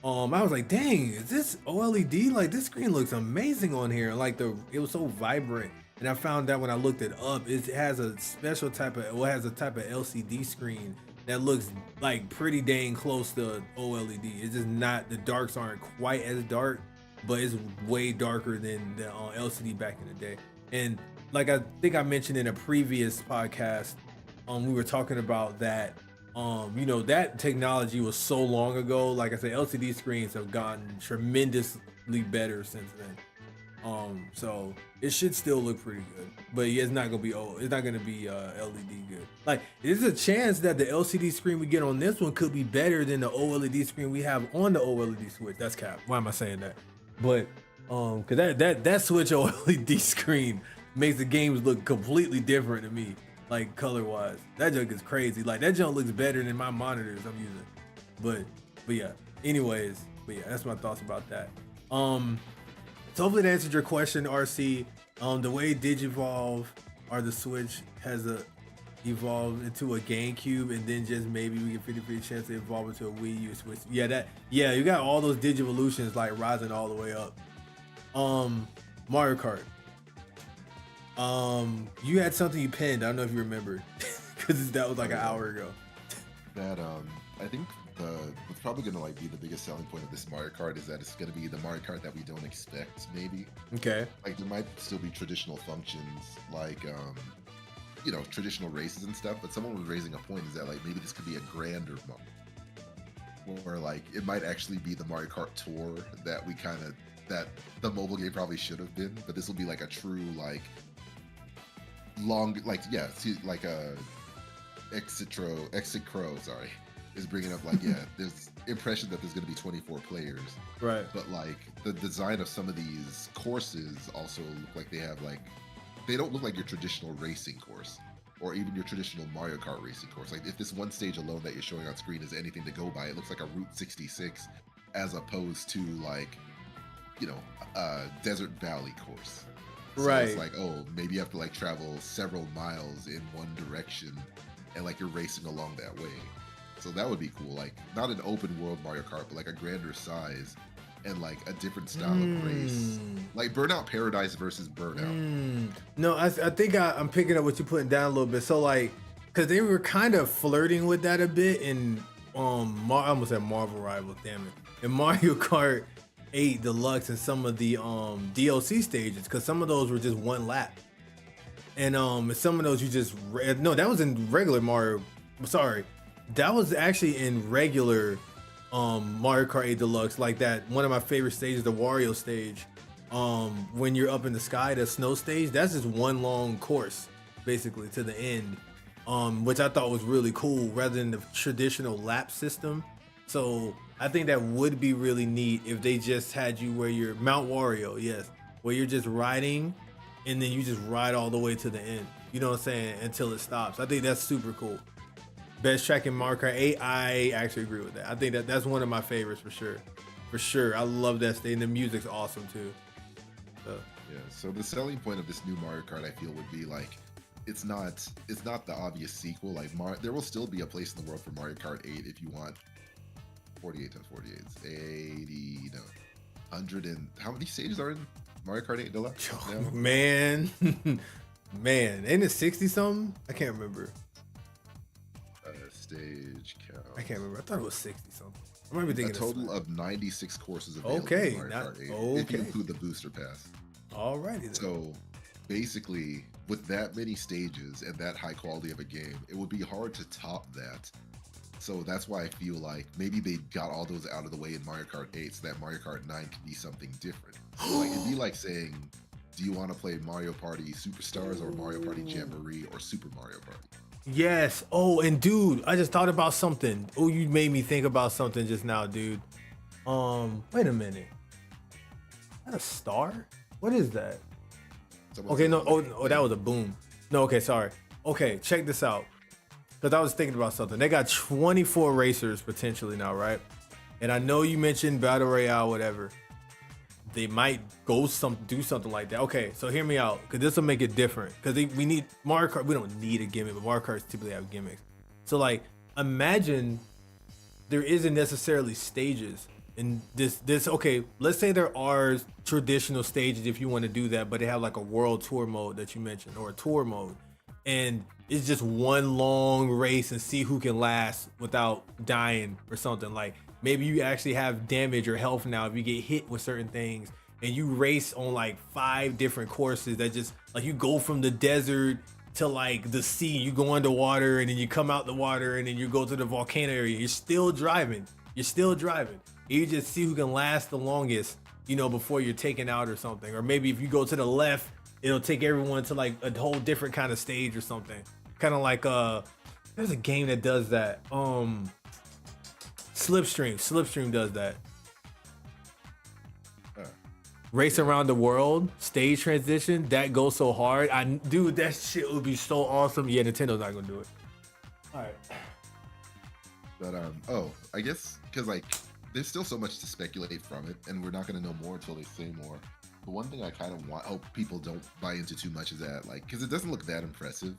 I was like, dang, is this OLED? Like this screen looks amazing on here. Like it was so vibrant And I found out when I looked it up, it has a special type of, well, it has a type of LCD screen that looks like pretty dang close to OLED. It's just not, the darks aren't quite as dark, but it's way darker than the LCD back in the day. And like I think I mentioned in a previous podcast, we were talking about that. You know, that technology was so long ago. Like I said, LCD screens have gotten tremendously better since then. So it should still look pretty good, but yeah, it's not gonna be LED good. Like, there's a chance that the LCD screen we get on this one could be better than the OLED screen we have on the OLED Switch. That's cap. Why am I saying that? But cause that Switch OLED screen makes the games look completely different to me, like color wise. That junk is crazy. Like, that junk looks better than my monitors I'm using. But yeah. Anyways, that's my thoughts about that. So hopefully that answered your question, RC. The way Digivolve or the Switch has evolved into a GameCube, and then just maybe we get 50-50 chance to evolve into a Wii U Switch. Yeah, you got all those Digivolutions like rising all the way up. Mario Kart. You had something you pinned. I don't know if you remember, because that was like an hour ago. That I think what's probably gonna like be the biggest selling point of this Mario Kart is that it's gonna be the Mario Kart that we don't expect, maybe. Okay. Like, there might still be traditional functions, like you know, traditional races and stuff, but someone was raising a point is that like maybe this could be a grander mode, or like it might actually be the Mario Kart Tour that that the mobile game probably should have been, but this will be like a true like long, like, yeah, see, like a Exit Crow, sorry, is bringing up like, yeah, there's impression that there's going to be 24 players, right? But like the design of some of these courses also look like they don't look like your traditional racing course, or even your traditional Mario Kart racing course. Like, if this one stage alone that you're showing on screen is anything to go by, it looks like a Route 66 as opposed to like, you know, a Desert Valley course. So right. It's like, oh, maybe you have to like travel several miles in one direction, and like you're racing along that way. So that would be cool. Like, not an open world Mario Kart, but like a grander size and like a different style of race. Like Burnout Paradise versus Burnout. No, I think I'm picking up what you're putting down a little bit. So like, because they were kind of flirting with that a bit in I almost said Marvel Rivals, damn it. In Mario Kart 8 Deluxe and some of the DLC stages, because some of those were just one lap. And some of those you just no, that was in regular Mario. Sorry, that was actually in regular Mario Kart 8 Deluxe. Like that, one of my favorite stages, the Wario stage. When you're up in the sky, the snow stage, that's just one long course, basically to the end. Which I thought was really cool, rather than the traditional lap system. So I think that would be really neat if they just had you where you're Mount Wario, yes, where you're just riding, and then you just ride all the way to the end. You know what I'm saying? Until it stops. I think that's super cool. Best track in Mario Kart 8, I actually agree with that. I think that's one of my favorites for sure. For sure. I love that stage, and the music's awesome too. So. Yeah, so the selling point of this new Mario Kart, I feel, would be like, it's not the obvious sequel. Like, there will still be a place in the world for Mario Kart 8 if you want 48 times 48. 80, no. 100 and... How many stages are in Mario Kart 8 Deluxe now? Man. Man. Ain't it 60-something? I can't remember. Stage count. I can't remember. I thought it was 60-something. I might be thinking a total of 96 courses available in Mario Kart 8, okay. if you include the booster pass. Alrighty then. So basically, with that many stages and that high quality of a game, it would be hard to top that. So that's why I feel like maybe they got all those out of the way in Mario Kart 8 so that Mario Kart 9 could be something different. So like, it'd be like saying, do you want to play Mario Party Superstars or Mario Party Jamboree or Super Mario Party? Yes. Oh, and dude, I just thought about something. Oh, you made me think about something just now, dude. Wait a minute. Is that a star? What is that? Okay, no. Oh, that was a boom. No, okay, sorry. Okay, check this out. Because I was thinking about something. They got 24 racers potentially now, right? And I know you mentioned Battle Royale, whatever. They might do something like that. Okay, so hear me out, because this will make it different. Because we need Mario Kart. We don't need a gimmick, but Mario Karts typically have gimmicks. So like, imagine there isn't necessarily stages, And this okay, let's say there are traditional stages if you want to do that, but they have like a world tour mode that you mentioned or a tour mode, and it's just one long race and see who can last without dying or something. Like maybe you actually have damage or health now if you get hit with certain things, and you race on like 5 different courses that just like you go from the desert to like the sea, you go underwater and then you come out the water and then you go to the volcano area. You're still driving. You just see who can last the longest, you know, before you're taken out or something. Or maybe if you go to the left, it'll take everyone to like a whole different kind of stage or something. Kind of like there's a game that does that. Slipstream does that. Race around the world, stage transition, that goes so hard. Dude, that shit would be so awesome. Yeah, Nintendo's not gonna do it. All right. But I guess because like there's still so much to speculate from it, and we're not gonna know more until they say more. But one thing I kind of hope people don't buy into too much is that like because it doesn't look that impressive.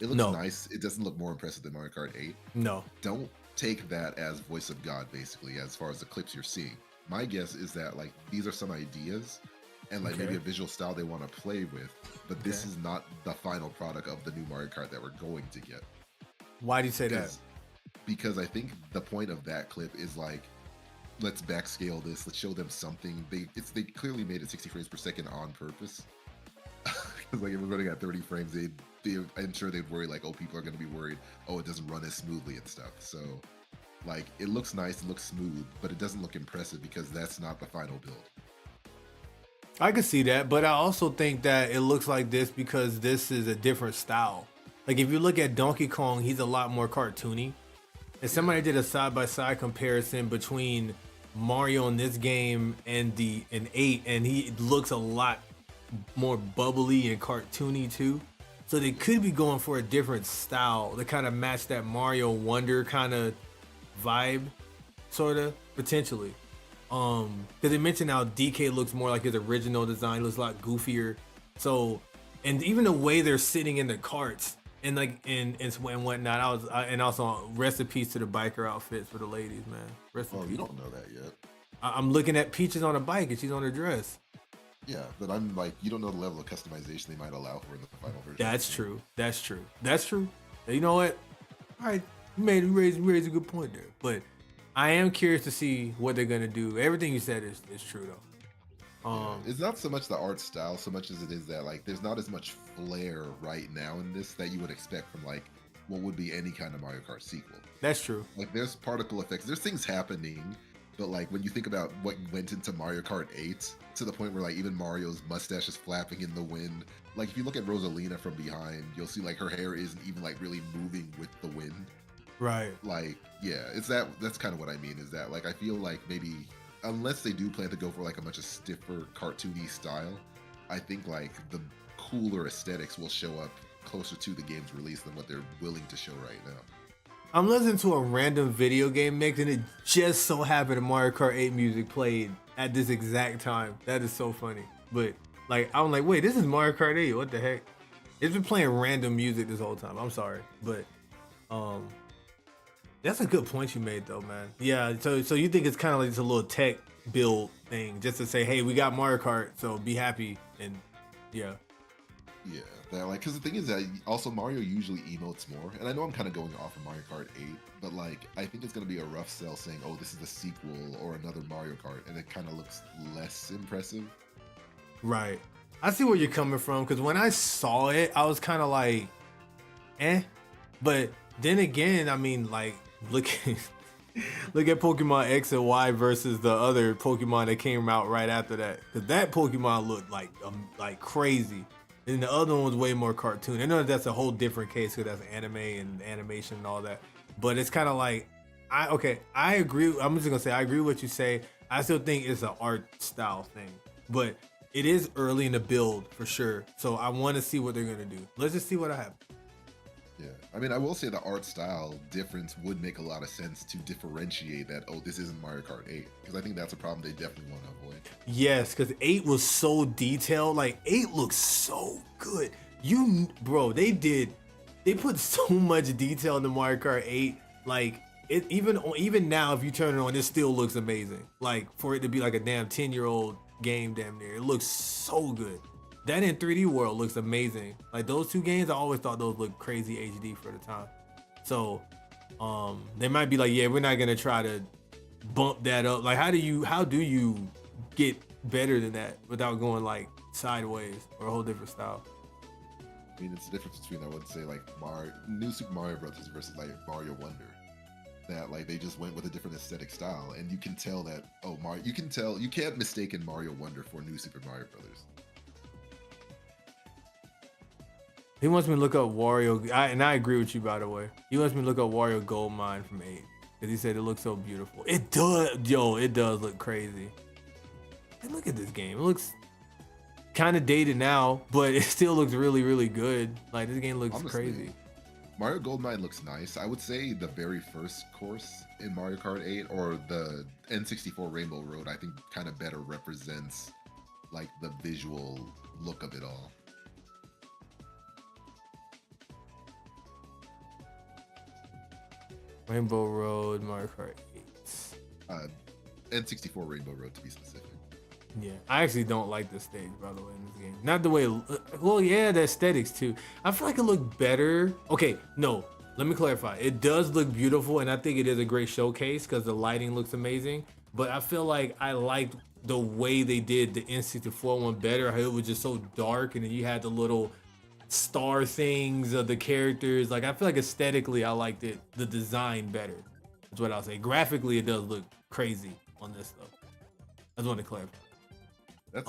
It looks nice. It doesn't look more impressive than Mario Kart 8. No. Don't take that as voice of God, basically, as far as the clips you're seeing. My guess is that like these are some ideas and like maybe a visual style they want to play with, but this is not the final product of the new Mario Kart that we're going to get. Why do you say that? Because I think the point of that clip is like, let's backscale this, let's show them something. They clearly made it 60 frames per second on purpose. Because like if we're running at 30 frames, I'm sure they'd worry like, oh, people are going to be worried, oh, it doesn't run as smoothly and stuff. So like it looks nice, it looks smooth, but it doesn't look impressive because that's not the final build. I can see that, but I also think that it looks like this because this is a different style. Like if you look at Donkey Kong, he's a lot more cartoony. And somebody did a side-by-side comparison between Mario in this game and 8, and he looks a lot more bubbly and cartoony too. So they could be going for a different style to kind of match that Mario Wonder kind of vibe, sort of, potentially. Because they mentioned how DK looks more like his original design, looks a lot goofier. So, and even the way they're sitting in the carts and like and whatnot, and also rest in peace to the biker outfits for the ladies, man. Rest in peace. You don't know that yet. I'm looking at Peaches on a bike and she's on her dress. Yeah, but I'm like, you don't know the level of customization they might allow for in the final version. That's true. You know what? All right, you raised a good point there. But I am curious to see what they're gonna do. Everything you said is true though. It's not so much the art style so much as it is that like there's not as much flair right now in this that you would expect from like what would be any kind of Mario Kart sequel. That's true. Like there's particle effects, there's things happening, but like when you think about what went into Mario Kart 8 to the point where like even Mario's mustache is flapping in the wind. Like if you look at Rosalina from behind, you'll see like her hair isn't even like really moving with the wind. Right. Like, yeah, that's kind of what I mean is that like I feel like maybe unless they do plan to go for like a much stiffer cartoony style, I think like the cooler aesthetics will show up closer to the game's release than what they're willing to show right now. I'm listening to a random video game mix and it just so happened Mario Kart 8 music played at this exact time. That is so funny. But like I'm like, wait, this is Mario Kart 8. What the heck? It's been playing random music this whole time. I'm sorry. But that's a good point you made though, man. Yeah, so you think it's kind of like just a little tech build thing just to say, hey, we got Mario Kart, so be happy. And yeah, that like because the thing is that also Mario usually emotes more, and I know I'm kind of going off of Mario Kart 8, but like I think it's gonna be a rough sell saying, oh, this is a sequel or another Mario Kart, and it kind of looks less impressive. Right. I see where you're coming from because when I saw it, I was kind of like, but then again, I mean, like look at Pokemon X and Y versus the other Pokemon that came out right after that, because that Pokemon looked like crazy. And the other one was way more cartoon. I know that's a whole different case because that's anime and animation and all that. But it's kind of like, I agree. I'm just gonna say I agree with what you say. I still think it's an art style thing, but it is early in the build for sure. So I want to see what they're gonna do. Let's just see what happens. Yeah, I mean, I will say the art style difference would make a lot of sense to differentiate that, oh, this isn't Mario Kart 8, because I think that's a problem they definitely want to avoid. Yes, because 8 was so detailed. Like 8 looks so good. Bro, they put so much detail into Mario Kart 8. Like it even now, if you turn it on, it still looks amazing. Like for it to be like a damn 10-year-old game, damn near, it looks so good. That in 3D World looks amazing. Like those two games, I always thought those looked crazy HD for the time. So, they might be like, yeah, we're not gonna try to bump that up. Like, how do you get better than that without going like sideways or a whole different style? I mean, it's the difference between, I would say, like New Super Mario Brothers versus like Mario Wonder. That like they just went with a different aesthetic style, and you can tell that you can't mistake in Mario Wonder for New Super Mario Brothers. He wants me to look up Wario, and I agree with you, by the way. He wants me to look up Wario Gold Mine from 8 because he said it looks so beautiful. It does, yo, it does look crazy. And look at this game. It looks kind of dated now, but it still looks really, really good. Like this game looks Honestly, crazy. Mario Gold Mine looks nice. I would say the very first course in Mario Kart 8 or the N64 Rainbow Road, I think kind of better represents like the visual look of it all. Rainbow Road, Mario Kart 8. N64 Rainbow Road to be specific. Yeah, I actually don't like the stage, by the way, in this game. Not the way, well, yeah, the aesthetics too. I feel like it looked better. Okay, no, let me clarify. It does look beautiful, and I think it is a great showcase because the lighting looks amazing. But I feel like I liked the way they did the N64 one better. How it was just so dark, and then you had the little star things of the characters. Like, I feel like aesthetically, I liked it, the design better. That's what I'll say. Graphically, it does look crazy on this stuff. I just want to clarify. That's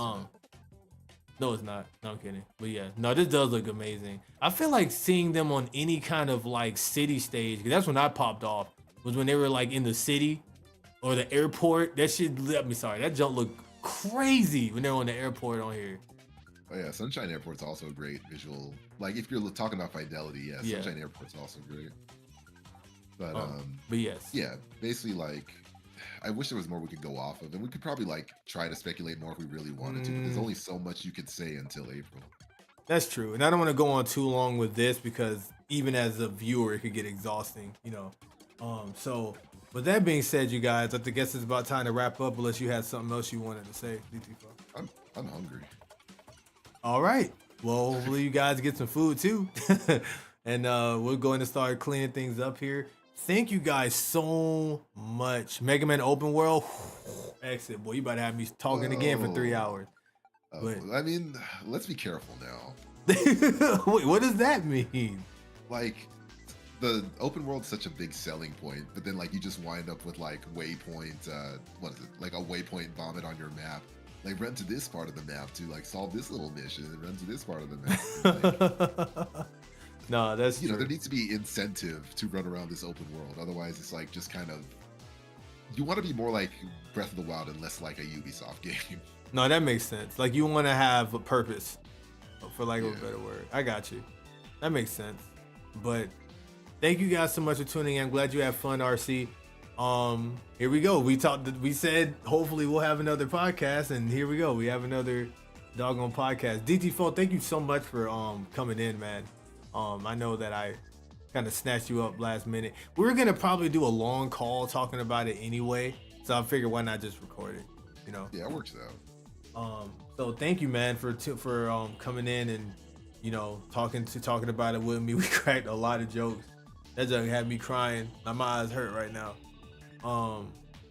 no, it's not. No, I'm kidding. But yeah, no, this does look amazing. I feel like seeing them on any kind of like city stage, because that's when I popped off, was when they were like in the city or the airport. That shit, let me sorry, that jump looked crazy when they were on the airport on here. Oh yeah, Sunshine Airport's also a great visual. Like if you're talking about fidelity, yeah, Sunshine Airport's also great. But yes, yeah, basically like I wish there was more we could go off of, and we could probably like try to speculate more if we really wanted to. But there's only so much you could say until April. That's true, and I don't want to go on too long with this because even as a viewer, it could get exhausting, you know. So with that being said, you guys, I guess it's about time to wrap up. Unless you had something else you wanted to say, DT4. I'm hungry. All right. Well, hopefully you guys get some food too, and we're going to start cleaning things up here. Thank you guys so much. Mega Man Open World, exit, boy. You about to have me talking again for 3 hours. But I mean, let's be careful now. Wait, what does that mean? Like, the open world's such a big selling point, but then like you just wind up with like waypoint, what is it? Like a waypoint vomit on your map. Like run to this part of the map to like solve this little mission, and run to this part of the map. Like, no, that's you know, there needs to be incentive to run around this open world. Otherwise, it's like just kind of you want to be more like Breath of the Wild and less like a Ubisoft game. No, that makes sense. Like you want to have a purpose, for lack of a better word. I got you. That makes sense. But thank you guys so much for tuning in. I'm glad you had fun, RC. Here we go. We said hopefully we'll have another podcast, and here we go. We have another doggone podcast. DT4, thank you so much for coming in, man. I know that I kind of snatched you up last minute. We were gonna probably do a long call talking about it anyway, so I figured why not just record it, you know? Yeah, it works out. So thank you, man, for coming in and, you know, talking about it with me. We cracked a lot of jokes. That joke had me crying. My eyes hurt right now.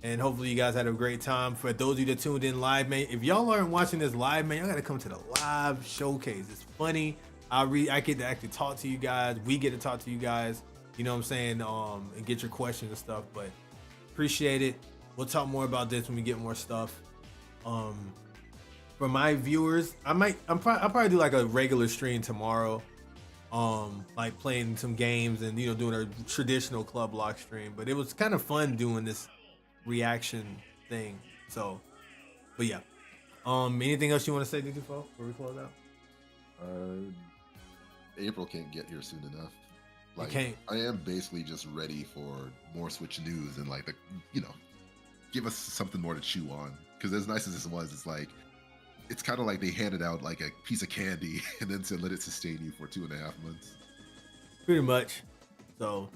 And hopefully you guys had a great time. For those of you that tuned in live, man, if y'all aren't watching this live, man, y'all gotta come to the live showcase. It's funny. I get to actually talk to you guys. We get to talk to you guys. You know what I'm saying? And get your questions and stuff. But appreciate it. We'll talk more about this when we get more stuff. For my viewers, I'll probably do like a regular stream tomorrow. Like playing some games and, you know, doing a traditional club lock stream. But it was kind of fun doing this reaction thing. So, but yeah. Anything else you want to say, DT4, before we close out? April can't get here soon enough. Like, can't. I am basically just ready for more Switch news and like give us something more to chew on. Because as nice as this was, it's like it's kind of like they handed out like a piece of candy and then said let it sustain you for 2.5 months. Pretty much. So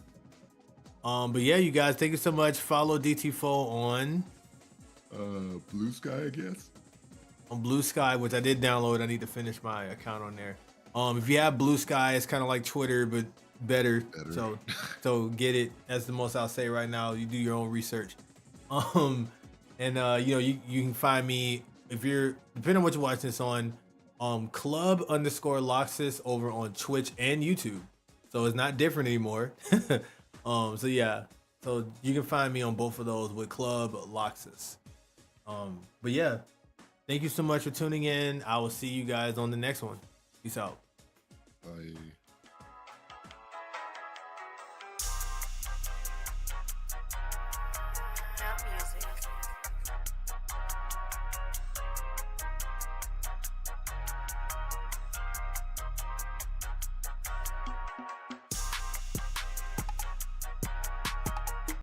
But yeah, you guys, thank you so much. Follow DT Faux on Blue Sky, I guess. On Blue Sky, which I did download. I need to finish my account on there. If you have Blue Sky, it's kind of like Twitter, but better. So get it. That's the most I'll say right now. You do your own research. And you know, you can find me if you're depending on what you're watching this on, club_Loxus over on Twitch and YouTube. So it's not different anymore. So yeah. So you can find me on both of those with Club Loxus. But yeah, thank you so much for tuning in. I will see you guys on the next one. Peace out. Bye.